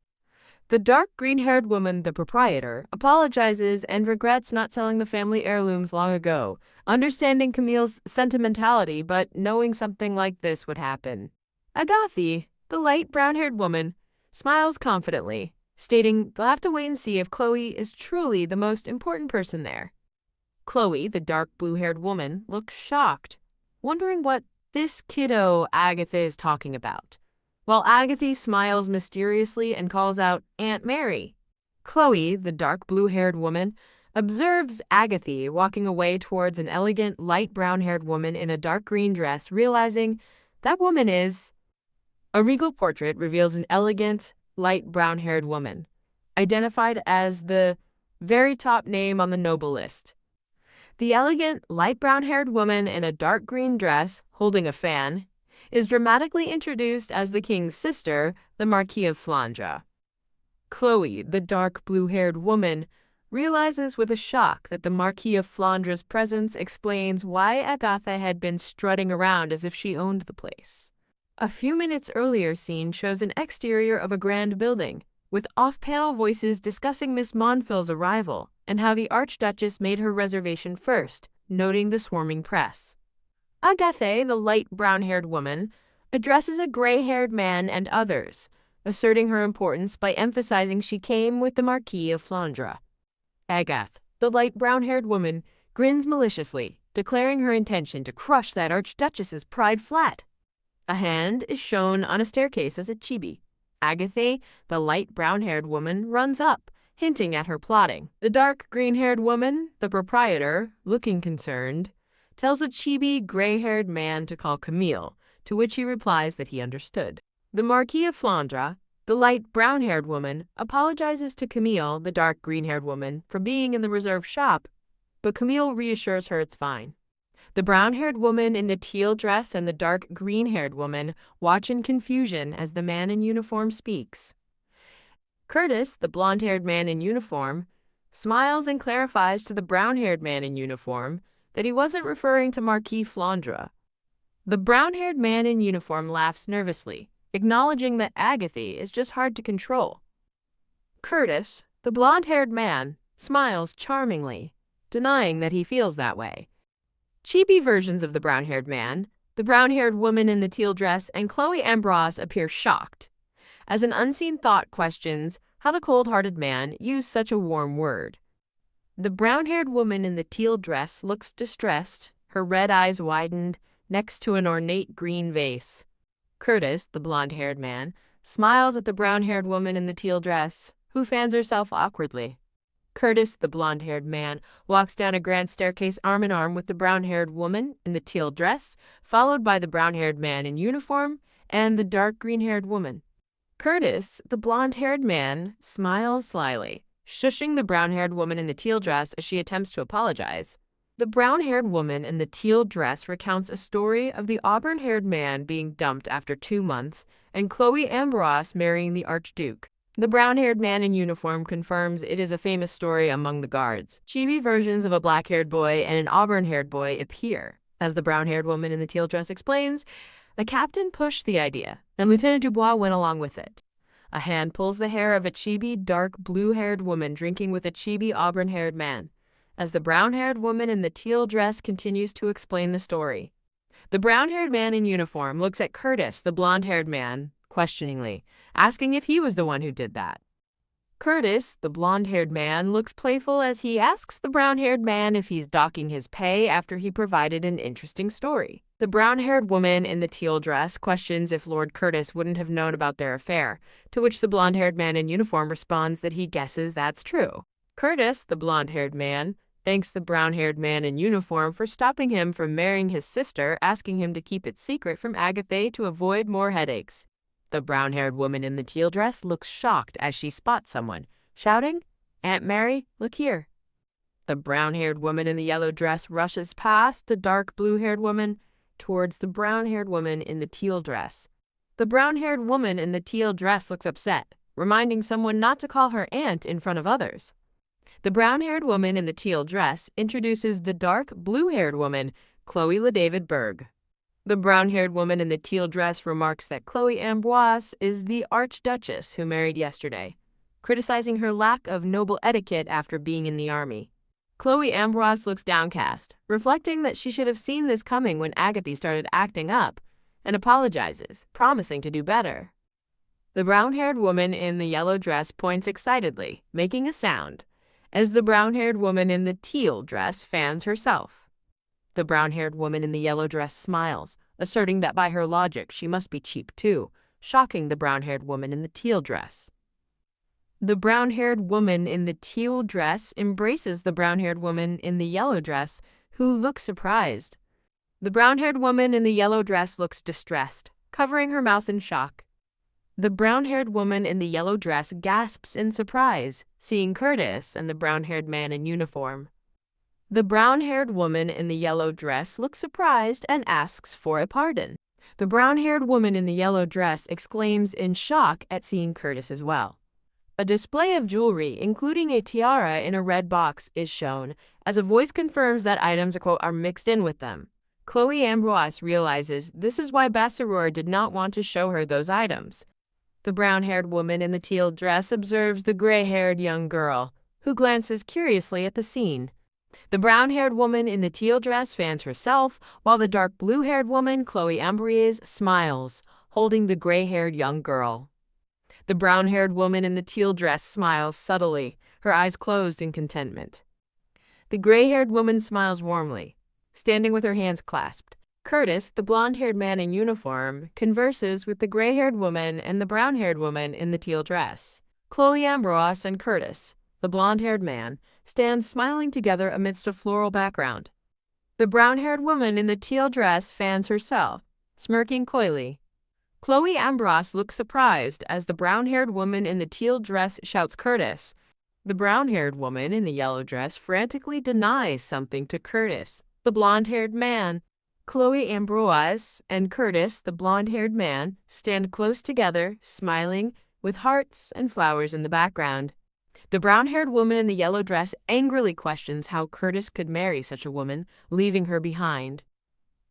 The dark green-haired woman, the proprietor, apologizes and regrets not selling the family heirlooms long ago, understanding Camille's sentimentality but knowing something like this would happen. Agatha, the light brown-haired woman, smiles confidently, stating they'll have to wait and see if Chloe is truly the most important person there. Chloe, the dark blue-haired woman, looks shocked, wondering what this kiddo Agatha is talking about, while Agatha smiles mysteriously and calls out Aunt Mary. Chloe, the dark blue-haired woman, observes Agatha walking away towards an elegant light brown-haired woman in a dark green dress, realizing that woman is... A regal portrait reveals an elegant, light brown-haired woman, identified as the very top name on the noble list. The elegant, light brown-haired woman in a dark green dress, holding a fan, is dramatically introduced as the king's sister, the Marquis of Flandre. Chloe, the dark blue-haired woman, realizes with a shock that the Marquis of Flandra's presence explains why Agatha had been strutting around as if she owned the place. A few minutes earlier scene shows an exterior of a grand building, with off-panel voices discussing Miss Monfils' arrival and how the Archduchess made her reservation first, noting the swarming press. Agatha, the light brown-haired woman, addresses a gray-haired man and others, asserting her importance by emphasizing she came with the Marquis of Flandre. Agatha, the light brown-haired woman, grins maliciously, declaring her intention to crush that Archduchess's pride flat. A hand is shown on a staircase as a chibi. Agatha, the light brown-haired woman, runs up, hinting at her plotting. The dark green-haired woman, the proprietor, looking concerned, tells a chibi gray-haired man to call Camille, to which he replies that he understood. The Marquis of Flandre, the light brown-haired woman, apologizes to Camille, the dark green-haired woman, for being in the reserved shop, but Camille reassures her it's fine. The brown-haired woman in the teal dress and the dark green-haired woman watch in confusion as the man in uniform speaks. Curtis, the blonde-haired man in uniform, smiles and clarifies to the brown-haired man in uniform that he wasn't referring to Marquis Flandre. The brown-haired man in uniform laughs nervously, acknowledging that Agatha is just hard to control. Curtis, the blonde-haired man, smiles charmingly, denying that he feels that way. Chibi versions of the brown-haired man, the brown-haired woman in the teal dress, and Chloe Ambrose appear shocked, as an unseen thought questions how the cold-hearted man used such a warm word. The brown-haired woman in the teal dress looks distressed, her red eyes widened, next to an ornate green vase. Curtis, the blonde-haired man, smiles at the brown-haired woman in the teal dress, who fans herself awkwardly. Curtis, the blonde-haired man, walks down a grand staircase arm-in-arm with the brown-haired woman in the teal dress, followed by the brown-haired man in uniform and the dark green-haired woman. Curtis, the blonde-haired man, smiles slyly, shushing the brown-haired woman in the teal dress as she attempts to apologize. The brown-haired woman in the teal dress recounts a story of the auburn-haired man being dumped after 2 months and Chloe Ambrose marrying the Archduke. The brown-haired man in uniform confirms it is a famous story among the guards. Chibi versions of a black-haired boy and an auburn-haired boy appear. As the brown-haired woman in the teal dress explains, the captain pushed the idea, and Lieutenant Dubois went along with it. A hand pulls the hair of a chibi dark blue-haired woman drinking with a chibi auburn-haired man, as the brown-haired woman in the teal dress continues to explain the story. The brown-haired man in uniform looks at Curtis, the blonde-haired man, questioningly, asking if he was the one who did that. Curtis, the blonde-haired man, looks playful as he asks the brown-haired man if he's docking his pay after he provided an interesting story. The brown-haired woman in the teal dress questions if Lord Curtis wouldn't have known about their affair, to which the blonde-haired man in uniform responds that he guesses that's true. Curtis, the blonde-haired man, thanks the brown-haired man in uniform for stopping him from marrying his sister, asking him to keep it secret from Agatha to avoid more headaches. The brown-haired woman in the teal dress looks shocked as she spots someone, shouting, "Aunt Mary, look here." The brown-haired woman in the yellow dress rushes past the dark blue-haired woman towards the brown-haired woman in the teal dress. The brown-haired woman in the teal dress looks upset, reminding someone not to call her aunt in front of others. The brown-haired woman in the teal dress introduces the dark blue-haired woman, Chloe LaDavid Berg. The brown-haired woman in the teal dress remarks that Chloe Ambrose is the Archduchess who married yesterday, criticizing her lack of noble etiquette after being in the army. Chloe Ambrose looks downcast, reflecting that she should have seen this coming when Agatha started acting up, and apologizes, promising to do better. The brown-haired woman in the yellow dress points excitedly, making a sound, as the brown-haired woman in the teal dress fans herself. The brown-haired woman in the yellow dress smiles, asserting that by her logic she must be cheap too, shocking the brown-haired woman in the teal dress. The brown-haired woman in the teal dress embraces the brown-haired woman in the yellow dress, who looks surprised. The brown-haired woman in the yellow dress looks distressed, covering her mouth in shock. The brown-haired woman in the yellow dress gasps in surprise, seeing Curtis and the brown-haired man in uniform. The brown-haired woman in the yellow dress looks surprised and asks for a pardon. The brown-haired woman in the yellow dress exclaims in shock at seeing Curtis as well. A display of jewelry, including a tiara in a red box, is shown, as a voice confirms that items quote, are mixed in with them. Chloe Ambroise realizes this is why Bassarour did not want to show her those items. The brown-haired woman in the teal dress observes the gray-haired young girl, who glances curiously at the scene. The brown-haired woman in the teal dress fans herself, while the dark blue-haired woman, Chloe Ambroise, smiles, holding the gray-haired young girl. The brown-haired woman in the teal dress smiles subtly, her eyes closed in contentment. The gray-haired woman smiles warmly, standing with her hands clasped. Curtis, the blonde-haired man in uniform, converses with the gray-haired woman and the brown-haired woman in the teal dress. Chloe Ambroise and Curtis, the blonde-haired man, stand smiling together amidst a floral background. The brown-haired woman in the teal dress fans herself, smirking coyly. Chloe Ambroise looks surprised as the brown-haired woman in the teal dress shouts Curtis. The brown-haired woman in the yellow dress frantically denies something to Curtis, the blonde-haired man. Chloe Ambroise and Curtis, the blonde-haired man, stand close together, smiling, with hearts and flowers in the background. The brown-haired woman in the yellow dress angrily questions how Curtis could marry such a woman, leaving her behind.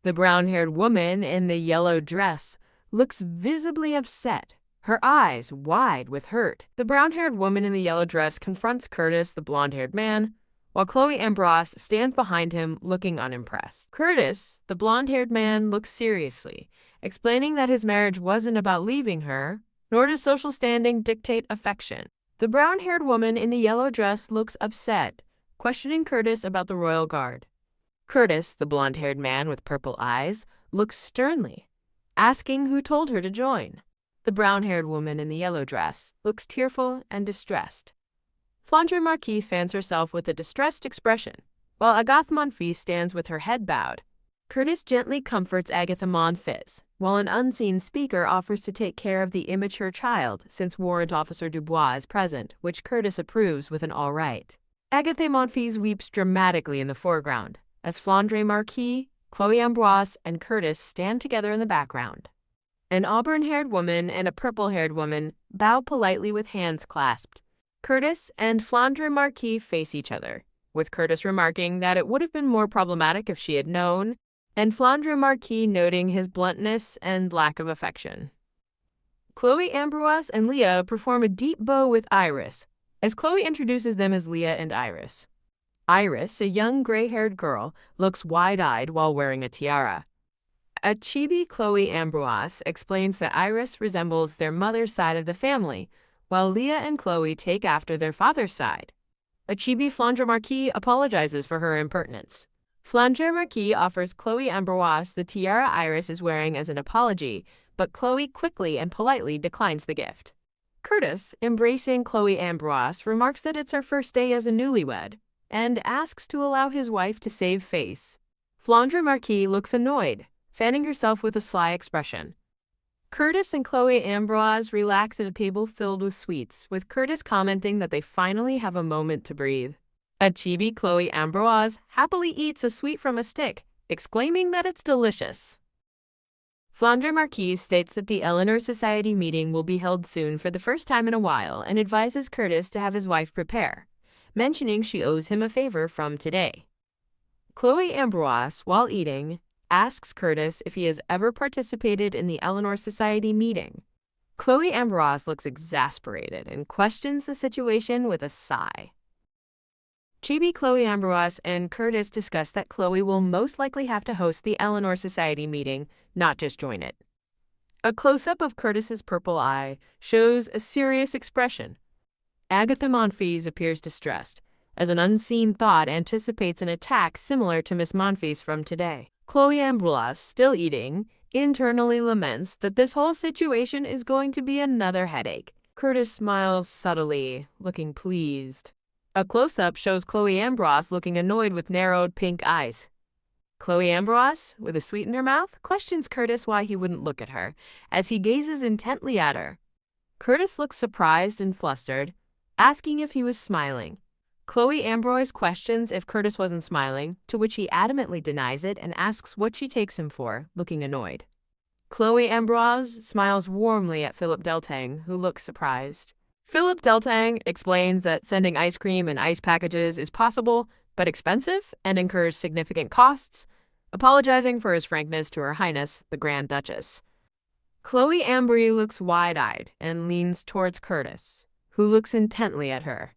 The brown-haired woman in the yellow dress looks visibly upset, her eyes wide with hurt. The brown-haired woman in the yellow dress confronts Curtis, the blonde-haired man, while Chloe Ambroise stands behind him, looking unimpressed. Curtis, the blonde-haired man, looks seriously, explaining that his marriage wasn't about leaving her, nor does social standing dictate affection. The brown-haired woman in the yellow dress looks upset, questioning Curtis about the royal guard. Curtis, the blonde-haired man with purple eyes, looks sternly, asking who told her to join. The brown-haired woman in the yellow dress looks tearful and distressed. Flandre Marquise fans herself with a distressed expression, while Agathe Monfils stands with her head bowed. Curtis gently comforts Agatha Monfils, while an unseen speaker offers to take care of the immature child since Warrant Officer Dubois is present, which Curtis approves with an all right. Agatha Monfils weeps dramatically in the foreground, as Flandre Marquise, Chloe Ambroise, and Curtis stand together in the background. An auburn-haired woman and a purple-haired woman bow politely with hands clasped. Curtis and Flandre Marquise face each other, with Curtis remarking that it would have been more problematic if she had known, and Flandre Marquise noting his bluntness and lack of affection. Chloe Ambroise and Leah perform a deep bow with Iris, as Chloe introduces them as Leah and Iris. Iris, a young gray-haired girl, looks wide-eyed while wearing a tiara. A chibi Chloe Ambroise explains that Iris resembles their mother's side of the family, while Leah and Chloe take after their father's side. A chibi Flandre Marquise apologizes for her impertinence. Flandre Marquise offers Chloe Ambroise the tiara Iris is wearing as an apology, but Chloe quickly and politely declines the gift. Curtis, embracing Chloe Ambroise, remarks that it's her first day as a newlywed, and asks to allow his wife to save face. Flandre Marquise looks annoyed, fanning herself with a sly expression. Curtis and Chloe Ambroise relax at a table filled with sweets, with Curtis commenting that they finally have a moment to breathe. A chibi Chloe Ambroise happily eats a sweet from a stick, exclaiming that it's delicious. Flandre Marquise states that the Eleanor Society meeting will be held soon for the first time in a while and advises Curtis to have his wife prepare, mentioning she owes him a favor from today. Chloe Ambroise, while eating, asks Curtis if he has ever participated in the Eleanor Society meeting. Chloe Ambroise looks exasperated and questions the situation with a sigh. Chibi Chloe Ambroise and Curtis discuss that Chloe will most likely have to host the Eleanor Society meeting, not just join it. A close-up of Curtis's purple eye shows a serious expression. Agatha Monfils appears distressed, as an unseen thought anticipates an attack similar to Miss Monfils from today. Chloe Ambroise, still eating, internally laments that this whole situation is going to be another headache. Curtis smiles subtly, looking pleased. A close-up shows Chloe Ambroise looking annoyed with narrowed pink eyes. Chloe Ambroise, with a sweet in her mouth, questions Curtis why he wouldn't look at her, as he gazes intently at her. Curtis looks surprised and flustered, asking if he was smiling. Chloe Ambroise questions if Curtis wasn't smiling, to which he adamantly denies it and asks what she takes him for, looking annoyed. Chloe Ambroise smiles warmly at Philip Deltang, who looks surprised. Philip Deltang explains that sending ice cream in ice packages is possible, but expensive and incurs significant costs, apologizing for his frankness to Her Highness, the Grand Duchess. Chloe Ambrose looks wide-eyed and leans towards Curtis, who looks intently at her.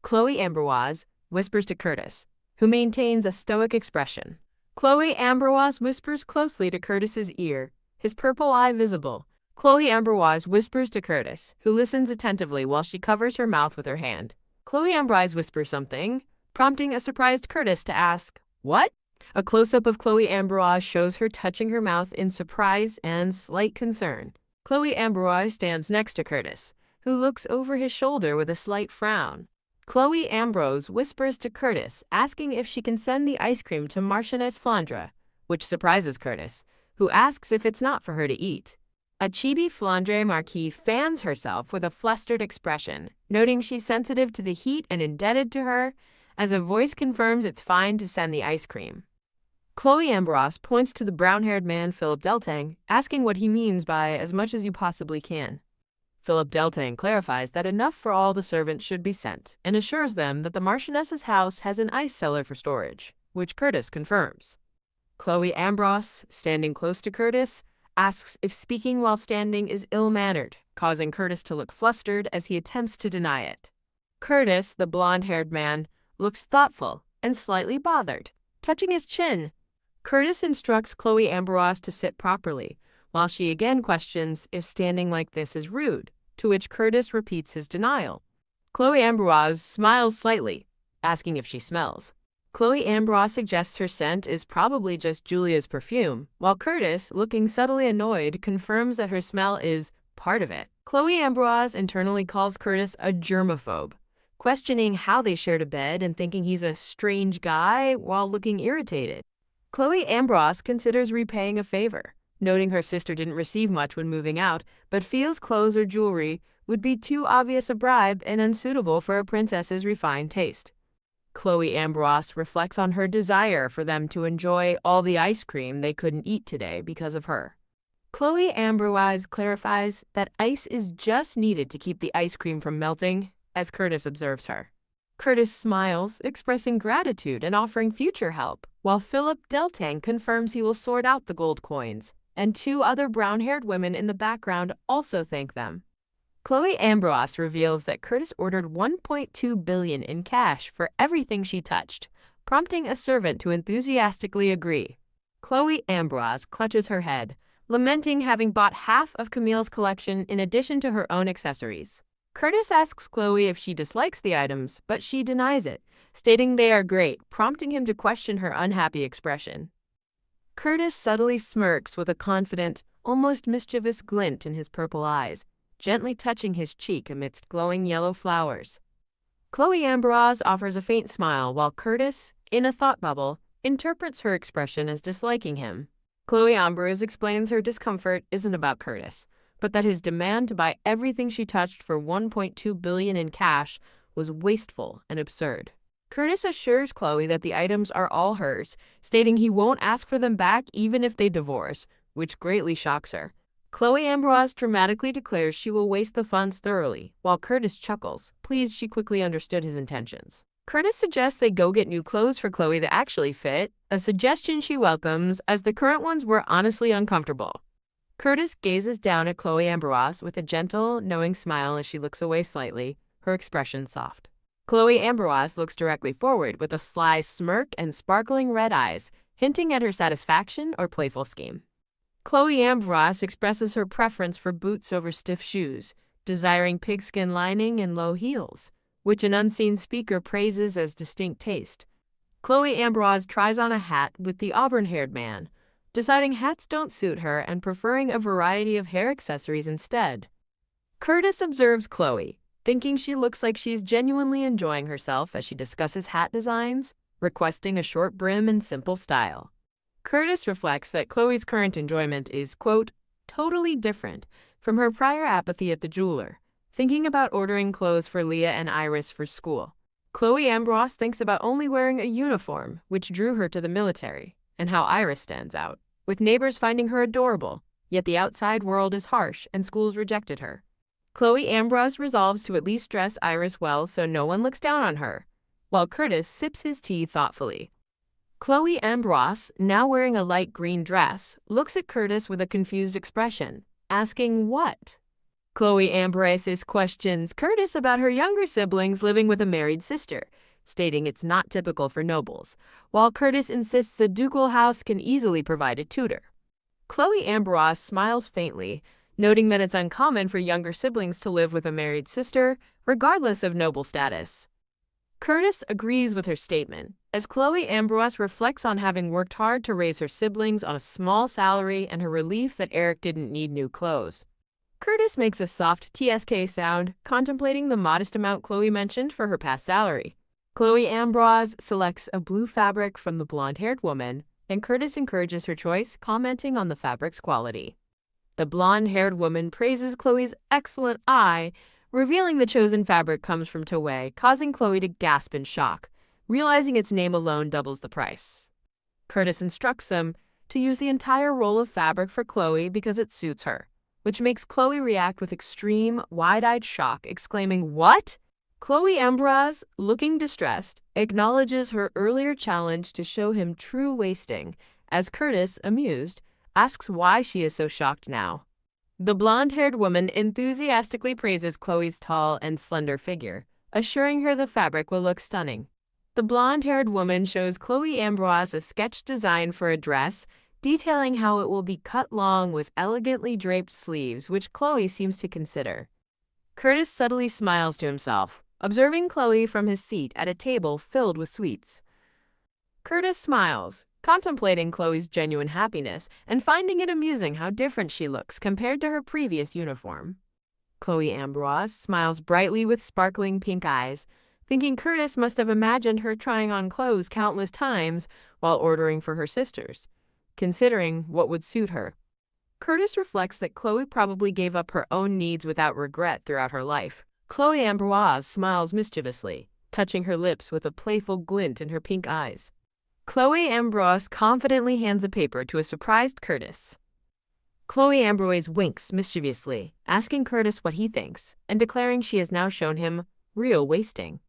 Chloe Ambrose whispers to Curtis, who maintains a stoic expression. Chloe Ambrose whispers closely to Curtis's ear, his purple eye visible. Chloe Ambrose whispers to Curtis, who listens attentively while she covers her mouth with her hand. Chloe Ambrose whispers something, prompting a surprised Curtis to ask, "What?" A close-up of Chloe Ambrose shows her touching her mouth in surprise and slight concern. Chloe Ambrose stands next to Curtis, who looks over his shoulder with a slight frown. Chloe Ambrose whispers to Curtis, asking if she can send the ice cream to Marchioness Flandre, which surprises Curtis, who asks if it's not for her to eat. A chibi Flandre Marquis fans herself with a flustered expression, noting she's sensitive to the heat and indebted to her, as a voice confirms it's fine to send the ice cream. Chloe Ambrose points to the brown-haired man Philip Deltang, asking what he means by "as much as you possibly can." Philip Deltang clarifies that enough for all the servants should be sent, and assures them that the Marchioness's house has an ice cellar for storage, which Curtis confirms. Chloe Ambrose, standing close to Curtis, asks if speaking while standing is ill-mannered, causing Curtis to look flustered as he attempts to deny it. Curtis, the blonde-haired man, looks thoughtful and slightly bothered, touching his chin. Curtis instructs Chloe Ambrose to sit properly, while she again questions if standing like this is rude, to which Curtis repeats his denial. Chloe Ambrose smiles slightly, asking if she smells. Chloe Ambrose suggests her scent is probably just Julia's perfume, while Curtis, looking subtly annoyed, confirms that her smell is part of it. Chloe Ambrose internally calls Curtis a germaphobe, questioning how they shared a bed and thinking he's a strange guy while looking irritated. Chloe Ambrose considers repaying a favor, noting her sister didn't receive much when moving out, but feels clothes or jewelry would be too obvious a bribe and unsuitable for a princess's refined taste. Chloe Ambrose reflects on her desire for them to enjoy all the ice cream they couldn't eat today because of her. Chloe Ambrose clarifies that ice is just needed to keep the ice cream from melting, as Curtis observes her. Curtis smiles, expressing gratitude and offering future help, while Philip Deltang confirms he will sort out the gold coins, and two other brown-haired women in the background also thank them. Chloe Ambrose reveals that Curtis ordered $1.2 billion in cash for everything she touched, prompting a servant to enthusiastically agree. Chloe Ambrose clutches her head, lamenting having bought half of Camille's collection in addition to her own accessories. Curtis asks Chloe if she dislikes the items, but she denies it, stating they are great, prompting him to question her unhappy expression. Curtis subtly smirks with a confident, almost mischievous glint in his purple eyes, gently touching his cheek amidst glowing yellow flowers. Chloe Ambrose offers a faint smile while Curtis, in a thought bubble, interprets her expression as disliking him. Chloe Ambrose explains her discomfort isn't about Curtis, but that his demand to buy everything she touched for $1.2 billion in cash was wasteful and absurd. Curtis assures Chloe that the items are all hers, stating he won't ask for them back even if they divorce, which greatly shocks her. Chloe Ambrose dramatically declares she will waste the funds thoroughly, while Curtis chuckles, pleased she quickly understood his intentions. Curtis suggests they go get new clothes for Chloe that actually fit, a suggestion she welcomes as the current ones were honestly uncomfortable. Curtis gazes down at Chloe Ambrose with a gentle, knowing smile as she looks away slightly, her expression soft. Chloe Ambrose looks directly forward with a sly smirk and sparkling red eyes, hinting at her satisfaction or playful scheme. Chloe Ambrose expresses her preference for boots over stiff shoes, desiring pigskin lining and low heels, which an unseen speaker praises as distinct taste. Chloe Ambrose tries on a hat with the auburn-haired man, deciding hats don't suit her and preferring a variety of hair accessories instead. Curtis observes Chloe, thinking she looks like she's genuinely enjoying herself as she discusses hat designs, requesting a short brim and simple style. Curtis reflects that Chloe's current enjoyment is, quote, totally different from her prior apathy at the jeweler, thinking about ordering clothes for Leah and Iris for school. Chloe Ambrose thinks about only wearing a uniform, which drew her to the military, and how Iris stands out, with neighbors finding her adorable, yet the outside world is harsh and schools rejected her. Chloe Ambrose resolves to at least dress Iris well so no one looks down on her, while Curtis sips his tea thoughtfully. Chloe Ambrose, now wearing a light green dress, looks at Curtis with a confused expression, asking what? Chloe Ambrose questions Curtis about her younger siblings living with a married sister, stating it's not typical for nobles, while Curtis insists a ducal house can easily provide a tutor. Chloe Ambrose smiles faintly, noting that it's uncommon for younger siblings to live with a married sister, regardless of noble status. Curtis agrees with her statement, as Chloe Ambrose reflects on having worked hard to raise her siblings on a small salary and her relief that Eric didn't need new clothes. Curtis makes a soft TSK sound, contemplating the modest amount Chloe mentioned for her past salary. Chloe Ambrose selects a blue fabric from the blonde-haired woman, and Curtis encourages her choice, commenting on the fabric's quality. The blonde-haired woman praises Chloe's excellent eye, revealing the chosen fabric comes from Toei, causing Chloe to gasp in shock, realizing its name alone doubles the price. Curtis instructs them to use the entire roll of fabric for Chloe because it suits her, which makes Chloe react with extreme, wide-eyed shock, exclaiming, "What?" Chloe Ambrose, looking distressed, acknowledges her earlier challenge to show him true wasting, as Curtis, amused, asks why she is so shocked now. The blonde-haired woman enthusiastically praises Chloe's tall and slender figure, assuring her the fabric will look stunning. The blonde-haired woman shows Chloe Ambrose a sketch design for a dress, detailing how it will be cut long with elegantly draped sleeves, which Chloe seems to consider. Curtis subtly smiles to himself, observing Chloe from his seat at a table filled with sweets. Curtis smiles, contemplating Chloe's genuine happiness and finding it amusing how different she looks compared to her previous uniform. Chloe Ambrose smiles brightly with sparkling pink eyes, thinking Curtis must have imagined her trying on clothes countless times while ordering for her sisters, considering what would suit her. Curtis reflects that Chloe probably gave up her own needs without regret throughout her life. Chloe Ambrose smiles mischievously, touching her lips with a playful glint in her pink eyes. Chloe Ambrose confidently hands a paper to a surprised Curtis. Chloe Ambrose winks mischievously, asking Curtis what he thinks, and declaring she has now shown him real wasting.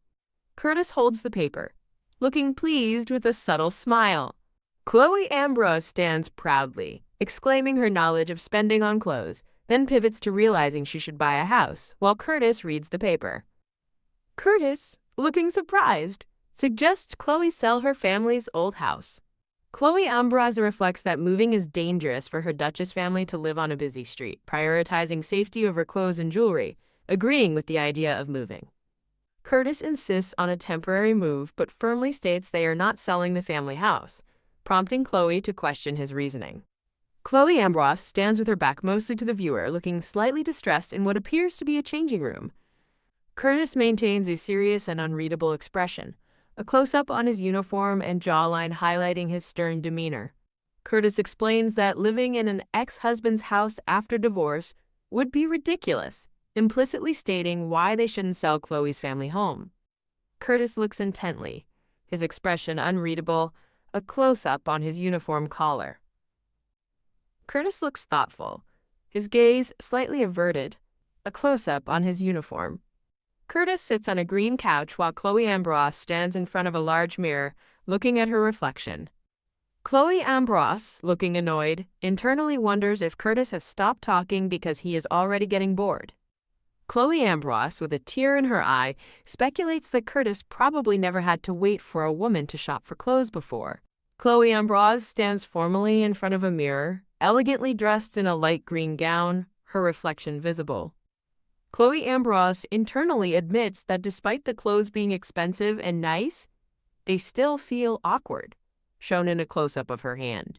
Curtis holds the paper, looking pleased with a subtle smile. Chloe Ambrose stands proudly, exclaiming her knowledge of spending on clothes, then pivots to realizing she should buy a house, while Curtis reads the paper. Curtis, looking surprised, suggests Chloe sell her family's old house. Chloe Ambrose reflects that moving is dangerous for her Duchess family to live on a busy street, prioritizing safety over clothes and jewelry, agreeing with the idea of moving. Curtis insists on a temporary move but firmly states they are not selling the family house, prompting Chloe to question his reasoning. Chloe Ambrose stands with her back mostly to the viewer, looking slightly distressed in what appears to be a changing room. Curtis maintains a serious and unreadable expression, a close-up on his uniform and jawline highlighting his stern demeanor. Curtis explains that living in an ex-husband's house after divorce would be ridiculous, implicitly stating why they shouldn't sell Chloe's family home. Curtis looks intently, his expression unreadable, a close-up on his uniform collar. Curtis looks thoughtful, his gaze slightly averted, a close-up on his uniform. Curtis sits on a green couch while Chloe Ambrose stands in front of a large mirror, looking at her reflection. Chloe Ambrose, looking annoyed, internally wonders if Curtis has stopped talking because he is already getting bored. Chloe Ambrose, with a tear in her eye, speculates that Curtis probably never had to wait for a woman to shop for clothes before. Chloe Ambrose stands formally in front of a mirror, elegantly dressed in a light green gown, her reflection visible. Chloe Ambrose internally admits that despite the clothes being expensive and nice, they still feel awkward, shown in a close-up of her hand.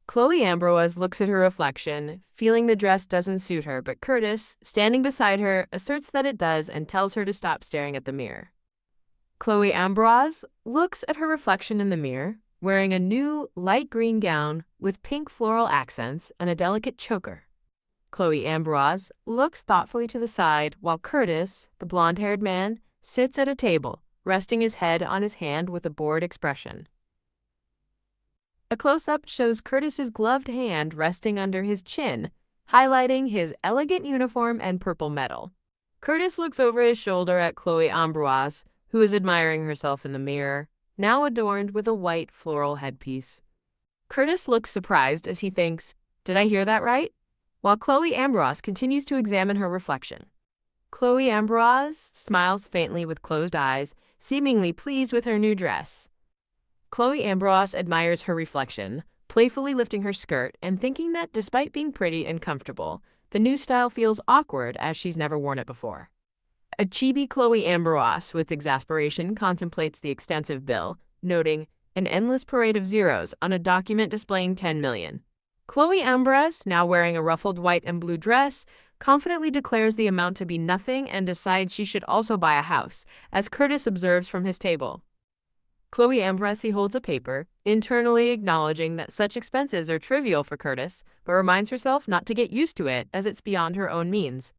Chloe Ambrose looks at her reflection, feeling the dress doesn't suit her, but Curtis, standing beside her, asserts that it does and tells her to stop staring at the mirror. Chloe Ambrose looks at her reflection in the mirror, wearing a new light green gown with pink floral accents and a delicate choker. Chloe Ambrose looks thoughtfully to the side while Curtis, the blonde-haired man, sits at a table, resting his head on his hand with a bored expression. A close-up shows Curtis's gloved hand resting under his chin, highlighting his elegant uniform and purple medal. Curtis looks over his shoulder at Chloe Ambroise, who is admiring herself in the mirror, now adorned with a white floral headpiece. Curtis looks surprised as he thinks, "Did I hear that right?" while Chloe Ambroise continues to examine her reflection. Chloe Ambroise smiles faintly with closed eyes, seemingly pleased with her new dress. Chloe Ambroise admires her reflection, playfully lifting her skirt and thinking that despite being pretty and comfortable, the new style feels awkward as she's never worn it before. A chibi Chloe Ambroise with exasperation contemplates the extensive bill, noting an endless parade of zeros on a document displaying 10 million. Chloe Ambroise, now wearing a ruffled white and blue dress, confidently declares the amount to be nothing and decides she should also buy a house, as Curtis observes from his table. Chloe Ambroise holds a paper, internally acknowledging that such expenses are trivial for Curtis, but reminds herself not to get used to it as it's beyond her own means.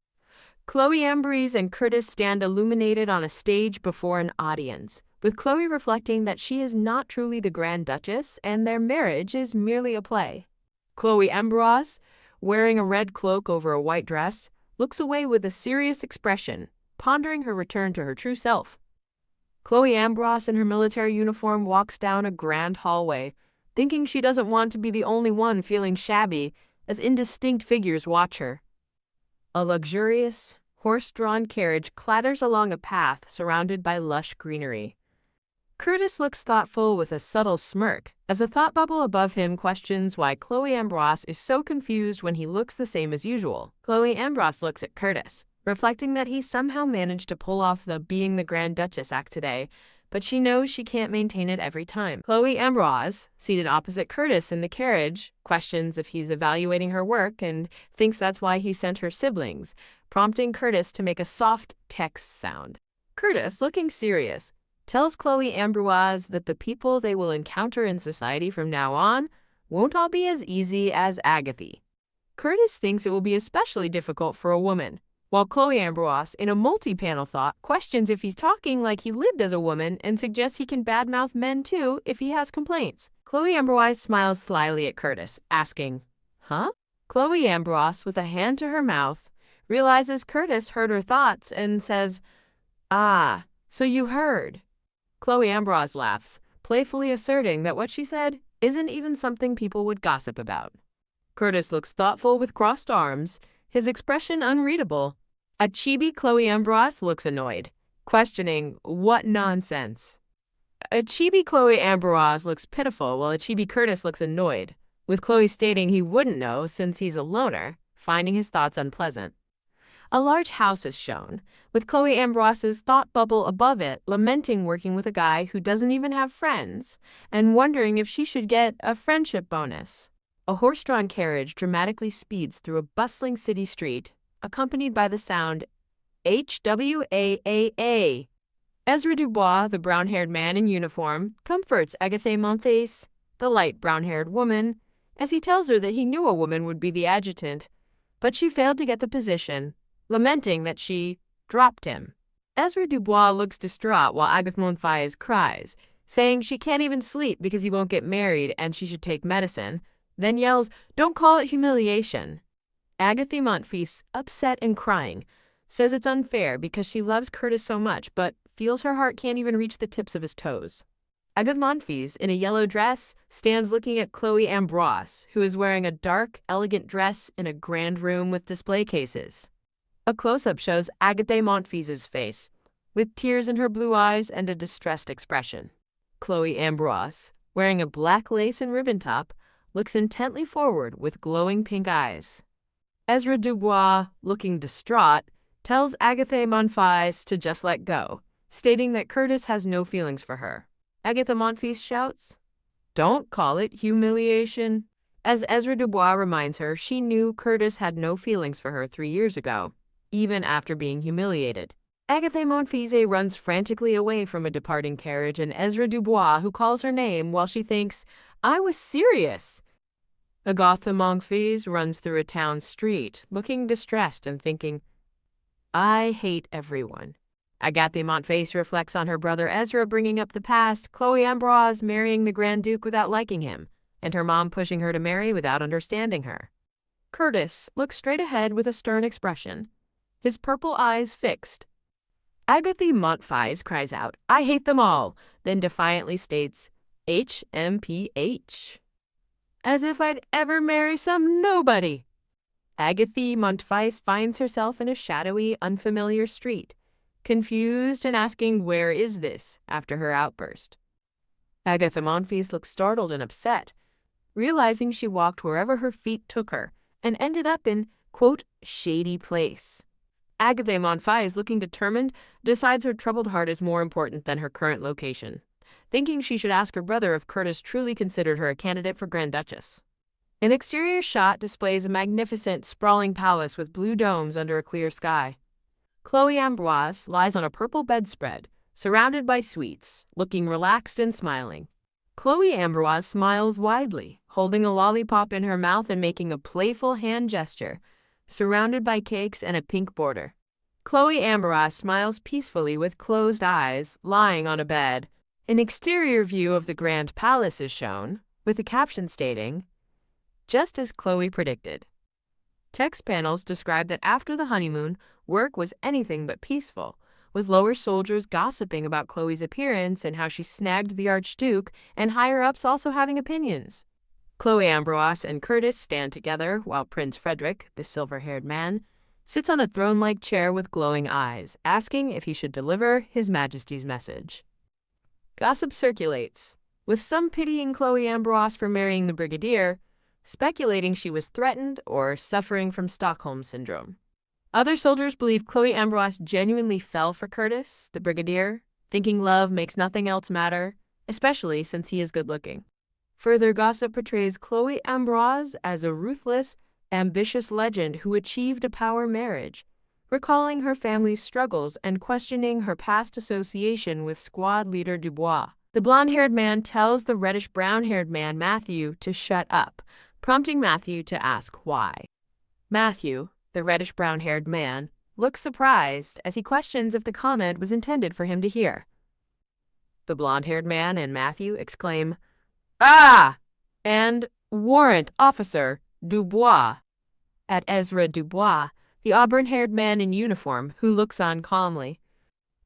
Chloe Ambroise and Curtis stand illuminated on a stage before an audience, with Chloe reflecting that she is not truly the Grand Duchess and their marriage is merely a play. Chloe Ambroise, wearing a red cloak over a white dress, looks away with a serious expression, pondering her return to her true self. Chloe Ambroise in her military uniform walks down a grand hallway, thinking she doesn't want to be the only one feeling shabby as indistinct figures watch her. A luxurious, horse-drawn carriage clatters along a path surrounded by lush greenery. Curtis looks thoughtful with a subtle smirk as a thought bubble above him questions why Chloe Ambroise is so confused when he looks the same as usual. Chloe Ambroise looks at Curtis, reflecting that he somehow managed to pull off the being the Grand Duchess act today, but she knows she can't maintain it every time. Chloe Ambroise, seated opposite Curtis in the carriage, questions if he's evaluating her work and thinks that's why he sent her siblings, prompting Curtis to make a soft text sound. Curtis, looking serious, tells Chloe Ambroise that the people they will encounter in society from now on won't all be as easy as Agatha. Curtis thinks it will be especially difficult for a woman, while Chloe Ambroise, in a multi-panel thought, questions if he's talking like he lived as a woman and suggests he can badmouth men too if he has complaints. Chloe Ambroise smiles slyly at Curtis, asking, "Huh?" Chloe Ambroise, with a hand to her mouth, realizes Curtis heard her thoughts and says, "Ah, so you heard." Chloe Ambroise laughs, playfully asserting that what she said isn't even something people would gossip about. Curtis looks thoughtful with crossed arms, his expression unreadable. A chibi Chloe Ambroise looks annoyed, questioning, "What nonsense?" A chibi Chloe Ambroise looks pitiful while a chibi Curtis looks annoyed, with Chloe stating he wouldn't know since he's a loner, finding his thoughts unpleasant. A large house is shown, with Chloe Ambroise's thought bubble above it lamenting working with a guy who doesn't even have friends, and wondering if she should get a friendship bonus. A horse-drawn carriage dramatically speeds through a bustling city street, accompanied by the sound HWAAA. Ezra Dubois, the brown-haired man in uniform, comforts Agathe Monthais, the light brown-haired woman, as he tells her that he knew a woman would be the adjutant, but she failed to get the position, lamenting that she dropped him. Ezra Dubois looks distraught while Agathe Monthais cries, saying she can't even sleep because he won't get married and she should take medicine, then yells, "Don't call it humiliation." Agathe Monthais, upset and crying, says it's unfair because she loves Curtis so much but feels her heart can't even reach the tips of his toes. Agathe Monthais, in a yellow dress, stands looking at Chloe Ambroise, who is wearing a dark, elegant dress in a grand room with display cases. A close-up shows Agathe Monthais' face, with tears in her blue eyes and a distressed expression. Chloe Ambroise, wearing a black lace and ribbon top, looks intently forward with glowing pink eyes. Ezra Dubois, looking distraught, tells Agathe Monthais to just let go, stating that Curtis has no feelings for her. Agathe Monthais shouts, "Don't call it humiliation." As Ezra Dubois reminds her, she knew Curtis had no feelings for her 3 years ago, even after being humiliated. Agathe Monthais runs frantically away from a departing carriage and Ezra Dubois, who calls her name while she thinks, "I was serious." Agathe Monthais runs through a town street, looking distressed and thinking, "I hate everyone." Agathe Monthais reflects on her brother Ezra bringing up the past, Chloe Ambroise marrying the Grand Duke without liking him, and her mom pushing her to marry without understanding her. Curtis looks straight ahead with a stern expression, his purple eyes fixed. Agatha Montfils cries out, "I hate them all," then defiantly states, "HMPH. As if I'd ever marry some nobody." Agatha Montfils finds herself in a shadowy, unfamiliar street, confused and asking, "Where is this?" after her outburst. Agatha Montfils looks startled and upset, realizing she walked wherever her feet took her and ended up in, quote, shady place. Agatha Montfils, looking determined, decides her troubled heart is more important than her current location, thinking she should ask her brother if Curtis truly considered her a candidate for Grand Duchess. An exterior shot displays a magnificent, sprawling palace with blue domes under a clear sky. Chloe Ambroise lies on a purple bedspread, surrounded by sweets, looking relaxed and smiling. Chloe Ambroise smiles widely, holding a lollipop in her mouth and making a playful hand gesture, surrounded by cakes and a pink border. Chloe Ambroise smiles peacefully with closed eyes, lying on a bed. An exterior view of the Grand Palace is shown, with a caption stating, "Just as Chloe predicted." Text panels describe that after the honeymoon, work was anything but peaceful, with lower soldiers gossiping about Chloe's appearance and how she snagged the Archduke, and higher-ups also having opinions. Chloe Ambroise and Curtis stand together while Prince Frederick, the silver-haired man, sits on a throne-like chair with glowing eyes, asking if he should deliver His Majesty's message. Gossip circulates, with some pitying Chloe Ambroise for marrying the brigadier, speculating she was threatened or suffering from Stockholm Syndrome. Other soldiers believe Chloe Ambroise genuinely fell for Curtis, the brigadier, thinking love makes nothing else matter, especially since he is good-looking. Further gossip portrays Chloe Ambroise as a ruthless, ambitious legend who achieved a power marriage, recalling her family's struggles and questioning her past association with squad leader Dubois. The blonde-haired man tells the reddish-brown-haired man Matthew to shut up, prompting Matthew to ask why. Matthew, the reddish-brown-haired man, looks surprised as he questions if the comment was intended for him to hear. The blonde-haired man and Matthew exclaim, "Ah!" and "Warrant Officer Dubois." At Ezra Dubois, the auburn-haired man in uniform, who looks on calmly.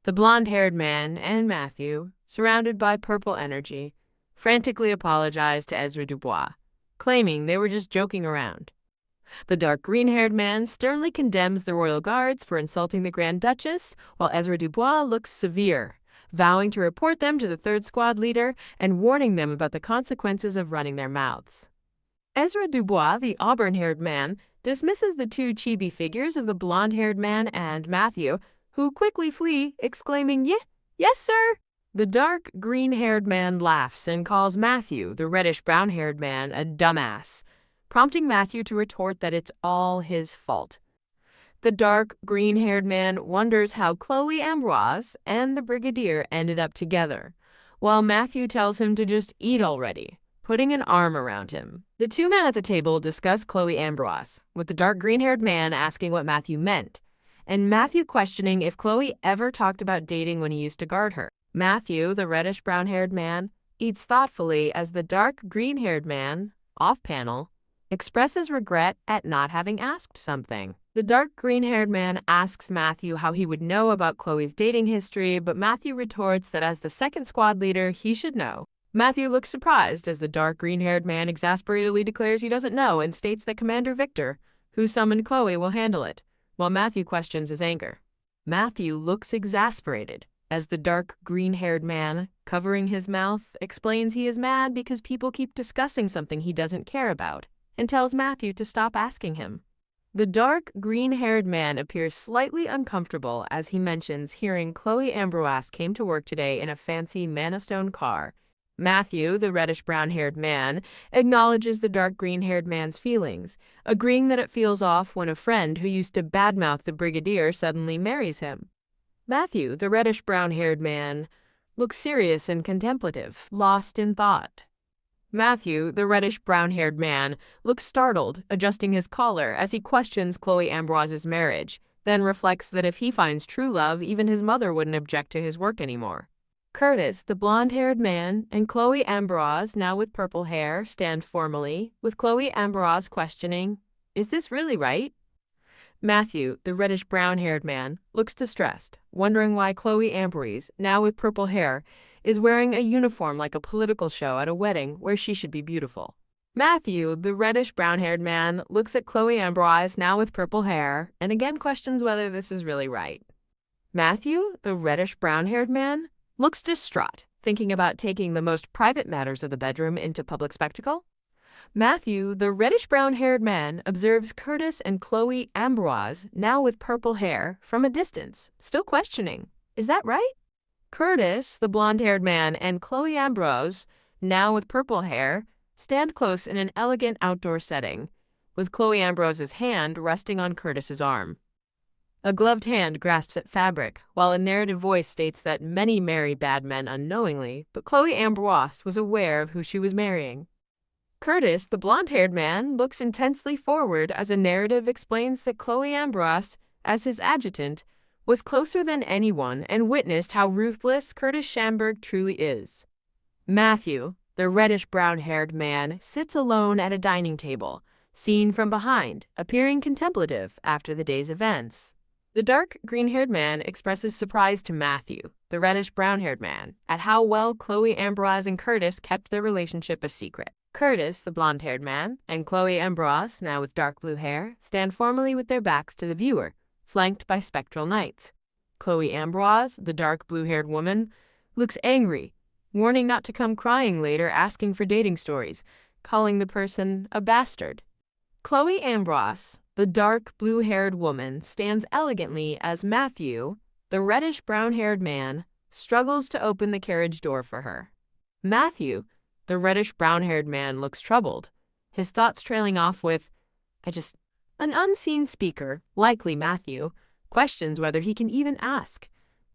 The blonde-haired man and Matthew, surrounded by purple energy, frantically apologize to Ezra Dubois, claiming they were just joking around. The dark green-haired man sternly condemns the royal guards for insulting the Grand Duchess, while Ezra Dubois looks severe, vowing to report them to the third squad leader and warning them about the consequences of running their mouths. Ezra Dubois, the auburn-haired man, dismisses the two chibi figures of the blonde-haired man and Matthew, who quickly flee, exclaiming, Yes, sir!" The dark green-haired man laughs and calls Matthew, the reddish-brown-haired man, a dumbass, prompting Matthew to retort that it's all his fault. The dark green-haired man wonders how Chloe Ambroise and the brigadier ended up together, while Matthew tells him to just eat already, putting an arm around him. The two men at the table discuss Chloe Ambroise, with the dark green-haired man asking what Matthew meant, and Matthew questioning if Chloe ever talked about dating when he used to guard her. Matthew, the reddish-brown-haired man, eats thoughtfully as the dark green-haired man, off-panel, expresses regret at not having asked something. The dark green-haired man asks Matthew how he would know about Chloe's dating history, but Matthew retorts that as the second squad leader, he should know. Matthew looks surprised as the dark green-haired man exasperatedly declares he doesn't know and states that Commander Victor, who summoned Chloe, will handle it, while Matthew questions his anger. Matthew looks exasperated as the dark green-haired man, covering his mouth, explains he is mad because people keep discussing something he doesn't care about, and tells Matthew to stop asking him. The dark green-haired man appears slightly uncomfortable as he mentions hearing Chloe Ambroise came to work today in a fancy Manistone car. Matthew, the reddish-brown-haired man, acknowledges the dark green-haired man's feelings, agreeing that it feels off when a friend who used to badmouth the brigadier suddenly marries him. Matthew, the reddish-brown-haired man, looks serious and contemplative, lost in thought. Matthew, the reddish-brown-haired man, looks startled, adjusting his collar as he questions Chloe Ambroise's marriage, then reflects that if he finds true love, even his mother wouldn't object to his work anymore. Curtis, the blonde-haired man, and Chloe Ambroise, now with purple hair, stand formally, with Chloe Ambroise questioning, Is this really right? Matthew, the reddish-brown-haired man, looks distressed, wondering why Chloe Ambrose, now with purple hair, is wearing a uniform like a political show at a wedding where she should be beautiful. Matthew, the reddish-brown-haired man, looks at Chloe Ambrose, now with purple hair, and again questions whether this is really right. Matthew, the reddish-brown-haired man, looks distraught, thinking about taking the most private matters of the bedroom into public spectacle. Matthew, the reddish-brown-haired man, observes Curtis and Chloe Ambrose, now with purple hair, from a distance, still questioning, is that right? Curtis, the blonde-haired man, and Chloe Ambrose, now with purple hair, stand close in an elegant outdoor setting, with Chloe Ambrose's hand resting on Curtis's arm. A gloved hand grasps at fabric, while a narrative voice states that many marry bad men unknowingly, but Chloe Ambrose was aware of who she was marrying. Curtis, the blonde-haired man, looks intensely forward as a narrative explains that Chloe Ambrose, as his adjutant, was closer than anyone and witnessed how ruthless Curtis Schamberg truly is. Matthew, the reddish-brown-haired man, sits alone at a dining table, seen from behind, appearing contemplative after the day's events. The dark green-haired man expresses surprise to Matthew, the reddish-brown-haired man, at how well Chloe Ambrose and Curtis kept their relationship a secret. Curtis, the blonde-haired man, and Chloe Ambrose, now with dark blue hair, stand formally with their backs to the viewer, flanked by spectral knights. Chloe Ambrose, the dark blue-haired woman, looks angry, warning not to come crying later asking for dating stories, calling the person a bastard. Chloe Ambrose, the dark blue-haired woman, stands elegantly as Matthew, the reddish-brown-haired man, struggles to open the carriage door for her. Matthew, the reddish-brown-haired man, looks troubled, his thoughts trailing off with, An unseen speaker, likely Matthew, questions whether he can even ask,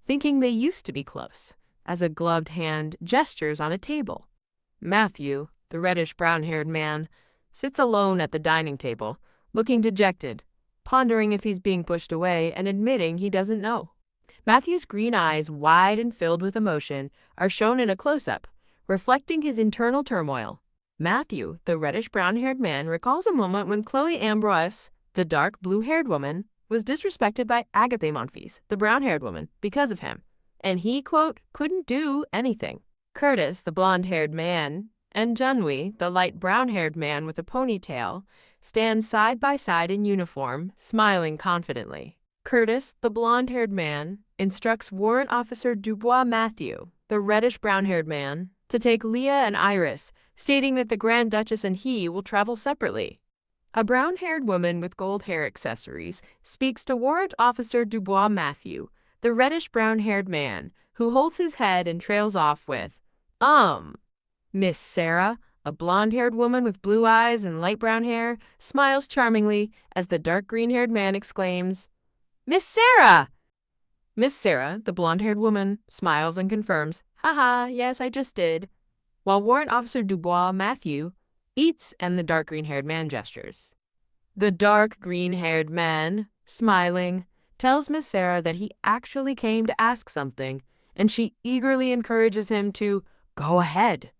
thinking they used to be close, as a gloved hand gestures on a table. Matthew, the reddish-brown-haired man, sits alone at the dining table, looking dejected, pondering if he's being pushed away and admitting he doesn't know. Matthew's green eyes, wide and filled with emotion, are shown in a close-up, reflecting his internal turmoil. Matthew, the reddish-brown-haired man, recalls a moment when Chloe Ambrose, the dark blue-haired woman, was disrespected by Agatha Monfils, the brown-haired woman, because of him, and he, quote, couldn't do anything. Curtis, the blonde-haired man, and Junwei, the light brown-haired man with a ponytail, stand side by side in uniform, smiling confidently. Curtis, the blonde-haired man, instructs Warrant Officer Dubois Matthew, the reddish-brown-haired man, to take Leah and Iris, stating that the Grand Duchess and he will travel separately. A brown-haired woman with gold hair accessories speaks to Warrant Officer Dubois Matthew, the reddish-brown-haired man, who holds his head and trails off with, Miss Sarah, a blonde-haired woman with blue eyes and light brown hair, smiles charmingly as the dark green-haired man exclaims, Miss Sarah! Miss Sarah, the blonde-haired woman, smiles and confirms, haha, yes, I just did, while Warrant Officer Dubois Matthew eats and the dark green-haired man gestures. The dark green-haired man, smiling, tells Miss Sarah that he actually came to ask something, and she eagerly encourages him to go ahead.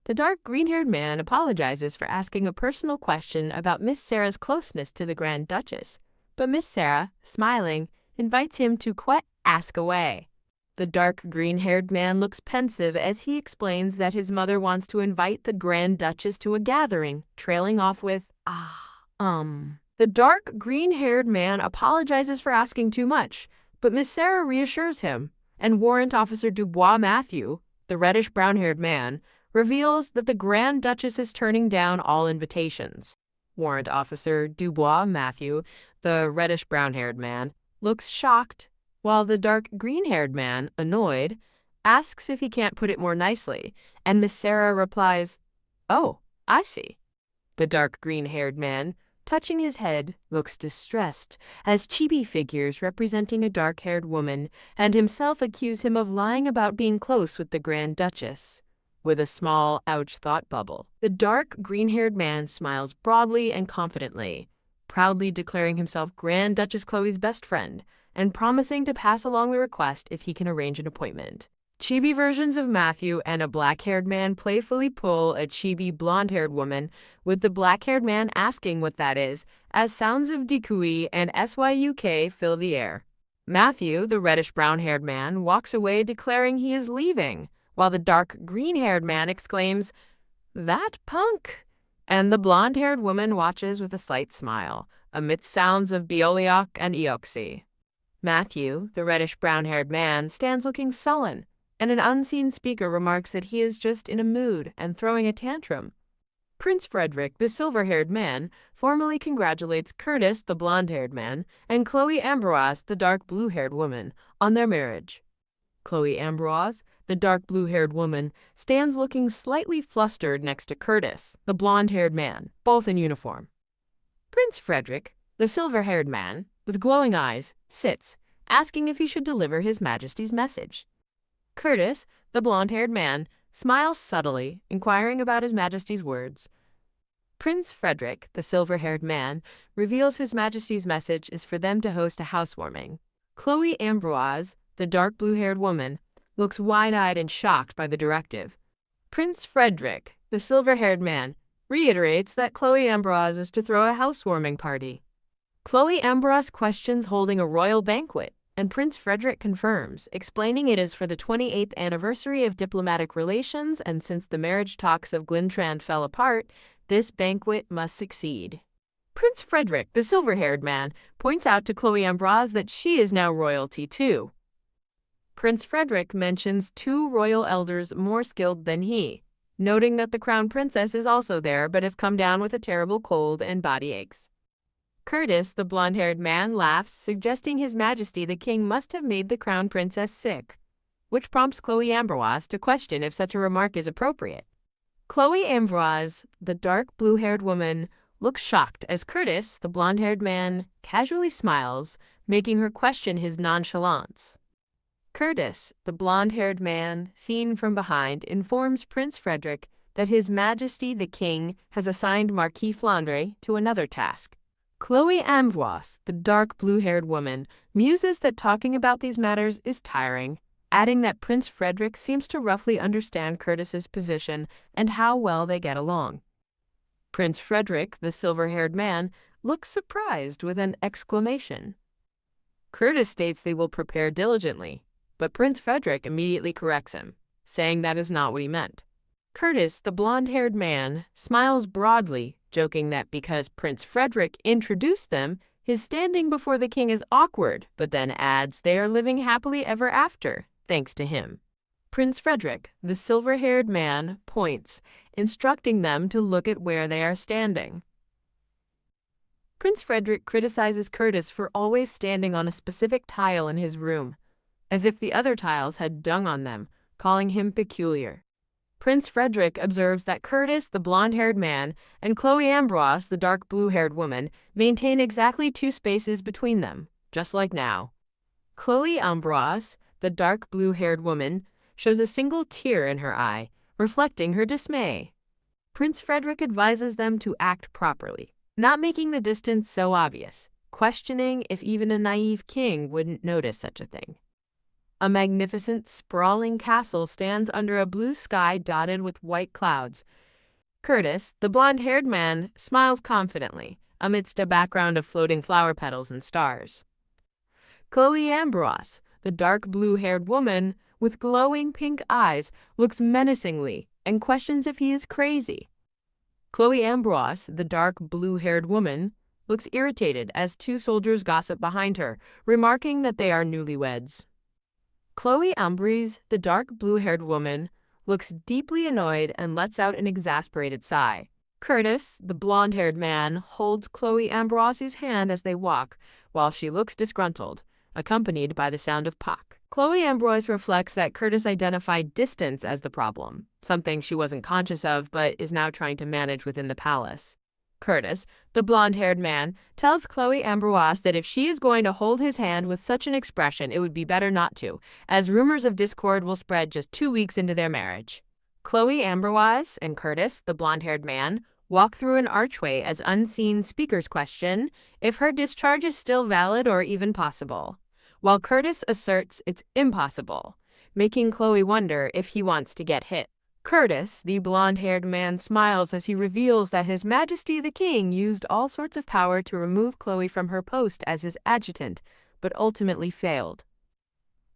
The dark green-haired man apologizes for asking a personal question about Miss Sarah's closeness to the Grand Duchess, but Miss Sarah, smiling, invites him to ask away. The dark green-haired man looks pensive as he explains that his mother wants to invite the Grand Duchess to a gathering, trailing off with, The dark green-haired man apologizes for asking too much, but Miss Sarah reassures him, and Warrant Officer Dubois Matthew, the reddish-brown-haired man, reveals that the Grand Duchess is turning down all invitations. Warrant Officer Dubois Matthew, the reddish-brown-haired man, looks shocked, while the dark green-haired man, annoyed, asks if he can't put it more nicely, and Miss Sarah replies, Oh, I see. The dark green-haired man, touching his head, looks distressed, as chibi figures representing a dark-haired woman and himself accuse him of lying about being close with the Grand Duchess. With a small, ouch thought bubble, the dark green-haired man smiles broadly and confidently, proudly declaring himself Grand Duchess Chloe's best friend, and promising to pass along the request if he can arrange an appointment. Chibi versions of Matthew and a black-haired man playfully pull a chibi blonde-haired woman, with the black-haired man asking what that is, as sounds of Dikui and SYUK fill the air. Matthew, the reddish-brown-haired man, walks away declaring he is leaving, while the dark green-haired man exclaims, "That punk!" And the blonde-haired woman watches with a slight smile, amidst sounds of Bioliok and Eoxy. Matthew, the reddish-brown-haired man, stands looking sullen, and an unseen speaker remarks that he is just in a mood and throwing a tantrum. Prince Frederick, the silver-haired man, formally congratulates Curtis, the blonde-haired man, and Chloe Ambroise, the dark blue-haired woman, on their marriage. Chloe Ambroise, the dark blue-haired woman, stands looking slightly flustered next to Curtis, the blonde-haired man, both in uniform. Prince Frederick, the silver-haired man, with glowing eyes, sits, asking if he should deliver His Majesty's message. Curtis, the blonde-haired man, smiles subtly, inquiring about His Majesty's words. Prince Frederick, the silver-haired man, reveals His Majesty's message is for them to host a housewarming. Chloe Ambroise, the dark blue-haired woman, looks wide-eyed and shocked by the directive. Prince Frederick, the silver-haired man, reiterates that Chloe Ambroise is to throw a housewarming party. Chloe Ambroise questions holding a royal banquet, and Prince Frederick confirms, explaining it is for the 28th anniversary of diplomatic relations, and since the marriage talks of Glintrand fell apart, this banquet must succeed. Prince Frederick, the silver-haired man, points out to Chloe Ambroise that she is now royalty too. Prince Frederick mentions 2 royal elders more skilled than he, noting that the crown princess is also there but has come down with a terrible cold and body aches. Curtis, the blonde-haired man, laughs, suggesting His Majesty the King must have made the crown princess sick, which prompts Chloe Ambroise to question if such a remark is appropriate. Chloe Ambroise, the dark blue-haired woman, looks shocked as Curtis, the blonde-haired man, casually smiles, making her question his nonchalance. Curtis, the blonde-haired man, seen from behind, informs Prince Frederick that His Majesty the King has assigned Marquis Flandre to another task. Chloe Ambroise, the dark blue-haired woman, muses that talking about these matters is tiring, adding that Prince Frederick seems to roughly understand Curtis's position and how well they get along. Prince Frederick, the silver-haired man, looks surprised with an exclamation. Curtis states they will prepare diligently, but Prince Frederick immediately corrects him, saying that is not what he meant. Curtis, the blonde-haired man, smiles broadly, joking that because Prince Frederick introduced them, his standing before the king is awkward, but then adds they are living happily ever after, thanks to him. Prince Frederick, the silver-haired man, points, instructing them to look at where they are standing. Prince Frederick criticizes Curtis for always standing on a specific tile in his room, as if the other tiles had dung on them, calling him peculiar. Prince Frederick observes that Curtis, the blonde-haired man, and Chloe Ambroise, the dark blue-haired woman, maintain exactly 2 spaces between them, just like now. Chloe Ambroise, the dark blue-haired woman, shows a single tear in her eye, reflecting her dismay. Prince Frederick advises them to act properly, not making the distance so obvious, questioning if even a naive king wouldn't notice such a thing. A magnificent, sprawling castle stands under a blue sky dotted with white clouds. Curtis, the blonde-haired man, smiles confidently, amidst a background of floating flower petals and stars. Chloe Ambroise, the dark blue-haired woman, with glowing pink eyes, looks menacingly and questions if he is crazy. Chloe Ambroise, the dark blue-haired woman, looks irritated as 2 soldiers gossip behind her, remarking that they are newlyweds. Chloe Ambroise, the dark blue-haired woman, looks deeply annoyed and lets out an exasperated sigh. Curtis, the blonde-haired man, holds Chloe Ambroise's hand as they walk, while she looks disgruntled, accompanied by the sound of pock. Chloe Ambroise reflects that Curtis identified distance as the problem, something she wasn't conscious of but is now trying to manage within the palace. Curtis, the blonde-haired man, tells Chloe Ambroise that if she is going to hold his hand with such an expression, it would be better not to, as rumors of discord will spread just 2 weeks into their marriage. Chloe Ambroise and Curtis, the blonde-haired man, walk through an archway as unseen speakers question if her discharge is still valid or even possible. While Curtis asserts it's impossible, making Chloe wonder if he wants to get hit. Curtis, the blonde-haired man, smiles as he reveals that His Majesty the King used all sorts of power to remove Chloe from her post as his adjutant, but ultimately failed.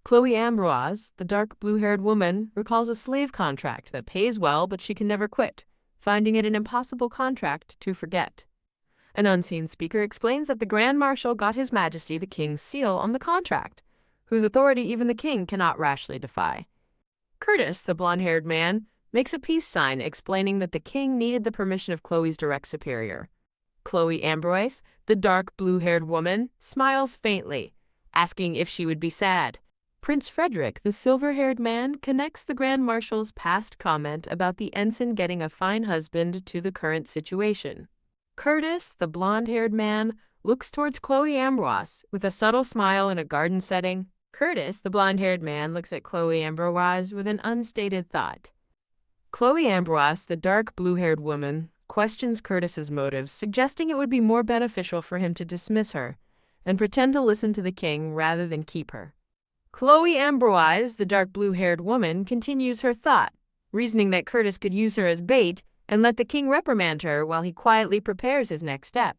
Chloe Ambroise, the dark blue-haired woman, recalls a slave contract that pays well but she can never quit, finding it an impossible contract to forget. An unseen speaker explains that the Grand Marshal got His Majesty the King's seal on the contract, whose authority even the king cannot rashly defy. Curtis, the blonde-haired man, makes a peace sign explaining that the king needed the permission of Chloe's direct superior. Chloe Ambroise, the dark blue-haired woman, smiles faintly, asking if she would be sad. Prince Frederick, the silver-haired man, connects the Grand Marshal's past comment about the ensign getting a fine husband to the current situation. Curtis, the blonde-haired man, looks towards Chloe Ambroise with a subtle smile in a garden setting. Curtis, the blonde-haired man, looks at Chloe Ambroise with an unstated thought. Chloe Ambroise, the dark blue-haired woman, questions Curtis's motives, suggesting it would be more beneficial for him to dismiss her and pretend to listen to the king rather than keep her. Chloe Ambroise, the dark blue-haired woman, continues her thought, reasoning that Curtis could use her as bait and let the king reprimand her while he quietly prepares his next step.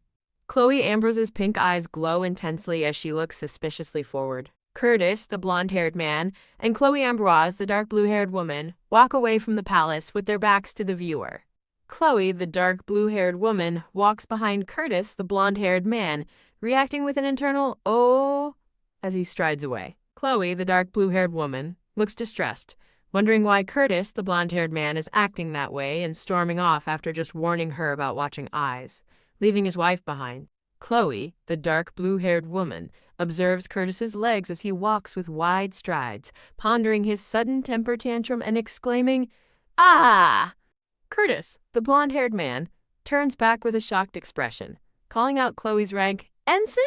Chloe Ambroise's pink eyes glow intensely as she looks suspiciously forward. Curtis, the blonde-haired man, and Chloe Ambroise, the dark blue-haired woman, walk away from the palace with their backs to the viewer. Chloe, the dark blue-haired woman, walks behind Curtis, the blonde-haired man, reacting with an internal "oh" as he strides away. Chloe, the dark blue-haired woman, looks distressed, wondering why Curtis, the blonde-haired man, is acting that way and storming off after just warning her about watching eyes, leaving his wife behind. Chloe, the dark blue-haired woman, observes Curtis's legs as he walks with wide strides, pondering his sudden temper tantrum and exclaiming, "Ah!" Curtis, the blonde-haired man, turns back with a shocked expression, calling out Chloe's rank, "Ensign?"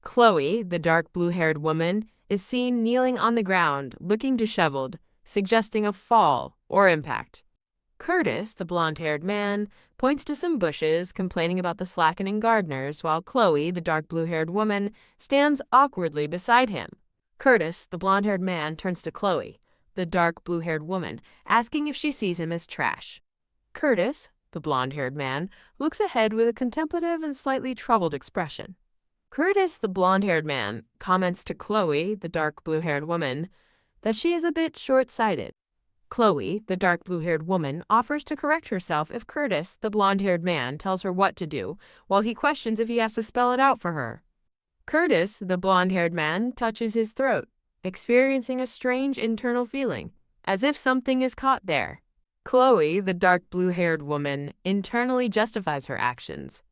Chloe, the dark blue-haired woman, is seen kneeling on the ground, looking disheveled, suggesting a fall or impact. Curtis, the blonde-haired man, points to some bushes, complaining about the slackening gardeners, while Chloe, the dark blue-haired woman, stands awkwardly beside him. Curtis, the blonde-haired man, turns to Chloe, the dark blue-haired woman, asking if she sees him as trash. Curtis, the blonde-haired man, looks ahead with a contemplative and slightly troubled expression. Curtis, the blonde-haired man, comments to Chloe, the dark blue-haired woman, that she is a bit short-sighted. Chloe, the dark blue-haired woman, offers to correct herself if Curtis, the blonde-haired man, tells her what to do, while he questions if he has to spell it out for her. Curtis, the blonde-haired man, touches his throat, experiencing a strange internal feeling, as if something is caught there. Chloe, the dark blue-haired woman, internally justifies her actions,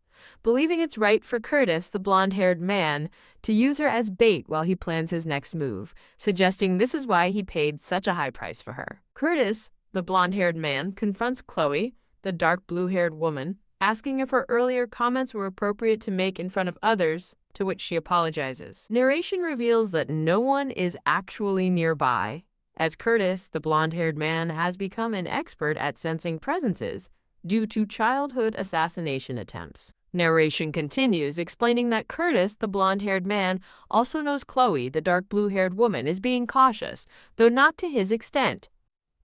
believing it's right for Curtis, the blonde-haired man, to use her as bait while he plans his next move, suggesting this is why he paid such a high price for her. Curtis, the blonde-haired man, confronts Chloe, the dark blue-haired woman, asking if her earlier comments were appropriate to make in front of others, to which she apologizes. Narration reveals that no one is actually nearby, as Curtis, the blonde-haired man, has become an expert at sensing presences due to childhood assassination attempts. Narration continues, explaining that Curtis, the blonde-haired man, also knows Chloe, the dark blue-haired woman, is being cautious, though not to his extent.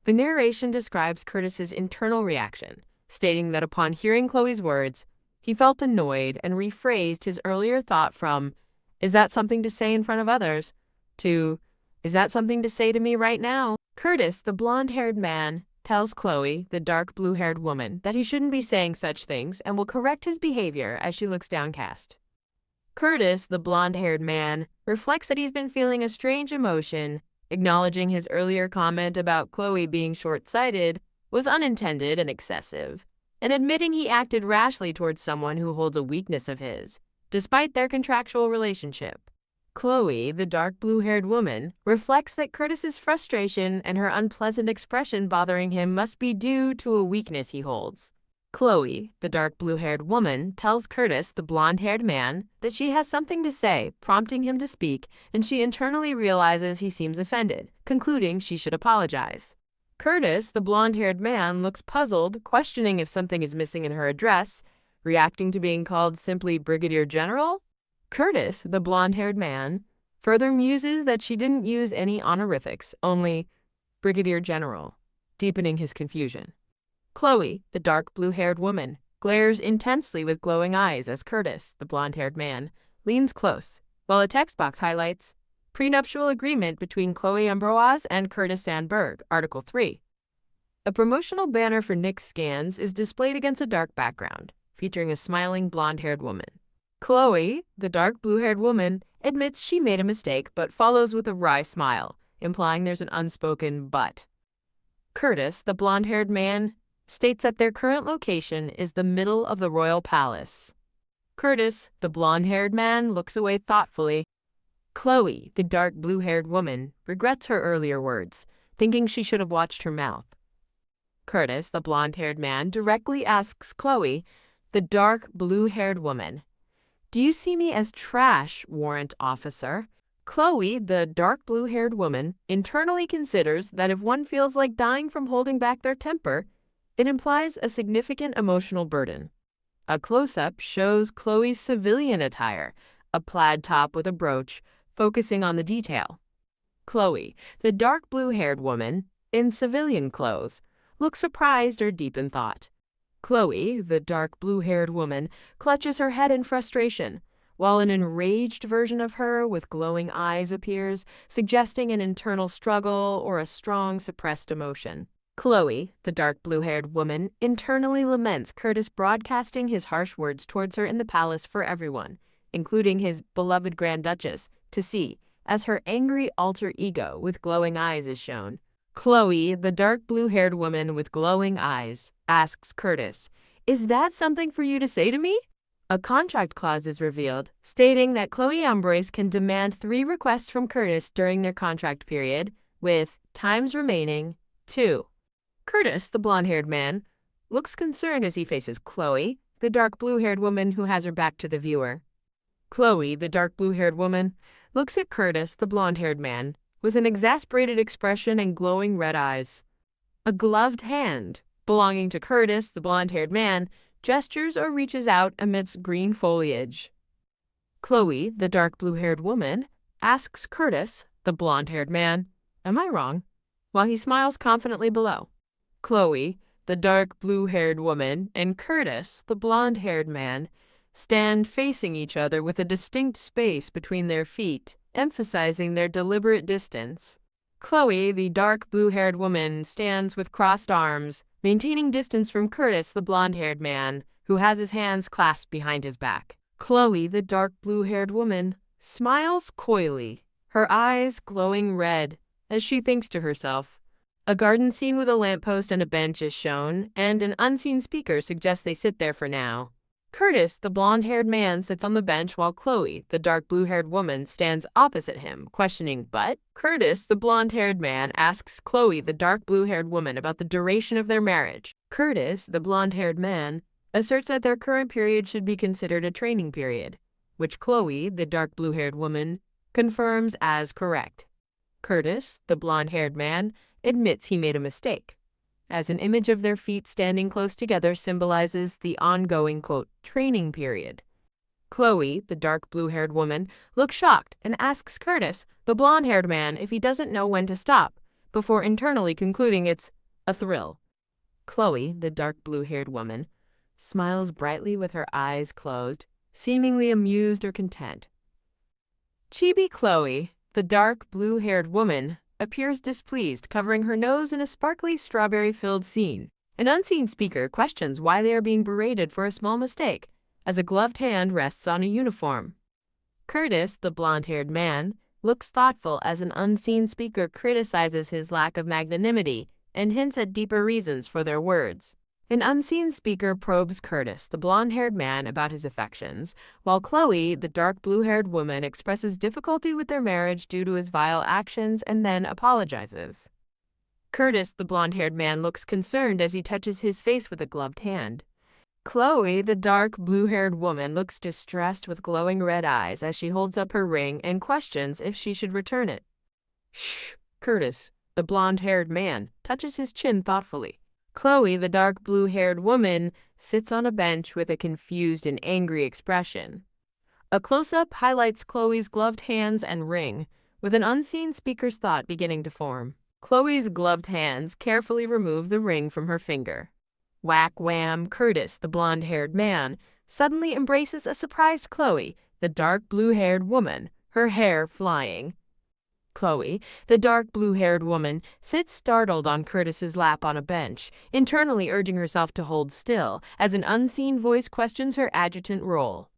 The narration describes Curtis's internal reaction, stating that upon hearing Chloe's words, he felt annoyed and rephrased his earlier thought from, "Is that something to say in front of others?" to, "Is that something to say to me right now?" Curtis, the blonde-haired man, tells Chloe, the dark blue-haired woman, that he shouldn't be saying such things and will correct his behavior as she looks downcast. Curtis, the blonde-haired man, reflects that he's been feeling a strange emotion, acknowledging his earlier comment about Chloe being short-sighted was unintended and excessive, and admitting he acted rashly towards someone who holds a weakness of his, despite their contractual relationship. Chloe, the dark blue-haired woman, reflects that Curtis's frustration and her unpleasant expression bothering him must be due to a weakness he holds. Chloe, the dark blue-haired woman, tells Curtis, the blonde-haired man, that she has something to say, prompting him to speak, and she internally realizes he seems offended, concluding she should apologize. Curtis, the blonde-haired man, looks puzzled, questioning if something is missing in her address, reacting to being called simply Brigadier General. Curtis, the blonde-haired man, further muses that she didn't use any honorifics, only Brigadier General, deepening his confusion. Chloe, the dark blue-haired woman, glares intensely with glowing eyes as Curtis, the blonde-haired man, leans close, while a text box highlights prenuptial agreement between Chloe Ambroise and Curtis Sandberg, Article 3. A promotional banner for Nick's scans is displayed against a dark background, featuring a smiling blonde-haired woman. Chloe, the dark blue-haired woman, admits she made a mistake but follows with a wry smile, implying there's an unspoken but. Curtis, the blonde-haired man, states that their current location is the middle of the royal palace. Curtis, the blonde-haired man, looks away thoughtfully. Chloe, the dark blue-haired woman, regrets her earlier words, thinking she should have watched her mouth. Curtis, the blonde-haired man, directly asks Chloe, the dark blue-haired woman, "Do you see me as trash, warrant officer?" Chloe, the dark blue-haired woman, internally considers that if one feels like dying from holding back their temper, it implies a significant emotional burden. A close-up shows Chloe's civilian attire, a plaid top with a brooch, focusing on the detail. Chloe, the dark blue-haired woman, in civilian clothes, looks surprised or deep in thought. Chloe, the dark blue-haired woman, clutches her head in frustration, while an enraged version of her with glowing eyes appears, suggesting an internal struggle or a strong suppressed emotion. Chloe, the dark blue-haired woman, internally laments Curtis broadcasting his harsh words towards her in the palace for everyone, including his beloved Grand Duchess, to see, as her angry alter ego with glowing eyes is shown. Chloe, the dark blue-haired woman with glowing eyes, asks Curtis, "Is that something for you to say to me?" A contract clause is revealed, stating that Chloe Ambroise can demand 3 requests from Curtis during their contract period, with times remaining 2. Curtis, the blonde-haired man, looks concerned as he faces Chloe, the dark blue-haired woman who has her back to the viewer. Chloe, the dark blue-haired woman, looks at Curtis, the blonde-haired man, with an exasperated expression and glowing red eyes. A gloved hand, belonging to Curtis, the blonde-haired man, gestures or reaches out amidst green foliage. Chloe, the dark blue-haired woman, asks Curtis, the blonde-haired man, "Am I wrong?" while he smiles confidently below. Chloe, the dark blue-haired woman, and Curtis, the blonde-haired man, stand facing each other with a distinct space between their feet, emphasizing their deliberate distance. Chloe, the dark blue-haired woman, stands with crossed arms, maintaining distance from Curtis, the blonde-haired man, who has his hands clasped behind his back. Chloe, the dark blue-haired woman, smiles coyly, her eyes glowing red, as she thinks to herself. A garden scene with a lamppost and a bench is shown, and an unseen speaker suggests they sit there for now. Curtis, the blonde-haired man, sits on the bench while Chloe, the dark blue-haired woman, stands opposite him, questioning, but Curtis, the blonde-haired man, asks Chloe, the dark blue-haired woman, about the duration of their marriage. Curtis, the blonde-haired man, asserts that their current period should be considered a training period, which Chloe, the dark blue-haired woman, confirms as correct. Curtis, the blonde-haired man, admits he made a mistake, as an image of their feet standing close together symbolizes the ongoing, quote, training period. Chloe, the dark blue-haired woman, looks shocked and asks Curtis, the blonde-haired man, if he doesn't know when to stop, before internally concluding it's a thrill. Chloe, the dark blue-haired woman, smiles brightly with her eyes closed, seemingly amused or content. Chibi Chloe, the dark blue-haired woman, appears displeased, covering her nose in a sparkly strawberry-filled scene. An unseen speaker questions why they are being berated for a small mistake, as a gloved hand rests on a uniform. Curtis, the blonde-haired man, looks thoughtful as an unseen speaker criticizes his lack of magnanimity and hints at deeper reasons for their words. An unseen speaker probes Curtis, the blonde-haired man, about his affections, while Chloe, the dark blue-haired woman, expresses difficulty with their marriage due to his vile actions and then apologizes. Curtis, the blonde-haired man, looks concerned as he touches his face with a gloved hand. Chloe, the dark blue-haired woman, looks distressed with glowing red eyes as she holds up her ring and questions if she should return it. Shh! Curtis, the blonde-haired man, touches his chin thoughtfully. Chloe, the dark blue-haired woman, sits on a bench with a confused and angry expression. A close-up highlights Chloe's gloved hands and ring, with an unseen speaker's thought beginning to form. Chloe's gloved hands carefully remove the ring from her finger. Whack wham, Curtis, the blonde-haired man, suddenly embraces a surprised Chloe, the dark blue-haired woman, her hair flying. Chloe, the dark blue-haired woman, sits startled on Curtis's lap on a bench, internally urging herself to hold still, as an unseen voice questions her adjutant role.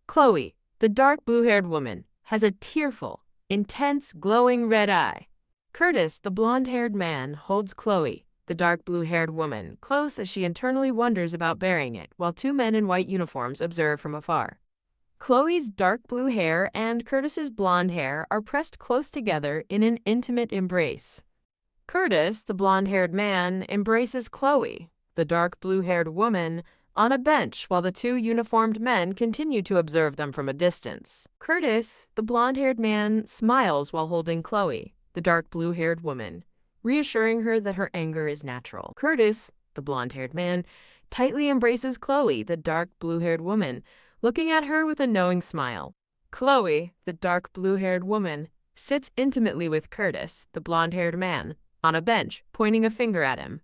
Chloe, the dark blue-haired woman, has a tearful, intense, glowing red eye. Curtis, the blonde-haired man, holds Chloe, the dark blue-haired woman, close as she internally wonders about bearing it, while two men in white uniforms observe from afar. Chloe's dark blue hair and Curtis's blonde hair are pressed close together in an intimate embrace. Curtis, the blonde-haired man, embraces Chloe, the dark blue-haired woman, on a bench while the two uniformed men continue to observe them from a distance. Curtis, the blonde-haired man, smiles while holding Chloe, the dark blue-haired woman, reassuring her that her anger is natural. Curtis, the blonde-haired man, tightly embraces Chloe, the dark blue-haired woman, looking at her with a knowing smile. Chloe, the dark blue-haired woman, sits intimately with Curtis, the blonde-haired man, on a bench, pointing a finger at him.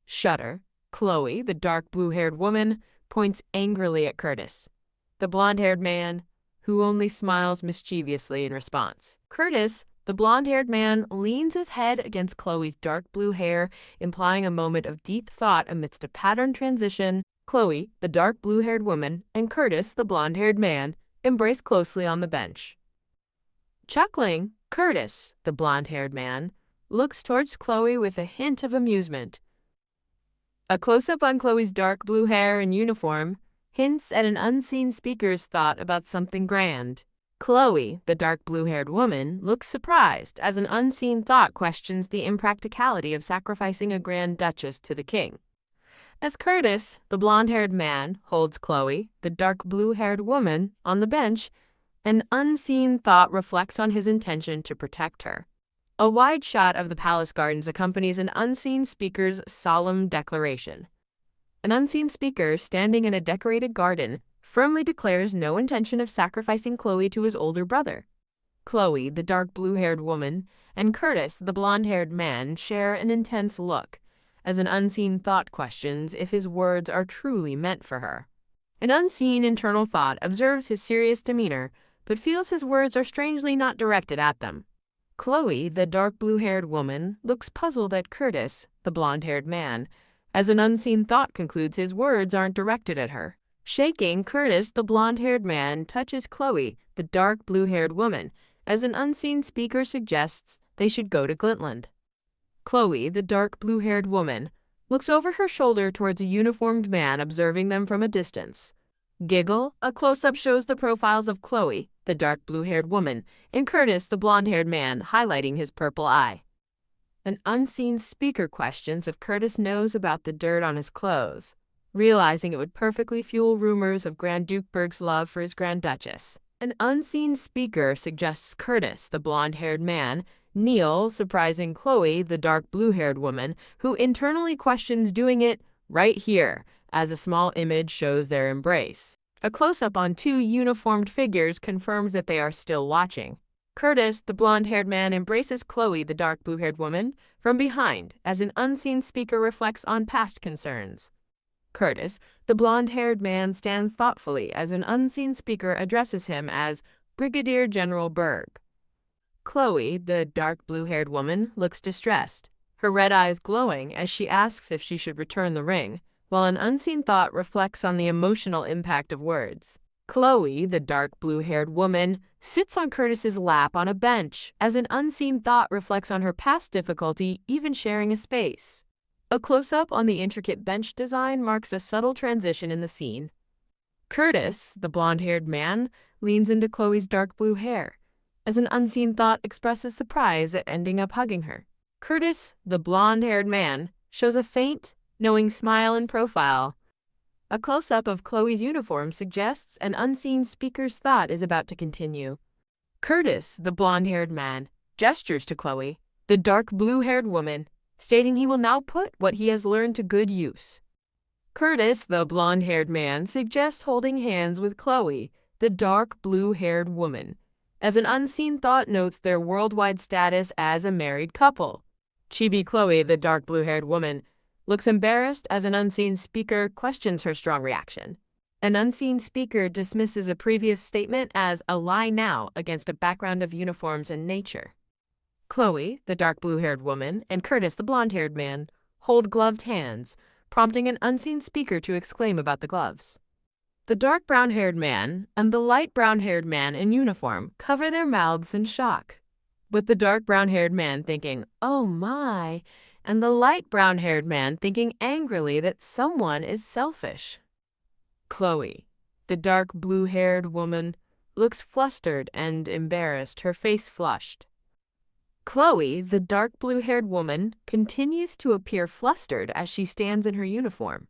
Shudder. Chloe, the dark blue-haired woman, points angrily at Curtis, the blonde-haired man, who only smiles mischievously in response. Curtis, the blonde-haired man, leans his head against Chloe's dark blue hair, implying a moment of deep thought amidst a patterned transition. Chloe, the dark blue-haired woman, and Curtis, the blonde-haired man, embrace closely on the bench. Chuckling, Curtis, the blonde-haired man, looks towards Chloe with a hint of amusement. A close-up on Chloe's dark blue hair and uniform hints at an unseen speaker's thought about something grand. Chloe, the dark blue-haired woman, looks surprised as an unseen thought questions the impracticality of sacrificing a Grand Duchess to the king. As Curtis, the blonde-haired man, holds Chloe, the dark blue-haired woman, on the bench, an unseen thought reflects on his intention to protect her. A wide shot of the palace gardens accompanies an unseen speaker's solemn declaration. An unseen speaker, standing in a decorated garden, firmly declares no intention of sacrificing Chloe to his older brother. Chloe, the dark blue-haired woman, and Curtis, the blonde-haired man, share an intense look, as an unseen thought questions if his words are truly meant for her. An unseen internal thought observes his serious demeanor, but feels his words are strangely not directed at them. Chloe, the dark blue-haired woman, looks puzzled at Curtis, the blonde-haired man, as an unseen thought concludes his words aren't directed at her. Shaking, Curtis, the blonde-haired man, touches Chloe, the dark blue-haired woman, as an unseen speaker suggests they should go to Glintland. Chloe, the dark blue-haired woman, looks over her shoulder towards a uniformed man observing them from a distance. Giggle, a close-up shows the profiles of Chloe, the dark blue-haired woman, and Curtis, the blonde-haired man, highlighting his purple eye. An unseen speaker questions if Curtis knows about the dirt on his clothes, realizing it would perfectly fuel rumors of Grand Duke Berg's love for his Grand Duchess. An unseen speaker suggests Curtis, the blonde-haired man, kneel, surprising Chloe, the dark blue-haired woman, who internally questions doing it right here, as a small image shows their embrace. A close-up on two uniformed figures confirms that they are still watching. Curtis, the blonde-haired man, embraces Chloe, the dark blue-haired woman, from behind, as an unseen speaker reflects on past concerns. Curtis, the blonde-haired man, stands thoughtfully as an unseen speaker addresses him as Brigadier General Berg. Chloe, the dark blue-haired woman, looks distressed, her red eyes glowing as she asks if she should return the ring, while an unseen thought reflects on the emotional impact of words. Chloe, the dark blue-haired woman, sits on Curtis's lap on a bench as an unseen thought reflects on her past difficulty even sharing a space. A close-up on the intricate bench design marks a subtle transition in the scene. Curtis, the blonde-haired man, leans into Chloe's dark blue hair, as an unseen thought expresses surprise at ending up hugging her. Curtis, the blonde-haired man, shows a faint, knowing smile in profile. A close-up of Chloe's uniform suggests an unseen speaker's thought is about to continue. Curtis, the blonde-haired man, gestures to Chloe, the dark blue-haired woman, stating he will now put what he has learned to good use. Curtis, the blonde-haired man, suggests holding hands with Chloe, the dark blue-haired woman, as an unseen thought notes their worldwide status as a married couple. Chibi Chloe, the dark blue-haired woman, looks embarrassed as an unseen speaker questions her strong reaction. An unseen speaker dismisses a previous statement as a lie now against a background of uniforms and nature. Chloe, the dark blue-haired woman, and Curtis, the blonde-haired man, hold gloved hands, prompting an unseen speaker to exclaim about the gloves. The dark brown-haired man and the light brown-haired man in uniform cover their mouths in shock, with the dark brown-haired man thinking, "Oh my," and the light brown-haired man thinking angrily that someone is selfish. Chloe, the dark blue-haired woman, looks flustered and embarrassed, her face flushed. Chloe, the dark blue-haired woman, continues to appear flustered as she stands in her uniform.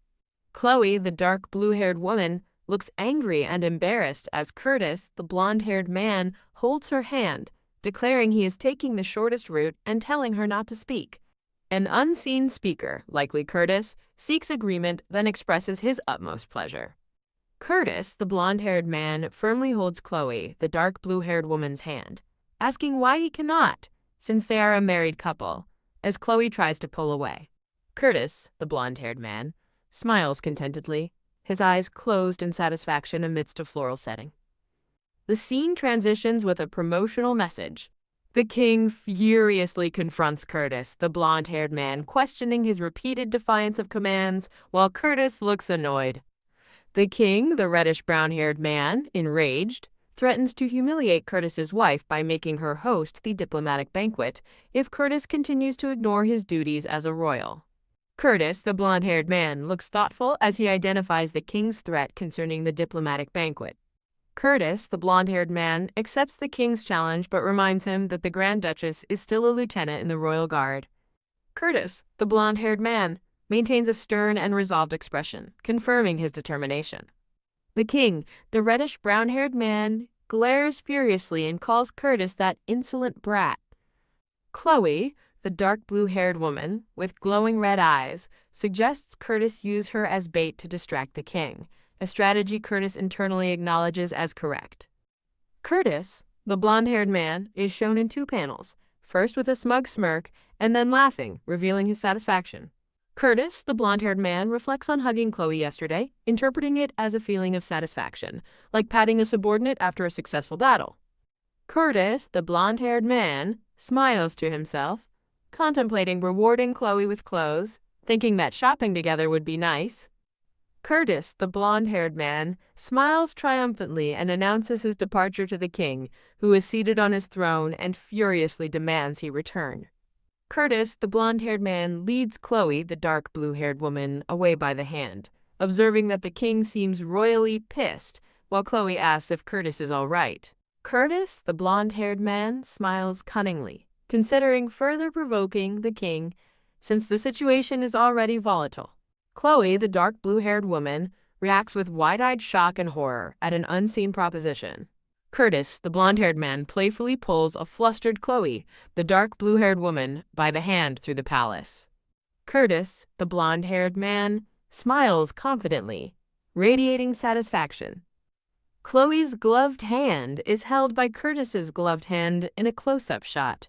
Chloe, the dark blue-haired woman, looks angry and embarrassed as Curtis, the blonde-haired man, holds her hand, declaring he is taking the shortest route and telling her not to speak. An unseen speaker, likely Curtis, seeks agreement, then expresses his utmost pleasure. Curtis, the blonde-haired man, firmly holds Chloe, the dark blue-haired woman's hand, asking why he cannot, since they are a married couple, as Chloe tries to pull away. Curtis, the blonde-haired man, smiles contentedly, his eyes closed in satisfaction amidst a floral setting. The scene transitions with a promotional message. The king furiously confronts Curtis, the blonde-haired man, questioning his repeated defiance of commands, while Curtis looks annoyed. The king, the reddish-brown-haired man, enraged, threatens to humiliate Curtis's wife by making her host the diplomatic banquet if Curtis continues to ignore his duties as a royal. Curtis, the blonde-haired man, looks thoughtful as he identifies the king's threat concerning the diplomatic banquet. Curtis, the blonde-haired man, accepts the king's challenge but reminds him that the Grand Duchess is still a lieutenant in the royal guard. Curtis, the blonde-haired man, maintains a stern and resolved expression, confirming his determination. The king, the reddish-brown-haired man, glares furiously and calls Curtis that insolent brat. Chloe, the dark blue-haired woman, with glowing red eyes, suggests Curtis use her as bait to distract the king, a strategy Curtis internally acknowledges as correct. Curtis, the blonde-haired man, is shown in two panels, first with a smug smirk and then laughing, revealing his satisfaction. Curtis, the blonde-haired man, reflects on hugging Chloe yesterday, interpreting it as a feeling of satisfaction, like patting a subordinate after a successful battle. Curtis, the blonde-haired man, smiles to himself, contemplating rewarding Chloe with clothes, thinking that shopping together would be nice. Curtis, the blonde-haired man, smiles triumphantly and announces his departure to the king, who is seated on his throne and furiously demands he return. Curtis, the blonde-haired man, leads Chloe, the dark blue-haired woman, away by the hand, observing that the king seems royally pissed, while Chloe asks if Curtis is all right. Curtis, the blonde-haired man, smiles cunningly, considering further provoking the king, since the situation is already volatile. Chloe, the dark blue-haired woman, reacts with wide-eyed shock and horror at an unseen proposition. Curtis, the blonde-haired man, playfully pulls a flustered Chloe, the dark blue-haired woman, by the hand through the palace. Curtis, the blonde-haired man, smiles confidently, radiating satisfaction. Chloe's gloved hand is held by Curtis's gloved hand in a close-up shot.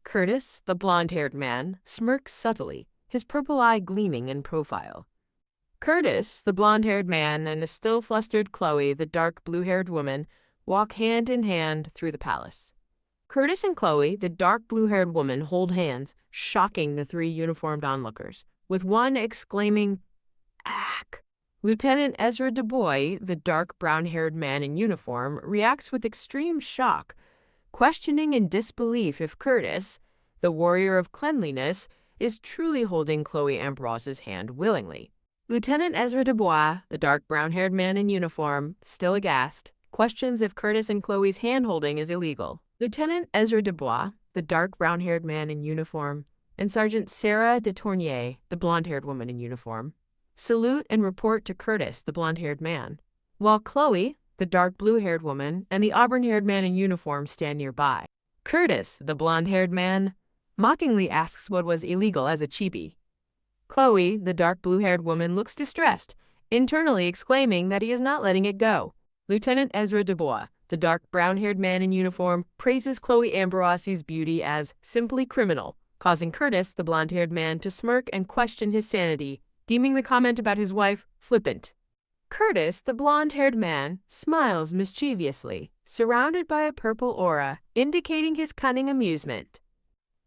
Curtis, the blonde-haired man, smirks subtly, his purple eye gleaming in profile. Curtis, the blonde-haired man, and a still flustered Chloe, the dark blue-haired woman, walk hand in hand through the palace. Curtis and Chloe, the dark blue-haired woman, hold hands, shocking the three uniformed onlookers, with one exclaiming, "Ack!" Lieutenant Ezra Dubois, the dark brown-haired man in uniform, reacts with extreme shock, questioning in disbelief if Curtis, the warrior of cleanliness, is truly holding Chloe Ambrose's hand willingly. Lieutenant Ezra Dubois, the dark brown-haired man in uniform, still aghast, questions if Curtis and Chloe's hand-holding is illegal. Lieutenant Ezra Dubois, the dark brown-haired man in uniform, and Sergeant Sarah de Tournier, the blonde-haired woman in uniform, salute and report to Curtis, the blonde-haired man, while Chloe, the dark blue-haired woman, and the auburn-haired man in uniform stand nearby. Curtis, the blonde-haired man, mockingly asks what was illegal as a chibi. Chloe, the dark blue-haired woman, looks distressed, internally exclaiming that he is not letting it go. Lieutenant Ezra Dubois, the dark brown-haired man in uniform, praises Chloe Ambrose's beauty as simply criminal, causing Curtis, the blonde-haired man, to smirk and question his sanity, deeming the comment about his wife flippant. Curtis, the blonde-haired man, smiles mischievously, surrounded by a purple aura, indicating his cunning amusement.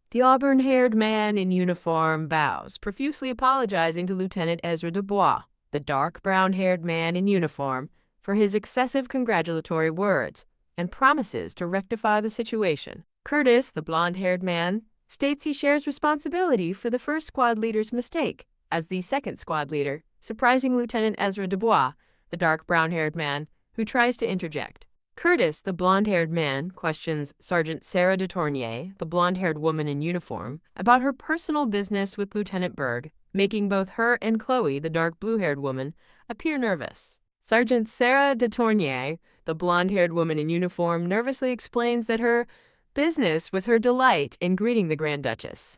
The auburn-haired man in uniform bows, profusely apologizing to Lieutenant Ezra Dubois, the dark brown-haired man in uniform, for his excessive congratulatory words, and promises to rectify the situation. Curtis, the blonde-haired man, states he shares responsibility for the first squad leader's mistake, as the second squad leader, surprising Lieutenant Ezra Dubois, the dark brown-haired man, who tries to interject. Curtis, the blonde-haired man, questions Sergeant Sarah de Tournier, the blonde-haired woman in uniform, about her personal business with Lieutenant Berg, making both her and Chloe, the dark blue-haired woman, appear nervous. Sergeant Sarah de Tournier, the blonde-haired woman in uniform, nervously explains that her business was her delight in greeting the Grand Duchess.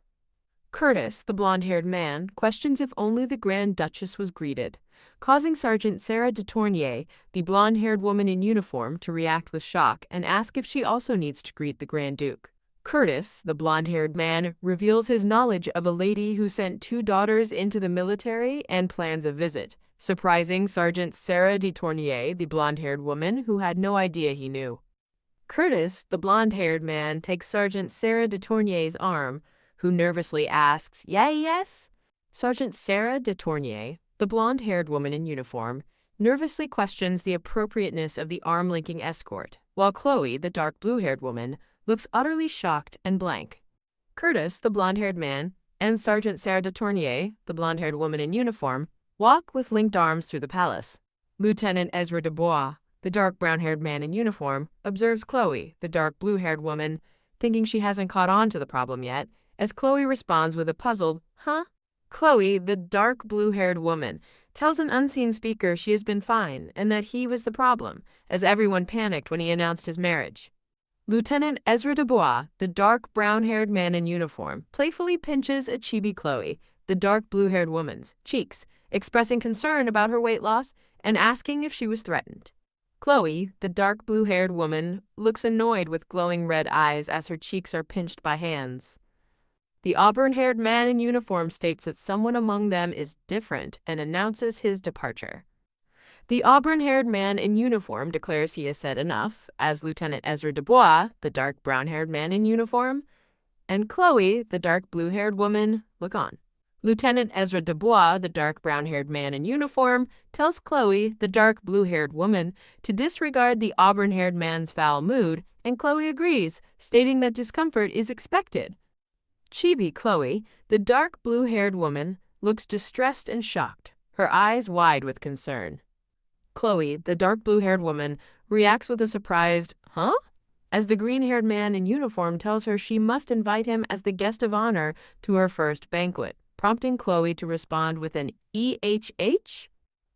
Curtis, the blonde-haired man, questions if only the Grand Duchess was greeted, causing Sergeant Sarah de Tournier, the blonde-haired woman in uniform, to react with shock and ask if she also needs to greet the Grand Duke. Curtis, the blonde-haired man, reveals his knowledge of a lady who sent 2 daughters into the military and plans a visit, surprising Sergeant Sarah de Tournier, the blonde-haired woman, who had no idea he knew. Curtis, the blonde-haired man, takes Sergeant Sarah de Tournier's arm, who nervously asks, "Yeah, yes?" Sergeant Sarah de Tournier, the blonde-haired woman in uniform, nervously questions the appropriateness of the arm-linking escort, while Chloe, the dark blue-haired woman, looks utterly shocked and blank. Curtis, the blonde-haired man, and Sergeant Sarah de Tournier, the blonde-haired woman in uniform, walk with linked arms through the palace. Lieutenant Ezra Dubois, the dark brown-haired man in uniform, observes Chloe, the dark blue-haired woman, thinking she hasn't caught on to the problem yet, as Chloe responds with a puzzled, "Huh?" Chloe, the dark blue-haired woman, tells an unseen speaker she has been fine and that he was the problem, as everyone panicked when he announced his marriage. Lieutenant Ezra Dubois, the dark brown-haired man in uniform, playfully pinches a chibi Chloe, the dark blue-haired woman's, cheeks, expressing concern about her weight loss and asking if she was threatened. Chloe, the dark blue-haired woman, looks annoyed with glowing red eyes as her cheeks are pinched by hands. The auburn-haired man in uniform states that someone among them is different and announces his departure. The auburn-haired man in uniform declares he has said enough, as Lieutenant Ezra Dubois, the dark brown-haired man in uniform, and Chloe, the dark blue-haired woman, look on. Lieutenant Ezra Dubois, the dark brown-haired man in uniform, tells Chloe, the dark blue-haired woman, to disregard the auburn-haired man's foul mood, and Chloe agrees, stating that discomfort is expected. Chibi Chloe, the dark blue-haired woman, looks distressed and shocked, her eyes wide with concern. Chloe, the dark blue-haired woman, reacts with a surprised, "Huh?" as the green-haired man in uniform tells her she must invite him as the guest of honor to her first banquet, prompting Chloe to respond with an "EHH?"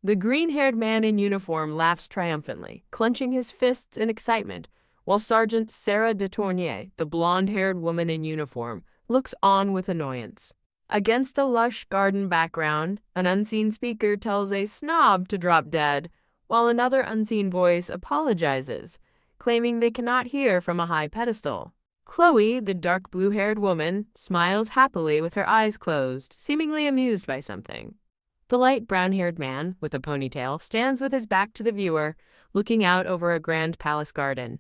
The green-haired man in uniform laughs triumphantly, clenching his fists in excitement, while Sergeant Sarah de Tournier, the blonde-haired woman in uniform, looks on with annoyance. Against a lush garden background, an unseen speaker tells a snob to drop dead, while another unseen voice apologizes, claiming they cannot hear from a high pedestal. Chloe, the dark blue-haired woman, smiles happily with her eyes closed, seemingly amused by something. The light brown-haired man, with a ponytail, stands with his back to the viewer, looking out over a grand palace garden.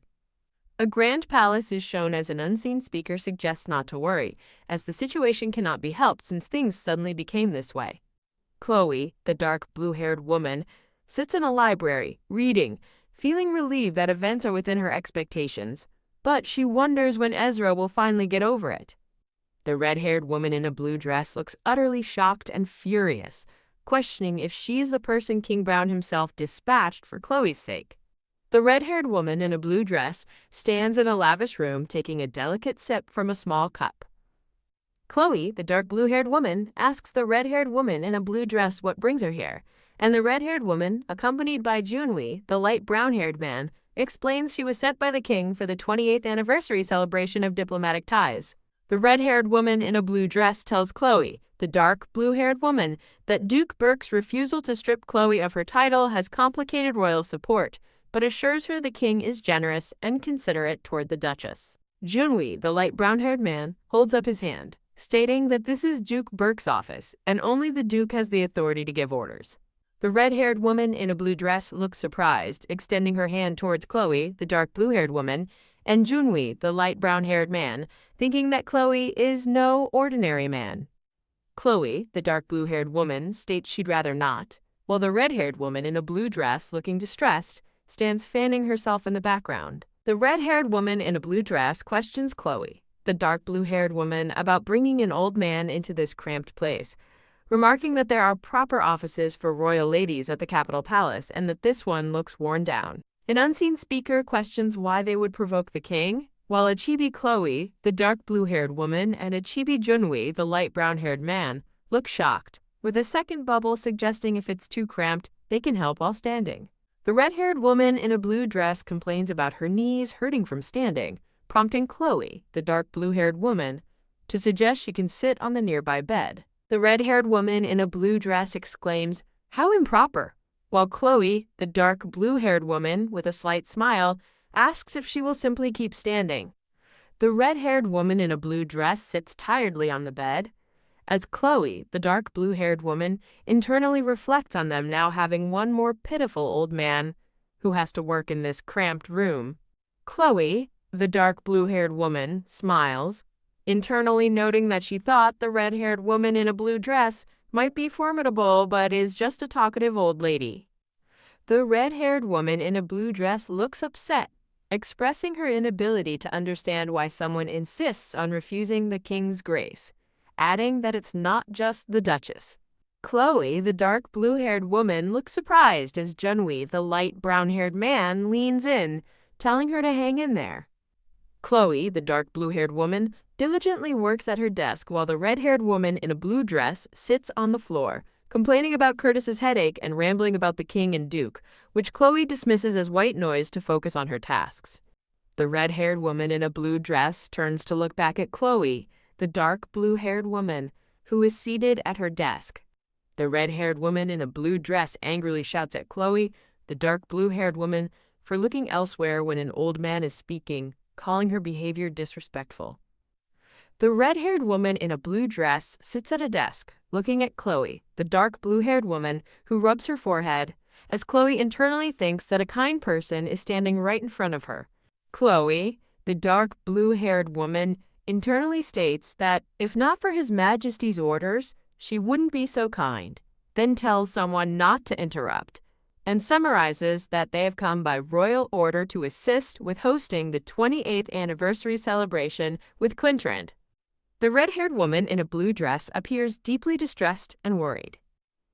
A grand palace is shown as an unseen speaker suggests not to worry, as the situation cannot be helped since things suddenly became this way. Chloe, the dark blue-haired woman, sits in a library, reading, feeling relieved that events are within her expectations, but she wonders when Ezra will finally get over it. The red-haired woman in a blue dress looks utterly shocked and furious, questioning if she is the person King Brown himself dispatched for Chloe's sake. The red-haired woman in a blue dress stands in a lavish room taking a delicate sip from a small cup. Chloe, the dark blue-haired woman, asks the red-haired woman in a blue dress what brings her here, and the red-haired woman, accompanied by Junwei, the light brown-haired man, explains she was sent by the king for the 28th anniversary celebration of diplomatic ties. The red-haired woman in a blue dress tells Chloe, the dark blue-haired woman, that Duke Berk's refusal to strip Chloe of her title has complicated royal support, but assures her the king is generous and considerate toward the Duchess. Junwei, the light brown-haired man, holds up his hand, stating that this is Duke Burke's office and only the Duke has the authority to give orders. The red-haired woman in a blue dress looks surprised, extending her hand towards Chloe, the dark blue-haired woman, and Junwi, the light brown-haired man, thinking that Chloe is no ordinary man. Chloe, the dark blue-haired woman, states she'd rather not, while the red-haired woman in a blue dress, looking distressed, stands fanning herself in the background. The red-haired woman in a blue dress questions Chloe, the dark blue-haired woman, about bringing an old man into this cramped place, remarking that there are proper offices for royal ladies at the Capitol Palace and that this one looks worn down. An unseen speaker questions why they would provoke the king, while a chibi Chloe, the dark blue-haired woman, and a chibi Junwi, the light brown-haired man, look shocked, with a second bubble suggesting if it's too cramped, they can help while standing. The red-haired woman in a blue dress complains about her knees hurting from standing, prompting Chloe, the dark blue-haired woman, to suggest she can sit on the nearby bed. The red-haired woman in a blue dress exclaims, "How improper!" while Chloe, the dark blue-haired woman, with a slight smile, asks if she will simply keep standing. The red-haired woman in a blue dress sits tiredly on the bed, as Chloe, the dark blue-haired woman, internally reflects on them now having one more pitiful old man who has to work in this cramped room. Chloe, the dark blue-haired woman, smiles, internally noting that she thought the red-haired woman in a blue dress might be formidable but is just a talkative old lady. The red-haired woman in a blue dress looks upset, expressing her inability to understand why someone insists on refusing the king's grace, adding that it's not just the Duchess. Chloe, the dark blue-haired woman, looks surprised as Junwi, the light brown-haired man, leans in, telling her to hang in there. Chloe, the dark blue-haired woman, diligently works at her desk while the red-haired woman in a blue dress sits on the floor, complaining about Curtis's headache and rambling about the king and duke, which Chloe dismisses as white noise to focus on her tasks. The red-haired woman in a blue dress turns to look back at Chloe, the dark blue-haired woman, who is seated at her desk. The red-haired woman in a blue dress angrily shouts at Chloe, the dark blue-haired woman, for looking elsewhere when an old man is speaking, calling her behavior disrespectful. The red-haired woman in a blue dress sits at a desk, looking at Chloe, the dark blue-haired woman, who rubs her forehead, as Chloe internally thinks that a kind person is standing right in front of her. Chloe, the dark blue-haired woman, internally states that, if not for His Majesty's orders, she wouldn't be so kind, then tells someone not to interrupt, and summarizes that they have come by royal order to assist with hosting the 28th anniversary celebration with Clintrand. The red-haired woman in a blue dress appears deeply distressed and worried.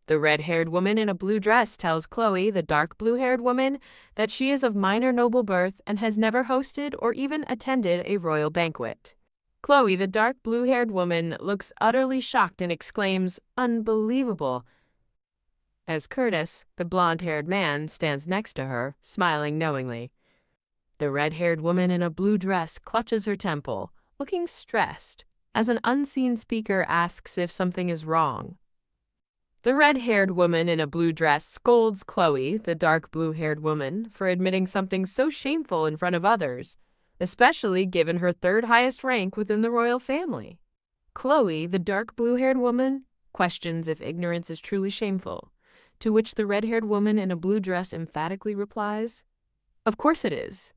The red-haired woman in a blue dress tells Chloe, the dark blue-haired woman, that she is of minor noble birth and has never hosted or even attended a royal banquet. Chloe, the dark blue-haired woman, looks utterly shocked and exclaims, "Unbelievable," as Curtis, the blonde-haired man, stands next to her, smiling knowingly. The red-haired woman in a blue dress clutches her temple, looking stressed, as an unseen speaker asks if something is wrong. The red-haired woman in a blue dress scolds Chloe, the dark blue-haired woman, for admitting something so shameful in front of others, especially given her third highest rank within the royal family. Chloe, the dark blue-haired woman, questions if ignorance is truly shameful, to which the red-haired woman in a blue dress emphatically replies, "Of course it is."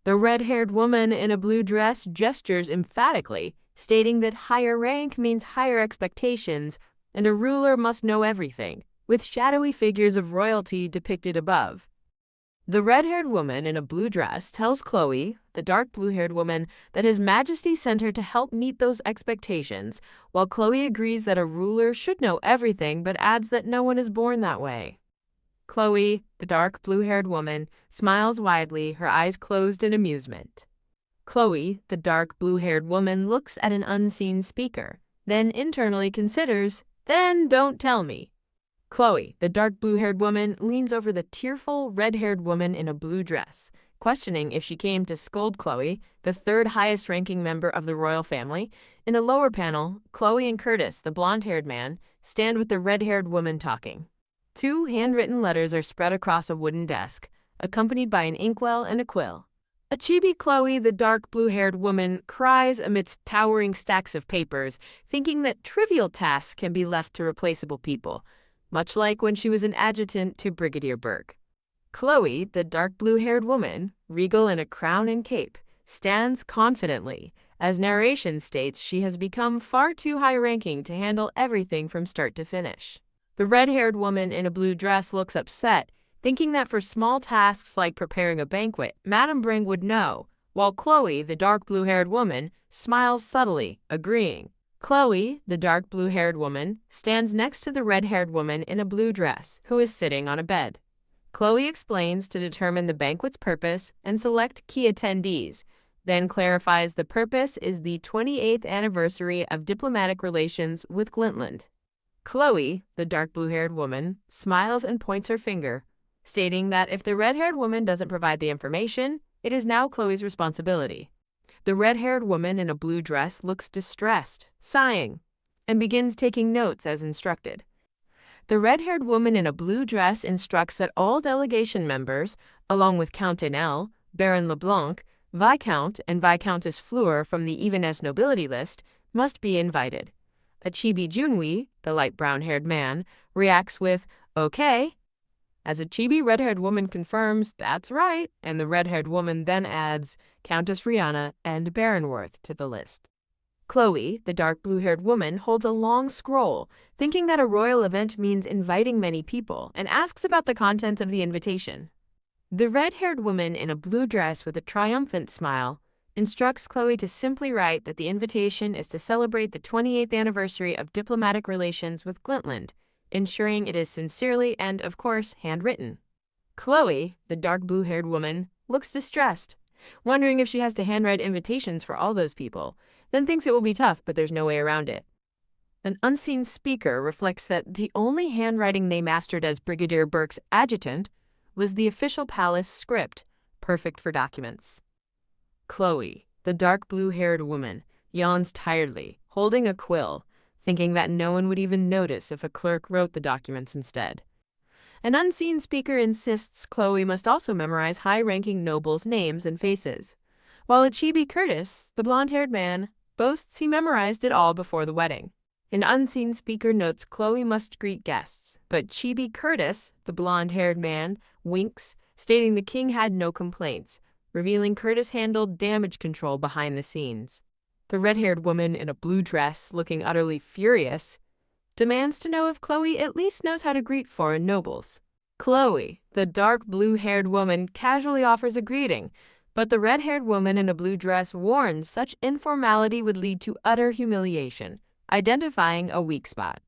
The red-haired woman in a blue dress gestures emphatically, stating that higher rank means higher expectations, and a ruler must know everything, with shadowy figures of royalty depicted above. The red-haired woman in a blue dress tells Chloe, the dark blue-haired woman, that His Majesty sent her to help meet those expectations, while Chloe agrees that a ruler should know everything but adds that no one is born that way. Chloe, the dark blue-haired woman, smiles widely, her eyes closed in amusement. Chloe, the dark blue-haired woman, looks at an unseen speaker, then internally considers, "Then don't tell me." Chloe, the dark blue-haired woman, leans over the tearful red-haired woman in a blue dress, questioning if she came to scold Chloe, the third highest-ranking member of the royal family. In a lower panel, Chloe and Curtis, the blonde-haired man, stand with the red-haired woman talking. 2 handwritten letters are spread across a wooden desk, accompanied by an inkwell and a quill. A chibi Chloe, the dark blue-haired woman, cries amidst towering stacks of papers, thinking that trivial tasks can be left to replaceable people, much like when she was an adjutant to Brigadier Berg. Chloe, the dark blue-haired woman, regal in a crown and cape, stands confidently. As narration states, she has become far too high-ranking to handle everything from start to finish. The red-haired woman in a blue dress looks upset, thinking that for small tasks like preparing a banquet, Madame Bring would know, while Chloe, the dark blue-haired woman, smiles subtly, agreeing. Chloe, the dark blue-haired woman, stands next to the red-haired woman in a blue dress, who is sitting on a bed. Chloe explains to determine the banquet's purpose and select key attendees, then clarifies the purpose is the 28th anniversary of diplomatic relations with Glintland. Chloe, the dark blue-haired woman, smiles and points her finger, stating that if the red-haired woman doesn't provide the information, it is now Chloe's responsibility. The red-haired woman in a blue dress looks distressed, sighing, and begins taking notes as instructed. The red-haired woman in a blue dress instructs that all delegation members, along with Count Enel, Baron LeBlanc, Viscount and Viscountess Fleur from the Evanes nobility list, must be invited. A chibi Junwi, the light brown-haired man, reacts with, "Okay," as a chibi red-haired woman confirms, "That's right," and the red-haired woman then adds Countess Rihanna and Baron Worth to the list. Chloe, the dark blue-haired woman, holds a long scroll, thinking that a royal event means inviting many people, and asks about the contents of the invitation. The red-haired woman in a blue dress with a triumphant smile instructs Chloe to simply write that the invitation is to celebrate the 28th anniversary of diplomatic relations with Glintland, ensuring it is sincerely and, of course, handwritten. Chloe, the dark blue-haired woman, looks distressed, wondering if she has to handwrite invitations for all those people, then thinks it will be tough, but there's no way around it. An unseen speaker reflects that the only handwriting they mastered as Brigadier Berg's adjutant was the official palace script, perfect for documents. Chloe, the dark blue-haired woman, yawns tiredly, holding a quill, thinking that no one would even notice if a clerk wrote the documents instead. An unseen speaker insists Chloe must also memorize high-ranking nobles' names and faces, while Chibi Curtis, the blonde-haired man, boasts he memorized it all before the wedding. An unseen speaker notes Chloe must greet guests, but Chibi Curtis, the blonde-haired man, winks, stating the king had no complaints, revealing Curtis handled damage control behind the scenes. The red-haired woman in a blue dress, looking utterly furious, demands to know if Chloe at least knows how to greet foreign nobles. Chloe, the dark blue-haired woman, casually offers a greeting, but the red-haired woman in a blue dress warns such informality would lead to utter humiliation, identifying a weak spot.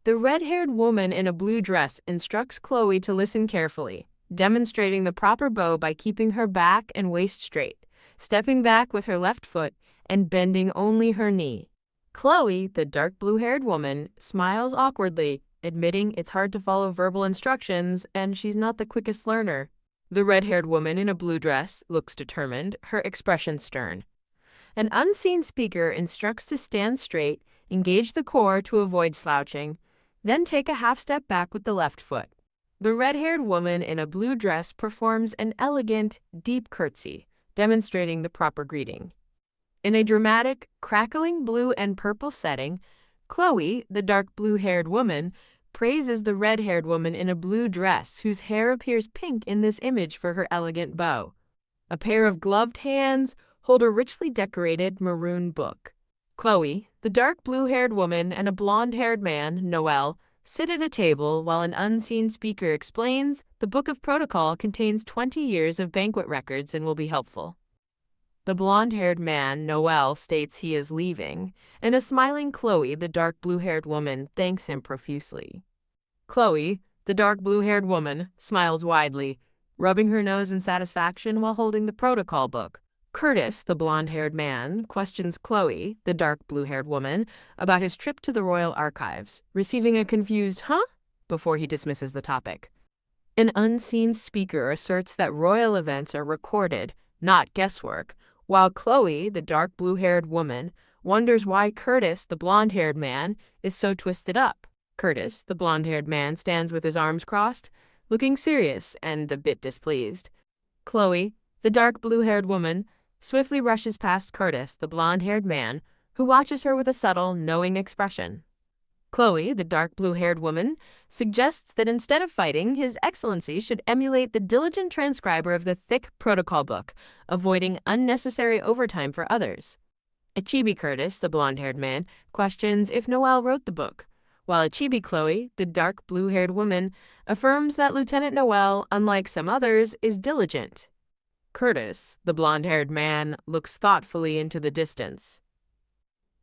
The red-haired woman in a blue dress instructs Chloe to listen carefully, demonstrating the proper bow by keeping her back and waist straight, stepping back with her left foot, and bending only her knee. Chloe, the dark blue-haired woman, smiles awkwardly, admitting it's hard to follow verbal instructions and she's not the quickest learner. The red-haired woman in a blue dress looks determined, her expression stern. An unseen speaker instructs to stand straight, engage the core to avoid slouching, then take a half step back with the left foot. The red-haired woman in a blue dress performs an elegant, deep curtsy, demonstrating the proper greeting. In a dramatic, crackling blue and purple setting, Chloe, the dark blue-haired woman, praises the red-haired woman in a blue dress whose hair appears pink in this image for her elegant bow. A pair of gloved hands hold a richly decorated maroon book. Chloe, the dark blue-haired woman, and a blonde-haired man, Noel, sit at a table while an unseen speaker explains the Book of Protocol contains 20 years of banquet records and will be helpful. The blonde-haired man, Noel, states he is leaving, and a smiling Chloe, the dark blue-haired woman, thanks him profusely. Chloe, the dark blue-haired woman, smiles widely, rubbing her nose in satisfaction while holding the protocol book. Curtis, the blonde-haired man, questions Chloe, the dark blue-haired woman, about his trip to the Royal Archives, receiving a confused "huh?" before he dismisses the topic. An unseen speaker asserts that royal events are recorded, not guesswork, while Chloe, the dark blue-haired woman, wonders why Curtis, the blonde-haired man, is so twisted up. Curtis, the blonde-haired man, stands with his arms crossed, looking serious and a bit displeased. Chloe, the dark blue-haired woman, swiftly rushes past Curtis, the blonde-haired man, who watches her with a subtle, knowing expression. Chloe, the dark blue-haired woman, suggests that instead of fighting, His Excellency should emulate the diligent transcriber of the thick protocol book, avoiding unnecessary overtime for others. Achibi Curtis, the blonde-haired man, questions if Noel wrote the book, while Achibi Chloe, the dark blue-haired woman, affirms that Lieutenant Noel, unlike some others, is diligent. Curtis, the blonde-haired man, looks thoughtfully into the distance.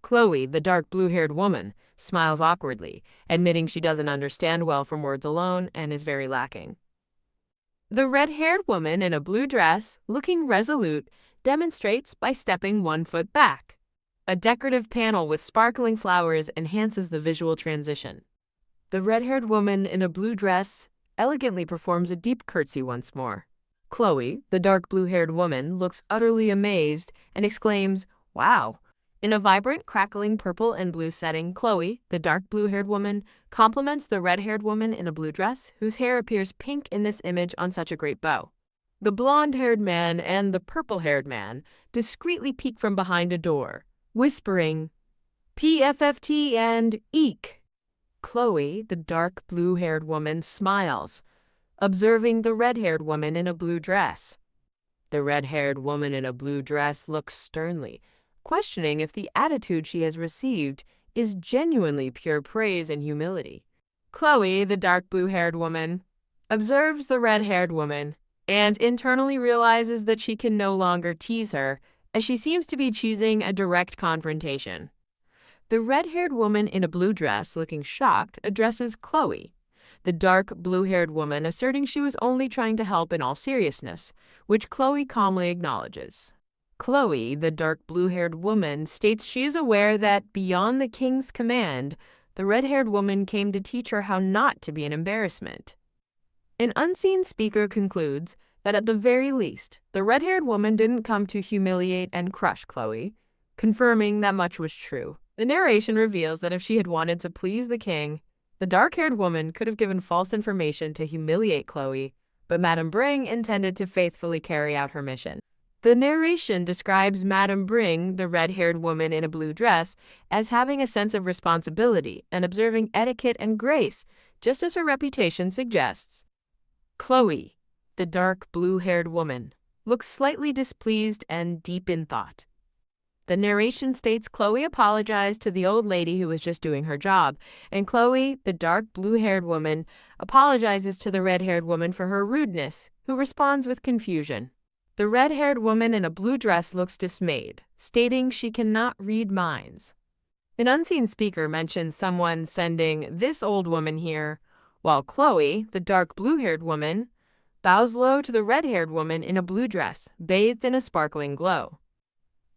Chloe, the dark blue-haired woman, smiles awkwardly, admitting she doesn't understand well from words alone and is very lacking. The red-haired woman in a blue dress, looking resolute, demonstrates by stepping 1 foot back. A decorative panel with sparkling flowers enhances the visual transition. The red-haired woman in a blue dress elegantly performs a deep curtsy once more. Chloe, the dark blue-haired woman, looks utterly amazed and exclaims, "Wow!" In a vibrant, crackling purple and blue setting, Chloe, the dark blue-haired woman, compliments the red-haired woman in a blue dress, whose hair appears pink in this image on such a great bow. The blonde-haired man and the purple-haired man discreetly peek from behind a door, whispering, "PFFT and eek." Chloe, the dark blue-haired woman, smiles, observing the red-haired woman in a blue dress. The red-haired woman in a blue dress looks sternly, questioning if the attitude she has received is genuinely pure praise and humility. Chloe, the dark blue-haired woman, observes the red-haired woman and internally realizes that she can no longer tease her, as she seems to be choosing a direct confrontation. The red-haired woman in a blue dress, looking shocked, addresses Chloe, the dark blue-haired woman, asserting she was only trying to help in all seriousness, which Chloe calmly acknowledges. Chloe, the dark blue-haired woman, states she is aware that, beyond the king's command, the red-haired woman came to teach her how not to be an embarrassment. An unseen speaker concludes that at the very least, the red-haired woman didn't come to humiliate and crush Chloe, confirming that much was true. The narration reveals that if she had wanted to please the king, the dark-haired woman could have given false information to humiliate Chloe, but Madame Bring intended to faithfully carry out her mission. The narration describes Madame Bring, the red-haired woman in a blue dress, as having a sense of responsibility and observing etiquette and grace, just as her reputation suggests. Chloe, the dark blue-haired woman, looks slightly displeased and deep in thought. The narration states Chloe apologized to the old lady who was just doing her job, and Chloe, the dark blue-haired woman, apologizes to the red-haired woman for her rudeness, who responds with confusion. The red-haired woman in a blue dress looks dismayed, stating she cannot read minds. An unseen speaker mentions someone sending this old woman here, while Chloe, the dark blue-haired woman, bows low to the red-haired woman in a blue dress, bathed in a sparkling glow.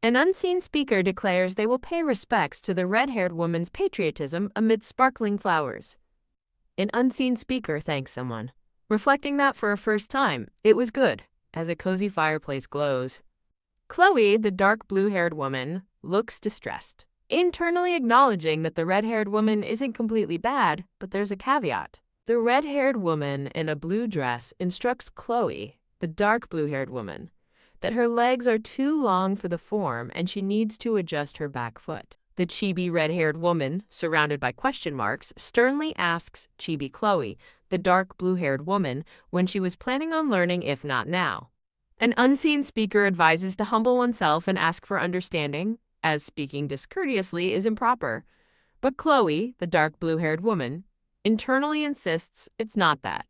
An unseen speaker declares they will pay respects to the red-haired woman's patriotism amid sparkling flowers. An unseen speaker thanks someone, reflecting that for a first time, it was good, as a cozy fireplace glows. Chloe, the dark blue-haired woman, looks distressed, internally acknowledging that the red-haired woman isn't completely bad, but there's a caveat. The red-haired woman in a blue dress instructs Chloe, the dark blue-haired woman, that her legs are too long for the form and she needs to adjust her back foot. The chibi red-haired woman, surrounded by question marks, sternly asks chibi Chloe, the dark blue-haired woman, when she was planning on learning, if not now. An unseen speaker advises to humble oneself and ask for understanding, as speaking discourteously is improper. But Chloe, the dark blue-haired woman, internally insists it's not that.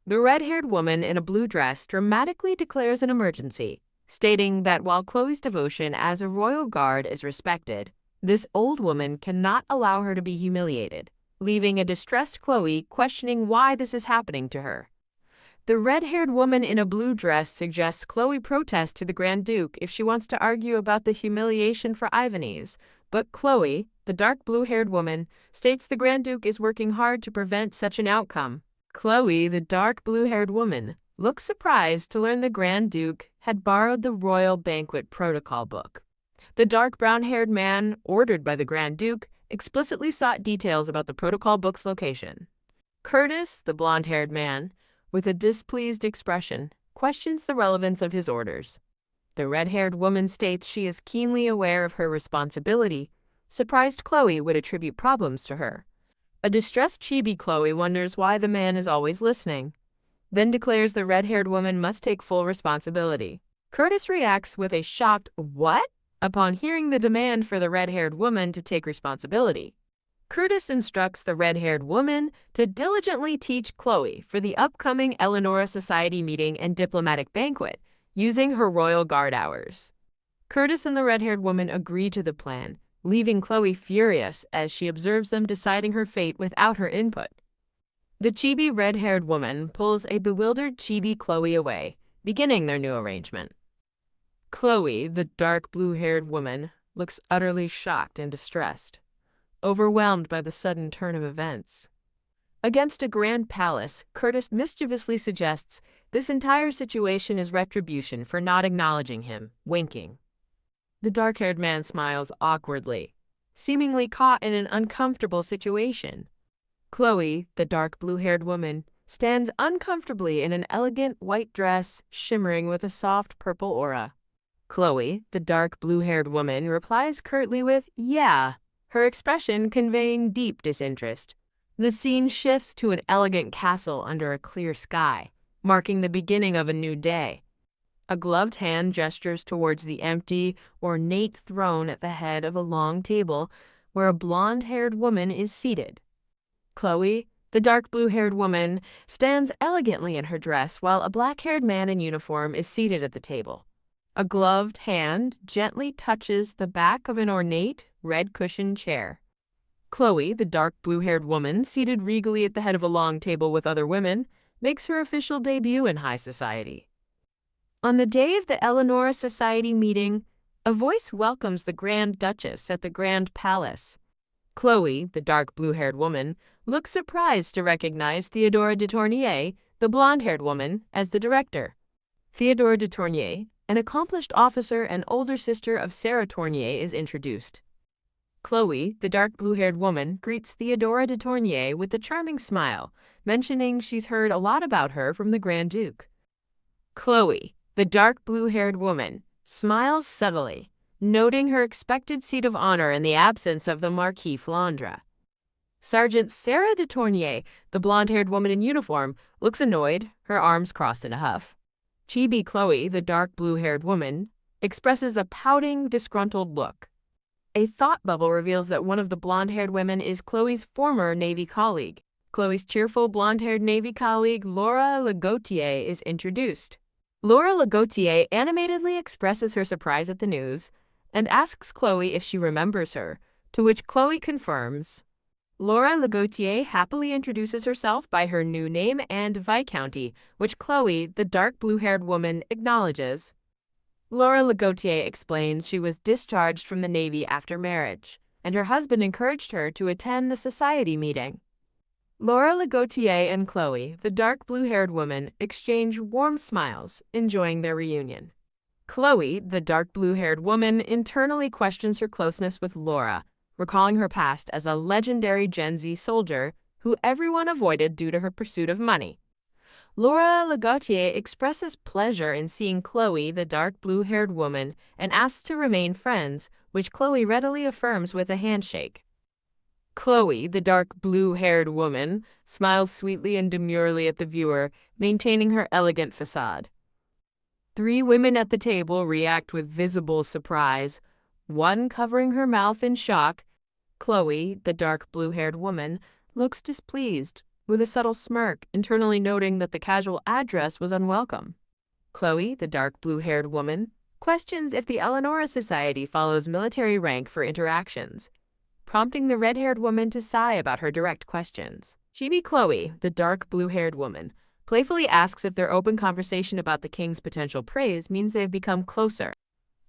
The red-haired woman in a blue dress dramatically declares an emergency, stating that while Chloe's devotion as a royal guard is respected, this old woman cannot allow her to be humiliated, leaving a distressed Chloe questioning why this is happening to her. The red-haired woman in a blue dress suggests Chloe protest to the Grand Duke if she wants to argue about the humiliation for Ivanese, but Chloe, the dark blue-haired woman, states the Grand Duke is working hard to prevent such an outcome. Chloe, the dark blue-haired woman, looks surprised to learn the Grand Duke had borrowed the Royal Banquet Protocol book. The dark brown-haired man, ordered by the Grand Duke, explicitly sought details about the protocol book's location. Curtis, the blonde-haired man, with a displeased expression, questions the relevance of his orders. The red-haired woman states she is keenly aware of her responsibility. Surprised Chloe would attribute problems to her. A distressed chibi Chloe wonders why the man is always listening, then declares the red-haired woman must take full responsibility. Curtis reacts with a shocked "what?" upon hearing the demand for the red-haired woman to take responsibility. Curtis instructs the red-haired woman to diligently teach Chloe for the upcoming Eleanor Society meeting and diplomatic banquet, using her royal guard hours. Curtis and the red-haired woman agree to the plan, leaving Chloe furious as she observes them deciding her fate without her input. The chibi red-haired woman pulls a bewildered chibi Chloe away, beginning their new arrangement. Chloe, the dark blue-haired woman, looks utterly shocked and distressed, overwhelmed by the sudden turn of events. Against a grand palace, Curtis mischievously suggests this entire situation is retribution for not acknowledging him, winking. The dark-haired man smiles awkwardly, seemingly caught in an uncomfortable situation. Chloe, the dark blue-haired woman, stands uncomfortably in an elegant white dress shimmering with a soft purple aura. Chloe, the dark blue-haired woman, replies curtly with "yeah," her expression conveying deep disinterest. The scene shifts to an elegant castle under a clear sky, marking the beginning of a new day. A gloved hand gestures towards the empty, ornate throne at the head of a long table where a blonde-haired woman is seated. Chloe, the dark blue-haired woman, stands elegantly in her dress while a black-haired man in uniform is seated at the table. A gloved hand gently touches the back of an ornate, red-cushioned chair. Chloe, the dark blue-haired woman, seated regally at the head of a long table with other women, makes her official debut in high society. On the day of the Eleanor Society meeting, a voice welcomes the Grand Duchess at the Grand Palace. Chloe, the dark blue-haired woman, looks surprised to recognize Theodora de Tournier, the blonde-haired woman, as the director. Theodora de Tournier, an accomplished officer and older sister of Sarah Tournier, is introduced. Chloe, the dark blue-haired woman, greets Theodora de Tournier with a charming smile, mentioning she's heard a lot about her from the Grand Duke. Chloe, the dark blue-haired woman, smiles subtly, noting her expected seat of honor in the absence of the Marquis Flandre. Sergeant Sarah de Tournier, the blonde-haired woman in uniform, looks annoyed, her arms crossed in a huff. Chibi Chloe, the dark blue-haired woman, expresses a pouting, disgruntled look. A thought bubble reveals that one of the blonde-haired women is Chloe's former Navy colleague. Chloe's cheerful blonde-haired Navy colleague, Laura Legautier, is introduced. Laura Legautier animatedly expresses her surprise at the news and asks Chloe if she remembers her, to which Chloe confirms. Laura Legautier happily introduces herself by her new name and viscounty, which Chloe, the dark blue-haired woman, acknowledges. Laura Legautier explains she was discharged from the Navy after marriage, and her husband encouraged her to attend the society meeting. Laura Legautier and Chloe, the dark blue-haired woman, exchange warm smiles, enjoying their reunion. Chloe, the dark blue-haired woman, internally questions her closeness with Laura, recalling her past as a legendary Gen Z soldier who everyone avoided due to her pursuit of money. Laura Legautier expresses pleasure in seeing Chloe, the dark blue-haired woman, and asks to remain friends, which Chloe readily affirms with a handshake. Chloe, the dark blue-haired woman, smiles sweetly and demurely at the viewer, maintaining her elegant facade. 3 women at the table react with visible surprise, one covering her mouth in shock. Chloe, the dark blue-haired woman, looks displeased, with a subtle smirk, internally noting that the casual address was unwelcome. Chloe, the dark blue-haired woman, questions if the Eleanor Society follows military rank for interactions, prompting the red-haired woman to sigh about her direct questions. Chibi Chloe, the dark blue-haired woman, playfully asks if their open conversation about the king's potential praise means they have become closer.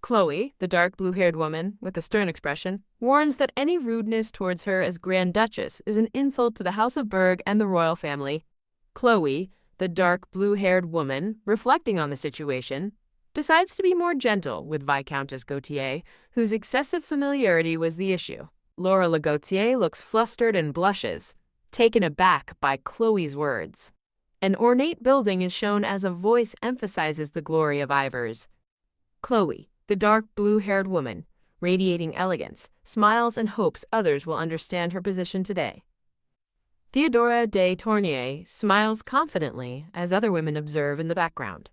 Chloe, the dark blue-haired woman, with a stern expression, warns that any rudeness towards her as Grand Duchess is an insult to the House of Berg and the royal family. Chloe, the dark blue-haired woman, reflecting on the situation, decides to be more gentle with Viscountess Gautier, whose excessive familiarity was the issue. Laura Legautier looks flustered and blushes, taken aback by Chloe's words. An ornate building is shown as a voice emphasizes the glory of Ivors. Chloe, the dark blue-haired woman, radiating elegance, smiles and hopes others will understand her position today. Theodora de Tournai smiles confidently as other women observe in the background.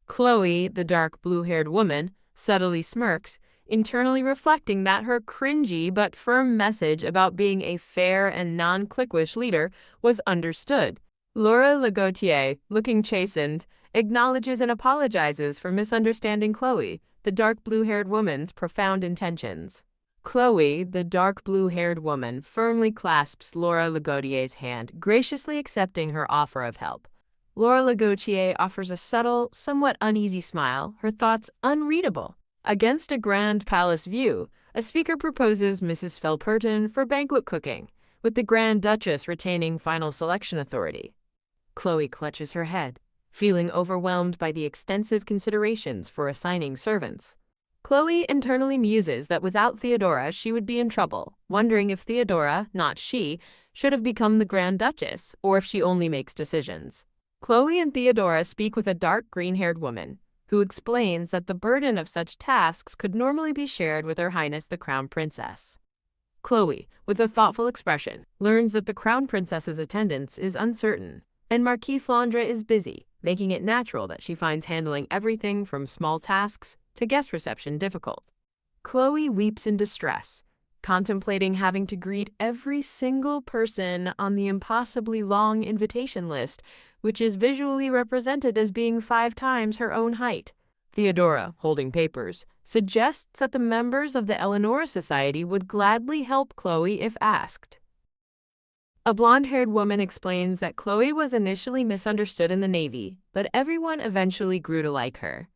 Chloe, the dark blue-haired woman, subtly smirks, internally reflecting that her cringy but firm message about being a fair and non-cliquish leader was understood. Laura Lagotier, looking chastened, acknowledges and apologizes for misunderstanding Chloe, the dark blue-haired woman's profound intentions. Chloe, the dark blue-haired woman, firmly clasps Laura Lagodier's hand, graciously accepting her offer of help. Laura Lagotier offers a subtle, somewhat uneasy smile, her thoughts unreadable. Against a grand palace view, a speaker proposes Mrs. Felperton for banquet cooking, with the Grand Duchess retaining final selection authority. Chloe clutches her head, feeling overwhelmed by the extensive considerations for assigning servants. Chloe internally muses that without Theodora she would be in trouble, wondering if Theodora, not she, should have become the Grand Duchess, or if she only makes decisions. Chloe and Theodora speak with a dark green-haired woman, who explains that the burden of such tasks could normally be shared with Her Highness the Crown Princess. Chloe, with a thoughtful expression, learns that the Crown Princess's attendance is uncertain, and Marquis Flandre is busy, making it natural that she finds handling everything from small tasks to guest reception difficult. Chloe weeps in distress, contemplating having to greet every single person on the impossibly long invitation list, which is visually represented as being 5 times her own height. Theodora, holding papers, suggests that the members of the Eleanor Society would gladly help Chloe if asked. A blonde-haired woman explains that Chloe was initially misunderstood in the Navy, but everyone eventually grew to like her.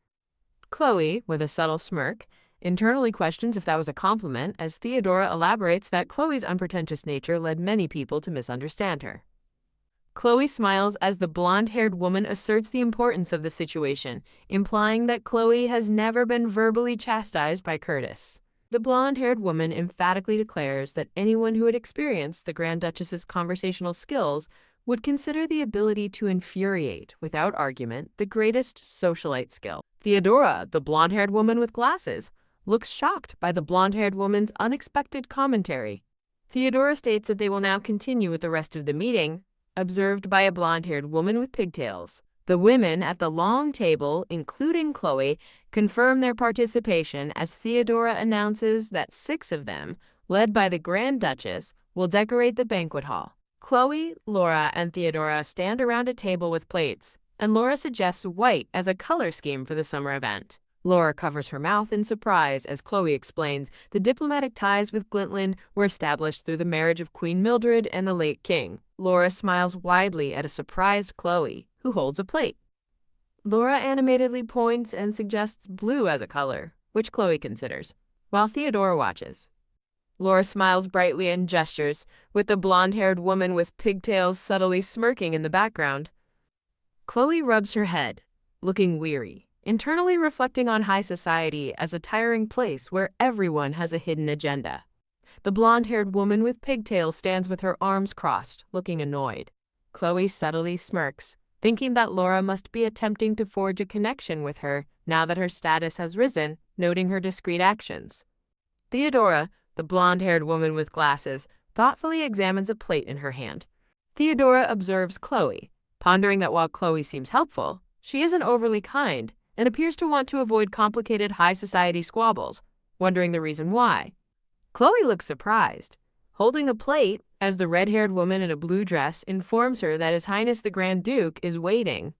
Chloe, with a subtle smirk, internally questions if that was a compliment, as Theodora elaborates that Chloe's unpretentious nature led many people to misunderstand her. Chloe smiles as the blonde-haired woman asserts the importance of the situation, implying that Chloe has never been verbally chastised by Curtis. The blonde-haired woman emphatically declares that anyone who had experienced the Grand Duchess's conversational skills would consider the ability to infuriate, without argument, the greatest socialite skill. Theodora, the blonde-haired woman with glasses, looks shocked by the blonde-haired woman's unexpected commentary. Theodora states that they will now continue with the rest of the meeting, observed by a blonde-haired woman with pigtails. The women at the long table, including Chloe, confirm their participation as Theodora announces that 6 of them, led by the Grand Duchess, will decorate the banquet hall. Chloe, Laura, and Theodora stand around a table with plates, and Laura suggests white as a color scheme for the summer event. Laura covers her mouth in surprise as Chloe explains the diplomatic ties with Glintland were established through the marriage of Queen Mildred and the late king. Laura smiles widely at a surprised Chloe, who holds a plate. Laura animatedly points and suggests blue as a color, which Chloe considers, while Theodora watches. Laura smiles brightly and gestures, with the blonde-haired woman with pigtails subtly smirking in the background. Chloe rubs her head, looking weary, internally reflecting on high society as a tiring place where everyone has a hidden agenda. The blonde-haired woman with pigtails stands with her arms crossed, looking annoyed. Chloe subtly smirks, thinking that Laura must be attempting to forge a connection with her now that her status has risen, noting her discreet actions. Theodora, the blonde-haired woman with glasses, thoughtfully examines a plate in her hand. Theodora observes Chloe, pondering that while Chloe seems helpful, she isn't overly kind and appears to want to avoid complicated high society squabbles, wondering the reason why. Chloe looks surprised, holding a plate as the red-haired woman in a blue dress informs her that His Highness the Grand Duke is waiting.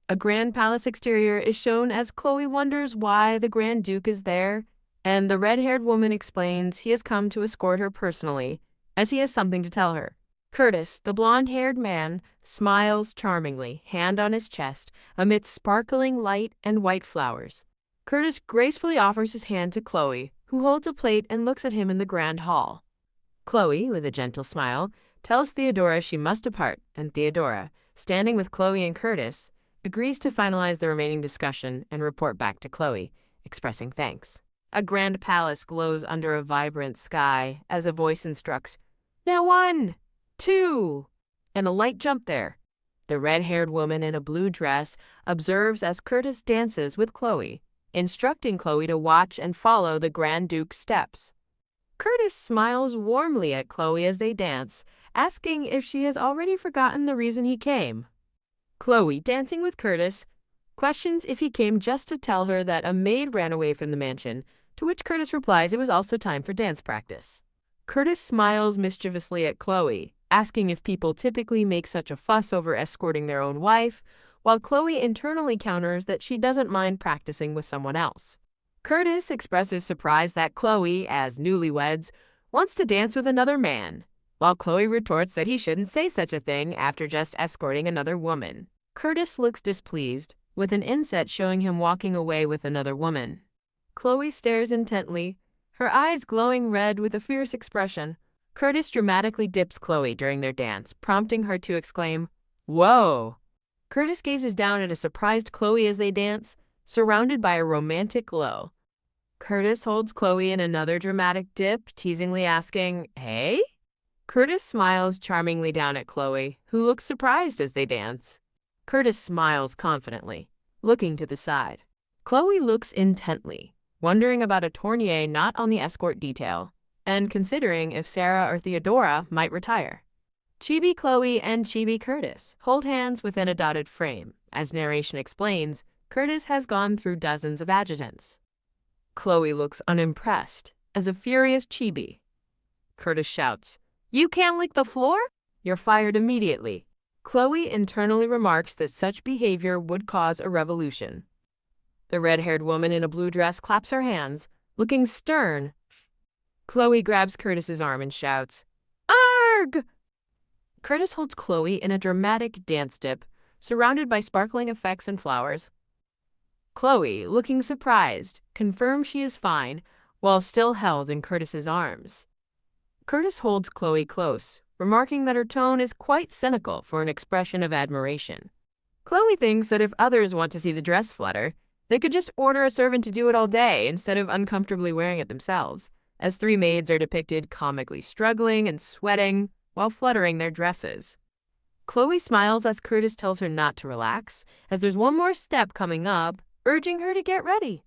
A grand palace exterior is shown as Chloe wonders why the Grand Duke is there, and the red-haired woman explains he has come to escort her personally, as he has something to tell her. Curtis, the blonde-haired man, smiles charmingly, hand on his chest, amidst sparkling light and white flowers. Curtis gracefully offers his hand to Chloe, who holds a plate and looks at him in the grand hall. Chloe, with a gentle smile, tells Theodora she must depart, and Theodora, standing with Chloe and Curtis, agrees to finalize the remaining discussion and report back to Chloe, expressing thanks. A grand palace glows under a vibrant sky as a voice instructs, "Now 1, 2," and a light jump there. The red-haired woman in a blue dress observes as Curtis dances with Chloe, instructing Chloe to watch and follow the Grand Duke's steps. Curtis smiles warmly at Chloe as they dance, asking if she has already forgotten the reason he came. Chloe, dancing with Curtis, questions if he came just to tell her that a maid ran away from the mansion, to which Curtis replies it was also time for dance practice. Curtis smiles mischievously at Chloe, asking if people typically make such a fuss over escorting their own wife, while Chloe internally counters that she doesn't mind practicing with someone else. Curtis expresses surprise that Chloe, as newlyweds, wants to dance with another man, while Chloe retorts that he shouldn't say such a thing after just escorting another woman. Curtis looks displeased, with an inset showing him walking away with another woman. Chloe stares intently, her eyes glowing red with a fierce expression. Curtis dramatically dips Chloe during their dance, prompting her to exclaim, "Whoa!" Curtis gazes down at a surprised Chloe as they dance, surrounded by a romantic glow. Curtis holds Chloe in another dramatic dip, teasingly asking, "Hey?" Curtis smiles charmingly down at Chloe, who looks surprised as they dance. Curtis smiles confidently, looking to the side. Chloe looks intently, wondering about a tournier not on the escort detail, and considering if Sarah or Theodora might retire. Chibi Chloe and Chibi Curtis hold hands within a dotted frame. As narration explains, Curtis has gone through dozens of adjutants. Chloe looks unimpressed, as a furious Chibi. Curtis shouts, "You can't lick the floor? You're fired immediately." Chloe internally remarks that such behavior would cause a revolution. The red-haired woman in a blue dress claps her hands, looking stern. Chloe grabs Curtis's arm and shouts, "Arg!" Curtis holds Chloe in a dramatic dance dip, surrounded by sparkling effects and flowers. Chloe, looking surprised, confirms she is fine, while still held in Curtis's arms. Curtis holds Chloe close, remarking that her tone is quite cynical for an expression of admiration. Chloe thinks that if others want to see the dress flutter, they could just order a servant to do it all day instead of uncomfortably wearing it themselves, as three maids are depicted comically struggling and sweating while fluttering their dresses. Chloe smiles as Curtis tells her not to relax, as there's one more step coming up, urging her to get ready.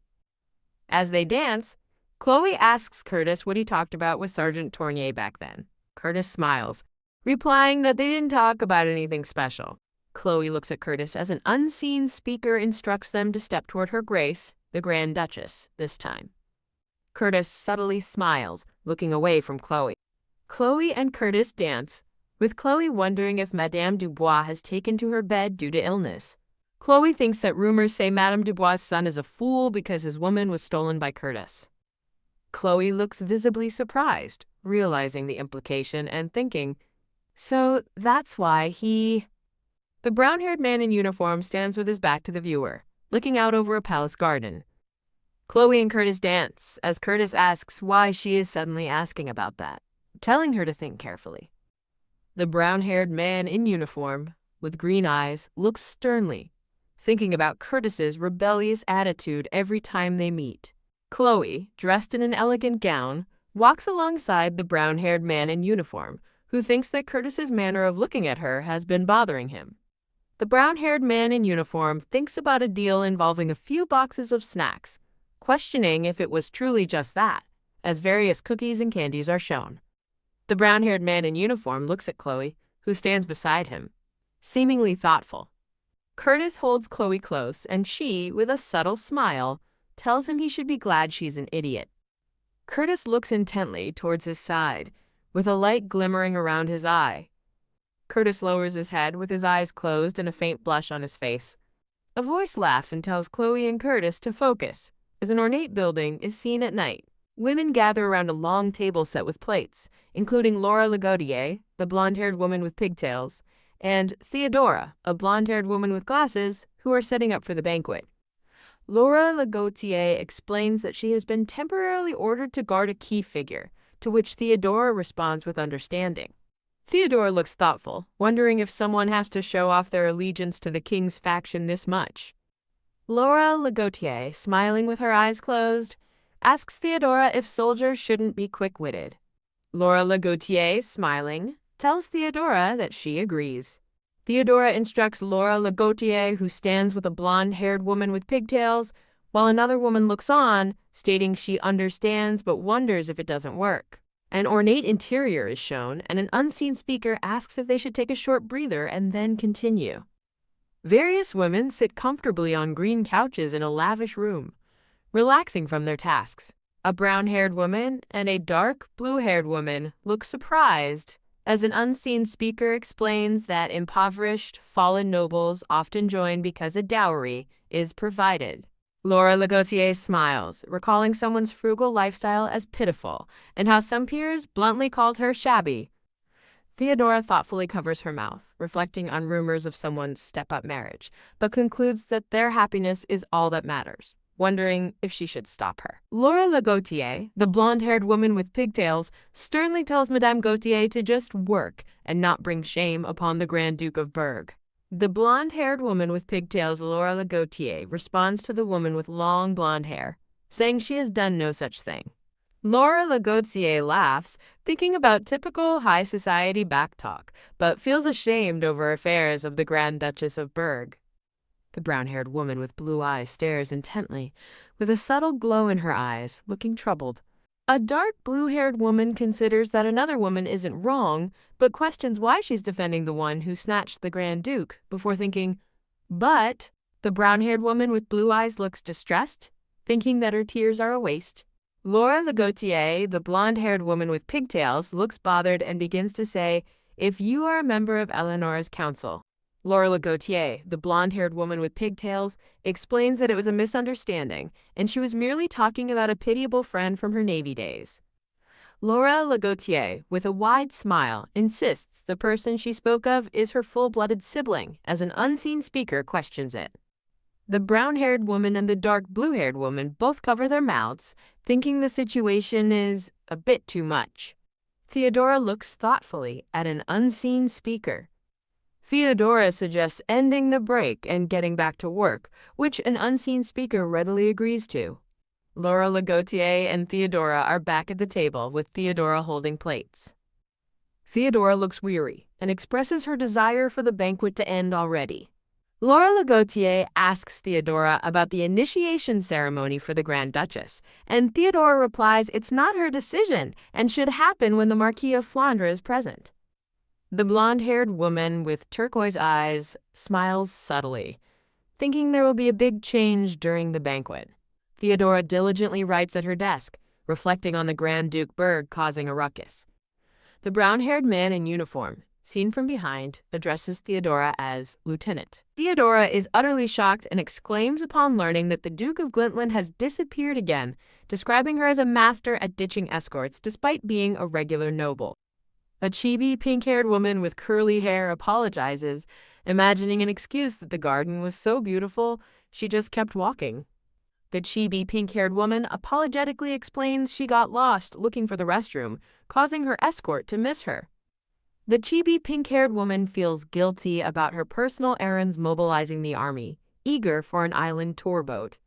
As they dance, Chloe asks Curtis what he talked about with Sergeant Tournier back then. Curtis smiles, replying that they didn't talk about anything special. Chloe looks at Curtis as an unseen speaker instructs them to step toward her Grace, the Grand Duchess, this time. Curtis subtly smiles, looking away from Chloe. Chloe and Curtis dance, with Chloe wondering if Madame Dubois has taken to her bed due to illness. Chloe thinks that rumors say Madame Dubois' son is a fool because his woman was stolen by Curtis. Chloe looks visibly surprised, realizing the implication and thinking, so that's why he... The brown-haired man in uniform stands with his back to the viewer, looking out over a palace garden. Chloe and Curtis dance, as Curtis asks why she is suddenly asking about that, telling her to think carefully. The brown-haired man in uniform, with green eyes, looks sternly, thinking about Curtis's rebellious attitude every time they meet. Chloe, dressed in an elegant gown, walks alongside the brown-haired man in uniform, who thinks that Curtis's manner of looking at her has been bothering him. The brown-haired man in uniform thinks about a deal involving a few boxes of snacks, questioning if it was truly just that, as various cookies and candies are shown. The brown-haired man in uniform looks at Chloe, who stands beside him, seemingly thoughtful. Curtis holds Chloe close, and she, with a subtle smile, tells him he should be glad she's an idiot. Curtis looks intently towards his side, with a light glimmering around his eye. Curtis lowers his head with his eyes closed and a faint blush on his face. A voice laughs and tells Chloe and Curtis to focus, as an ornate building is seen at night. Women gather around a long table set with plates, including Laura Lagotier, the blonde-haired woman with pigtails, and Theodora, a blonde-haired woman with glasses, who are setting up for the banquet. Laura Lagotier explains that she has been temporarily ordered to guard a key figure, to which Theodora responds with understanding. Theodora looks thoughtful, wondering if someone has to show off their allegiance to the king's faction this much. Laura Lagotier, smiling with her eyes closed, asks Theodora if soldiers shouldn't be quick-witted. Laura Lagotier, smiling, tells Theodora that she agrees. Theodora instructs Laura Lagotier, who stands with a blonde-haired woman with pigtails, while another woman looks on, stating she understands but wonders if it doesn't work. An ornate interior is shown, and an unseen speaker asks if they should take a short breather and then continue. Various women sit comfortably on green couches in a lavish room, relaxing from their tasks. A brown-haired woman and a dark blue-haired woman look surprised as an unseen speaker explains that impoverished, fallen nobles often join because a dowry is provided. Laura Lagotier smiles, recalling someone's frugal lifestyle as pitiful, and how some peers bluntly called her shabby. Theodora thoughtfully covers her mouth, reflecting on rumors of someone's step-up marriage, but concludes that their happiness is all that matters, wondering if she should stop her. Laura Lagotier, the blonde-haired woman with pigtails, sternly tells Madame Gautier to just work and not bring shame upon the Grand Duke of Berg. The blonde-haired woman with pigtails, Laura Lagotier, responds to the woman with long blonde hair, saying she has done no such thing. Laura Lagotier laughs, thinking about typical high society backtalk, but feels ashamed over affairs of the Grand Duchess of Berg. The brown-haired woman with blue eyes stares intently, with a subtle glow in her eyes, looking troubled. A dark blue-haired woman considers that another woman isn't wrong, but questions why she's defending the one who snatched the Grand Duke, before thinking, but the brown-haired woman with blue eyes looks distressed, thinking that her tears are a waste. Laura Lagotier, the blonde-haired woman with pigtails, looks bothered and begins to say, if you are a member of Eleanor's council. Laura Lagotier, the blonde-haired woman with pigtails, explains that it was a misunderstanding, and she was merely talking about a pitiable friend from her Navy days. Laura Lagotier, with a wide smile, insists the person she spoke of is her full-blooded sibling, as an unseen speaker questions it. The brown-haired woman and the dark blue-haired woman both cover their mouths, thinking the situation is a bit too much. Theodora looks thoughtfully at an unseen speaker. Theodora suggests ending the break and getting back to work, which an unseen speaker readily agrees to. Laura Lagotier and Theodora are back at the table, with Theodora holding plates. Theodora looks weary and expresses her desire for the banquet to end already. Laura Lagotier asks Theodora about the initiation ceremony for the Grand Duchess, and Theodora replies it's not her decision and should happen when the Marquis of Flandre is present. The blonde-haired woman with turquoise eyes smiles subtly, thinking there will be a big change during the banquet. Theodora diligently writes at her desk, reflecting on the Grand Duke Berg causing a ruckus. The brown-haired man in uniform, seen from behind, addresses Theodora as Lieutenant. Theodora is utterly shocked and exclaims upon learning that the Duke of Glintland has disappeared again, describing her as a master at ditching escorts despite being a regular noble. A chibi, pink-haired woman with curly hair apologizes, imagining an excuse that the garden was so beautiful, she just kept walking. The chibi, pink-haired woman apologetically explains she got lost looking for the restroom, causing her escort to miss her. The chibi, pink-haired woman feels guilty about her personal errands mobilizing the army, eager for an island tour boat.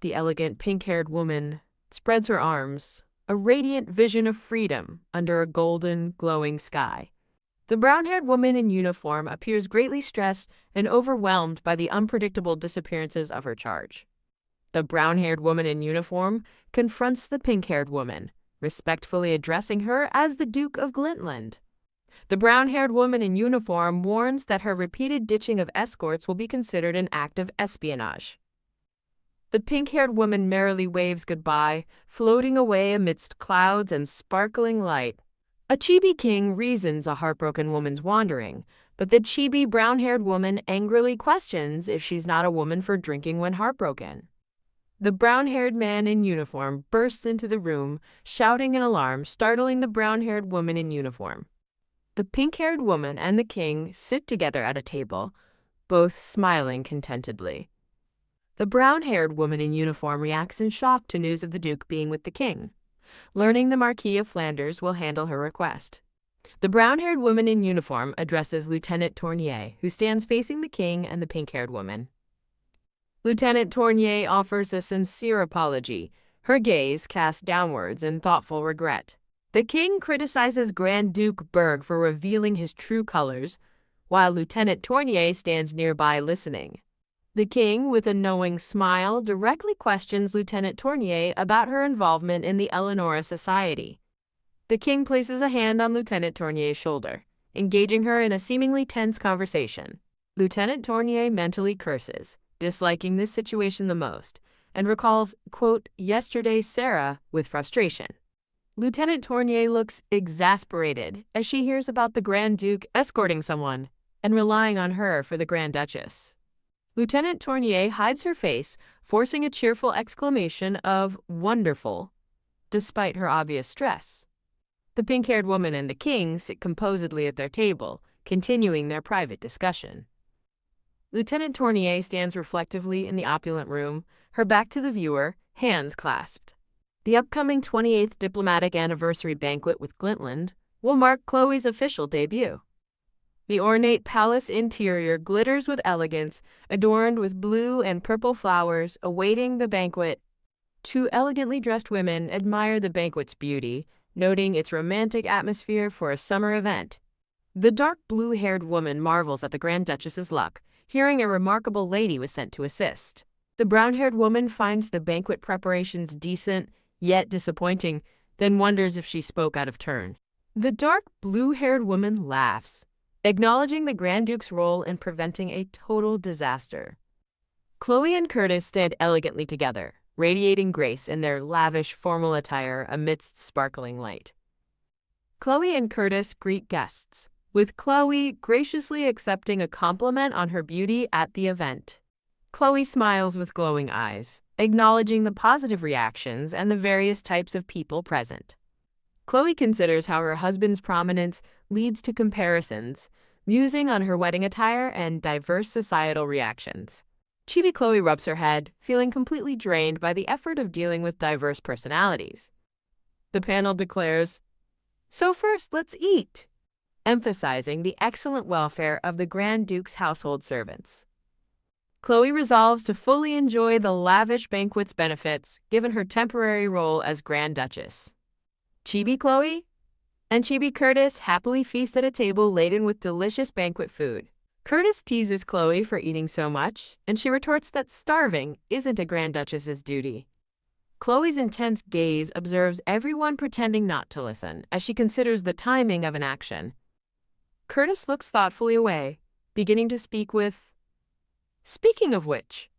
The elegant, pink-haired woman spreads her arms, a radiant vision of freedom under a golden, glowing sky. The brown-haired woman in uniform appears greatly stressed and overwhelmed by the unpredictable disappearances of her charge. The brown-haired woman in uniform confronts the pink-haired woman, respectfully addressing her as the Duke of Glintland. The brown-haired woman in uniform warns that her repeated ditching of escorts will be considered an act of espionage. The pink-haired woman merrily waves goodbye, floating away amidst clouds and sparkling light. A chibi king reasons a heartbroken woman's wandering, but the chibi brown-haired woman angrily questions if she's not a woman for drinking when heartbroken. The brown-haired man in uniform bursts into the room, shouting an alarm, startling the brown-haired woman in uniform. The pink-haired woman and the king sit together at a table, both smiling contentedly. The brown-haired woman in uniform reacts in shock to news of the Duke being with the king, learning the Marquis of Flanders will handle her request. The brown-haired woman in uniform addresses Lieutenant Tournier, who stands facing the king and the pink-haired woman. Lieutenant Tournier offers a sincere apology, her gaze cast downwards in thoughtful regret. The king criticizes Grand Duke Berg for revealing his true colors, while Lieutenant Tournier stands nearby listening. The king, with a knowing smile, directly questions Lieutenant Tournier about her involvement in the Eleanor Society. The king places a hand on Lieutenant Tournier's shoulder, engaging her in a seemingly tense conversation. Lieutenant Tournier mentally curses, disliking this situation the most, and recalls, quote, "yesterday's Sarah" with frustration. Lieutenant Tournier looks exasperated as she hears about the Grand Duke escorting someone and relying on her for the Grand Duchess. Lieutenant Tournier hides her face, forcing a cheerful exclamation of "wonderful," despite her obvious stress. The pink-haired woman and the king sit composedly at their table, continuing their private discussion. Lieutenant Tournier stands reflectively in the opulent room, her back to the viewer, hands clasped. The upcoming 28th Diplomatic Anniversary Banquet with Glintland will mark Chloe's official debut. The ornate palace interior glitters with elegance, adorned with blue and purple flowers awaiting the banquet. Two elegantly dressed women admire the banquet's beauty, noting its romantic atmosphere for a summer event. The dark blue-haired woman marvels at the Grand Duchess's luck, hearing a remarkable lady was sent to assist. The brown-haired woman finds the banquet preparations decent, yet disappointing, then wonders if she spoke out of turn. The dark blue-haired woman laughs, acknowledging the Grand Duke's role in preventing a total disaster. Chloe and Curtis stand elegantly together, radiating grace in their lavish formal attire amidst sparkling light. Chloe and Curtis greet guests, with Chloe graciously accepting a compliment on her beauty at the event. Chloe smiles with glowing eyes, acknowledging the positive reactions and the various types of people present. Chloe considers how her husband's prominence leads to comparisons, musing on her wedding attire and diverse societal reactions. Chibi Chloe rubs her head, feeling completely drained by the effort of dealing with diverse personalities. The panel declares, "So first, let's eat," emphasizing the excellent welfare of the Grand Duke's household servants. Chloe resolves to fully enjoy the lavish banquet's benefits, given her temporary role as Grand Duchess. Chibi Chloe and Chibi Curtis happily feast at a table laden with delicious banquet food. Curtis teases Chloe for eating so much, and she retorts that starving isn't a Grand Duchess's duty. Chloe's intense gaze observes everyone pretending not to listen, as she considers the timing of an action. Curtis looks thoughtfully away, beginning to speak with, "Speaking of which."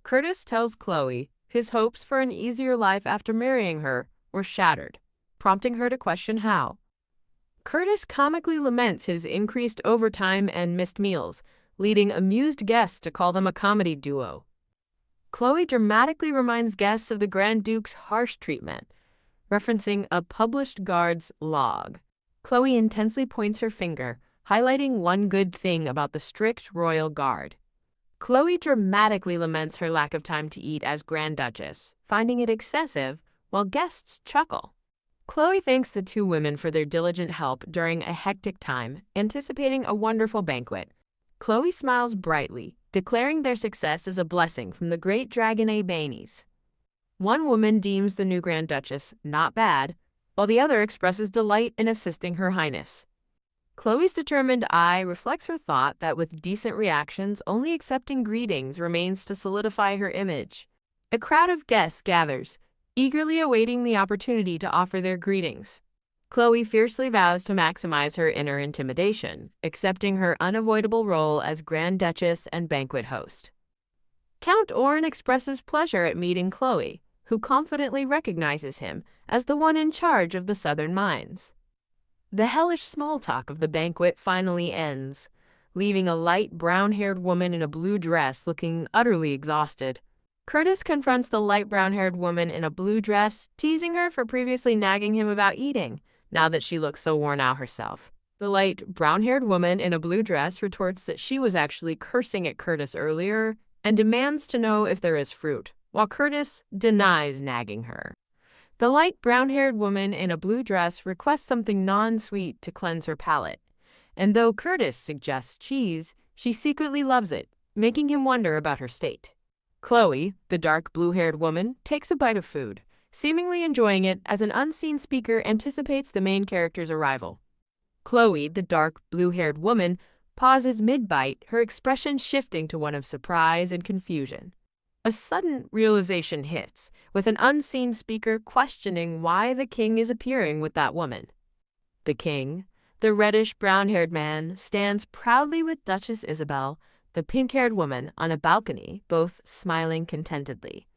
Curtis tells Chloe his hopes for an easier life after marrying her were shattered, prompting her to question how. Curtis comically laments his increased overtime and missed meals, leading amused guests to call them a comedy duo. Chloe dramatically reminds guests of the Grand Duke's harsh treatment, referencing a published guard's log. Chloe intensely points her finger, highlighting one good thing about the strict royal guard. Chloe dramatically laments her lack of time to eat as Grand Duchess, finding it excessive, while guests chuckle. Chloe thanks the two women for their diligent help during a hectic time, anticipating a wonderful banquet. Chloe smiles brightly, declaring their success as a blessing from the great Dragon Banes. One woman deems the new Grand Duchess not bad, while the other expresses delight in assisting Her Highness. Chloe's determined eye reflects her thought that with decent reactions, only accepting greetings remains to solidify her image. A crowd of guests gathers, eagerly awaiting the opportunity to offer their greetings. Chloe fiercely vows to maximize her inner intimidation, accepting her unavoidable role as Grand Duchess and banquet host. Count Orn expresses pleasure at meeting Chloe, who confidently recognizes him as the one in charge of the southern mines. The hellish small talk of the banquet finally ends, leaving a light brown-haired woman in a blue dress looking utterly exhausted. Curtis confronts the light brown-haired woman in a blue dress, teasing her for previously nagging him about eating, now that she looks so worn out herself. The light brown-haired woman in a blue dress retorts that she was actually cursing at Curtis earlier and demands to know if there is fruit, while Curtis denies nagging her. The light brown-haired woman in a blue dress requests something non-sweet to cleanse her palate, and though Curtis suggests cheese, she secretly loves it, making him wonder about her state. Chloe, the dark blue-haired woman, takes a bite of food, seemingly enjoying it as an unseen speaker anticipates the main character's arrival. Chloe, the dark blue-haired woman, pauses mid-bite, her expression shifting to one of surprise and confusion. A sudden realization hits, with an unseen speaker questioning why the king is appearing with that woman. The king, the reddish brown-haired man, stands proudly with Duchess Isabel, the pink-haired woman, on a balcony, both smiling contentedly.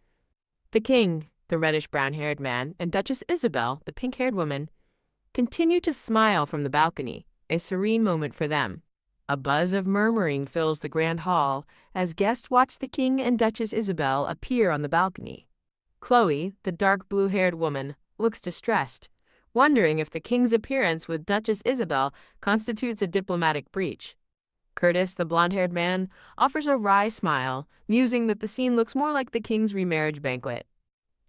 The king, the reddish brown-haired man, and Duchess Isabel, the pink-haired woman, continue to smile from the balcony, a serene moment for them. A buzz of murmuring fills the grand hall as guests watch the king and Duchess Isabel appear on the balcony. Chloe, the dark blue-haired woman, looks distressed, wondering if the king's appearance with Duchess Isabel constitutes a diplomatic breach. Curtis, the blonde-haired man, offers a wry smile, musing that the scene looks more like the king's remarriage banquet.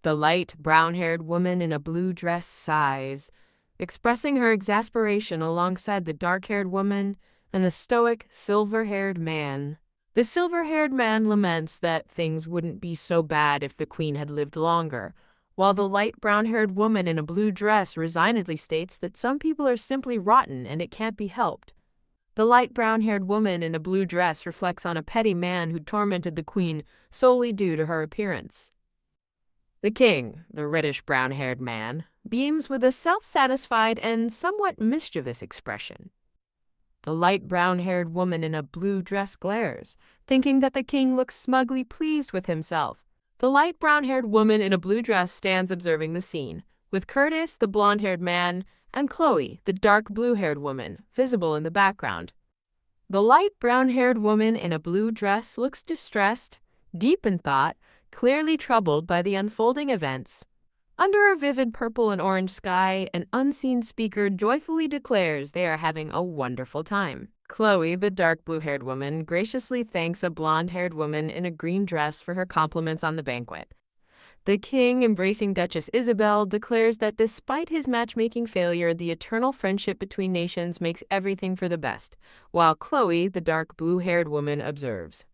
The light, brown-haired woman in a blue dress sighs, expressing her exasperation alongside the dark-haired woman and the stoic, silver-haired man. The silver-haired man laments that things wouldn't be so bad if the queen had lived longer, while the light brown-haired woman in a blue dress resignedly states that some people are simply rotten and it can't be helped. The light brown-haired woman in a blue dress reflects on a petty man who tormented the queen solely due to her appearance. The king, the reddish brown-haired man, beams with a self-satisfied and somewhat mischievous expression. The light brown-haired woman in a blue dress glares, thinking that the king looks smugly pleased with himself. The light brown-haired woman in a blue dress stands observing the scene, with Curtis, the blonde-haired man, and Chloe, the dark blue-haired woman, visible in the background. The light brown-haired woman in a blue dress looks distressed, deep in thought, clearly troubled by the unfolding events. Under a vivid purple and orange sky, an unseen speaker joyfully declares they are having a wonderful time. Chloe, the dark blue-haired woman, graciously thanks a blonde-haired woman in a green dress for her compliments on the banquet. The king, embracing Duchess Isabel, declares that despite his matchmaking failure, the eternal friendship between nations makes everything for the best, while Chloe, the dark blue-haired woman, observes.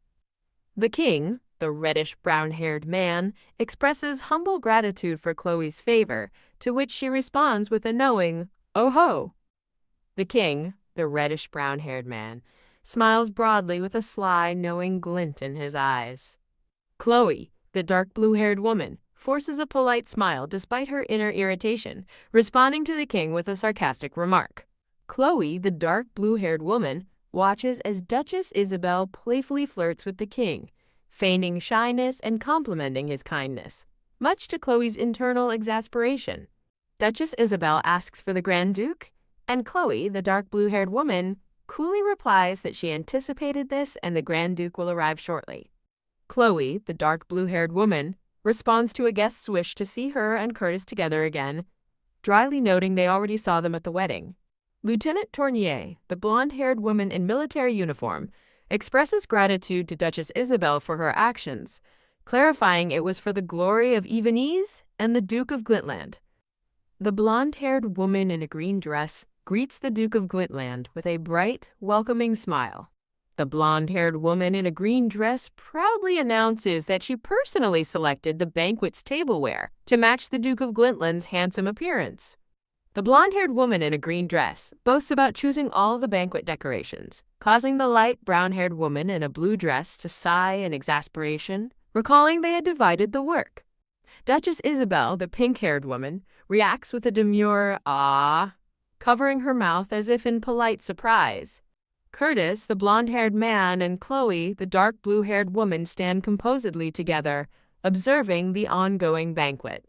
The king, the reddish-brown-haired man, expresses humble gratitude for Chloe's favor, to which she responds with a knowing, "Oh ho!" The king, the reddish-brown-haired man, smiles broadly with a sly, knowing glint in his eyes. Chloe, the dark blue-haired woman, forces a polite smile despite her inner irritation, responding to the king with a sarcastic remark. Chloe, the dark blue-haired woman, watches as Duchess Isabel playfully flirts with the king, feigning shyness and complimenting his kindness, much to Chloe's internal exasperation. Duchess Isabel asks for the Grand Duke, and Chloe, the dark blue-haired woman, coolly replies that she anticipated this and the Grand Duke will arrive shortly. Chloe, the dark blue-haired woman, responds to a guest's wish to see her and Curtis together again, dryly noting they already saw them at the wedding. Lieutenant Tournier, the blonde-haired woman in military uniform, expresses gratitude to Duchess Isabel for her actions, clarifying it was for the glory of Evenese and the Duke of Glintland. The blonde-haired woman in a green dress greets the Duke of Glintland with a bright, welcoming smile. The blonde-haired woman in a green dress proudly announces that she personally selected the banquet's tableware to match the Duke of Glintland's handsome appearance. The blonde-haired woman in a green dress boasts about choosing all the banquet decorations, causing the light brown-haired woman in a blue dress to sigh in exasperation, recalling they had divided the work. Duchess Isabel, the pink-haired woman, reacts with a demure "ah," covering her mouth as if in polite surprise. Curtis, the blonde-haired man, and Chloe, the dark blue-haired woman, stand composedly together, observing the ongoing banquet.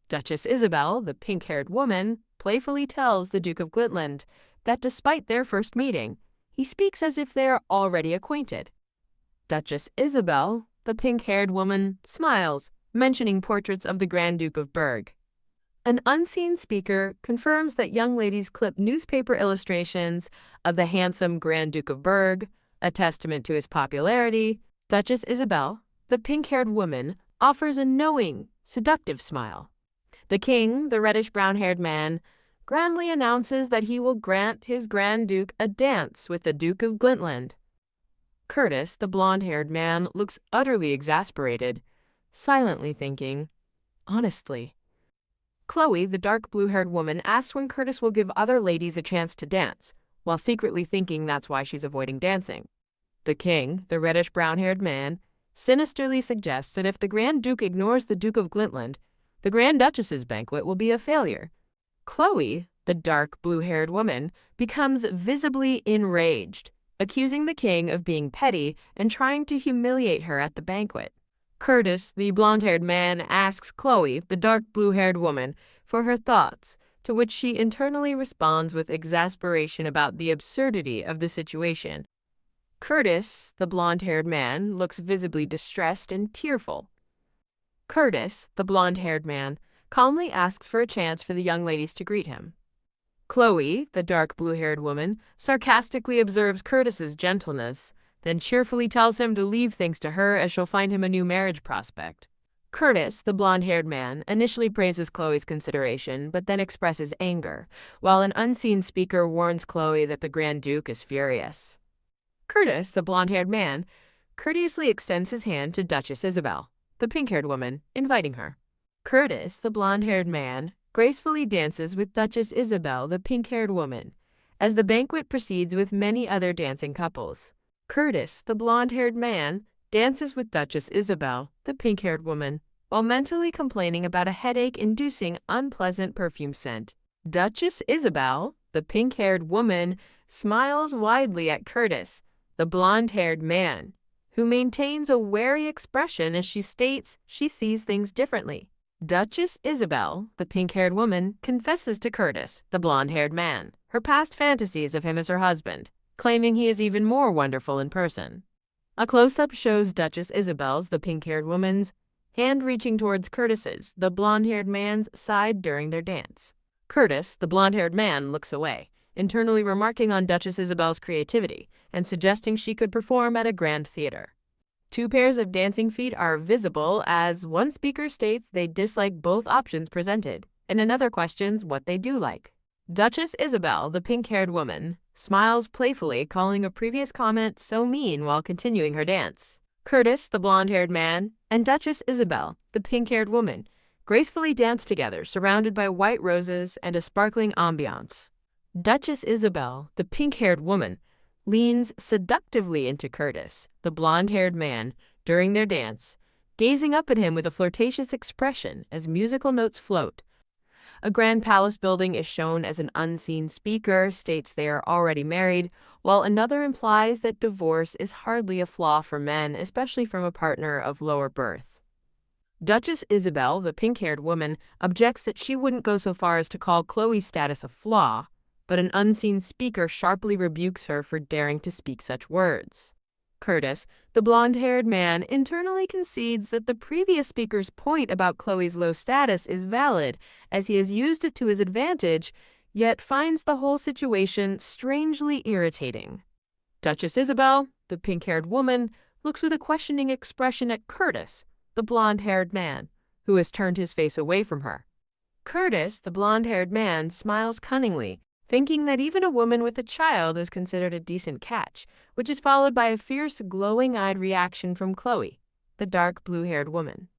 Duchess Isabel, the pink-haired woman, playfully tells the Duke of Glintland that despite their first meeting, he speaks as if they are already acquainted. Duchess Isabel, the pink-haired woman, smiles, mentioning portraits of the Grand Duke of Berg. An unseen speaker confirms that young ladies clip newspaper illustrations of the handsome Grand Duke of Berg, a testament to his popularity. Duchess Isabel, the pink-haired woman, offers a knowing, seductive smile. The king, the reddish-brown-haired man, grandly announces that he will grant his Grand Duke a dance with the Duke of Glintland. Curtis, the blonde-haired man, looks utterly exasperated, silently thinking, "Honestly." Chloe, the dark blue-haired woman, asks when Curtis will give other ladies a chance to dance, while secretly thinking that's why she's avoiding dancing. The king, the reddish-brown-haired man, sinisterly suggests that if the Grand Duke ignores the Duke of Glintland, the Grand Duchess's banquet will be a failure. Chloe, the dark blue-haired woman, becomes visibly enraged, accusing the king of being petty and trying to humiliate her at the banquet. Curtis, the blonde-haired man, asks Chloe, the dark blue-haired woman, for her thoughts, to which she internally responds with exasperation about the absurdity of the situation. Curtis, the blonde-haired man, looks visibly distressed and tearful. Curtis, the blonde-haired man, calmly asks for a chance for the young ladies to greet him. Chloe, the dark blue-haired woman, sarcastically observes Curtis's gentleness, then cheerfully tells him to leave things to her as she'll find him a new marriage prospect. Curtis, the blonde-haired man, initially praises Chloe's consideration, but then expresses anger, while an unseen speaker warns Chloe that the Grand Duke is furious. Curtis, the blonde-haired man, courteously extends his hand to Duchess Isabel, the pink-haired woman, inviting her. Curtis, the blonde-haired man, gracefully dances with Duchess Isabel, the pink-haired woman, as the banquet proceeds with many other dancing couples. Curtis, the blonde-haired man, dances with Duchess Isabel, the pink-haired woman, while mentally complaining about a headache-inducing unpleasant perfume scent. Duchess Isabel, the pink-haired woman, smiles widely at Curtis, the blonde-haired man, who maintains a wary expression as she states she sees things differently. Duchess Isabel, the pink-haired woman, confesses to Curtis, the blonde-haired man, her past fantasies of him as her husband, claiming he is even more wonderful in person. A close-up shows Duchess Isabel's, the pink-haired woman's, hand reaching towards Curtis's, the blonde-haired man's, side during their dance. Curtis, the blonde-haired man, looks away, internally remarking on Duchess Isabel's creativity and suggesting she could perform at a grand theater. Two pairs of dancing feet are visible as one speaker states they dislike both options presented, and another questions what they do like. Duchess Isabel, the pink-haired woman, smiles playfully, calling a previous comment so mean while continuing her dance. Curtis, the blonde-haired man, and Duchess Isabel, the pink-haired woman, gracefully dance together, surrounded by white roses and a sparkling ambiance. Duchess Isabel, the pink-haired woman, leans seductively into Curtis, the blonde-haired man, during their dance, gazing up at him with a flirtatious expression as musical notes float. A grand palace building is shown as an unseen speaker states they are already married, while another implies that divorce is hardly a flaw for men, especially from a partner of lower birth. Duchess Isabel, the pink-haired woman, objects that she wouldn't go so far as to call Chloe's status a flaw, but an unseen speaker sharply rebukes her for daring to speak such words. Curtis, the blonde-haired man, internally concedes that the previous speaker's point about Chloe's low status is valid, as he has used it to his advantage, yet finds the whole situation strangely irritating. Duchess Isabel, the pink-haired woman, looks with a questioning expression at Curtis, the blonde-haired man, who has turned his face away from her. Curtis, the blonde-haired man, smiles cunningly, thinking that even a woman with a child is considered a decent catch, which is followed by a fierce, glowing-eyed reaction from Chloe, the dark blue-haired woman.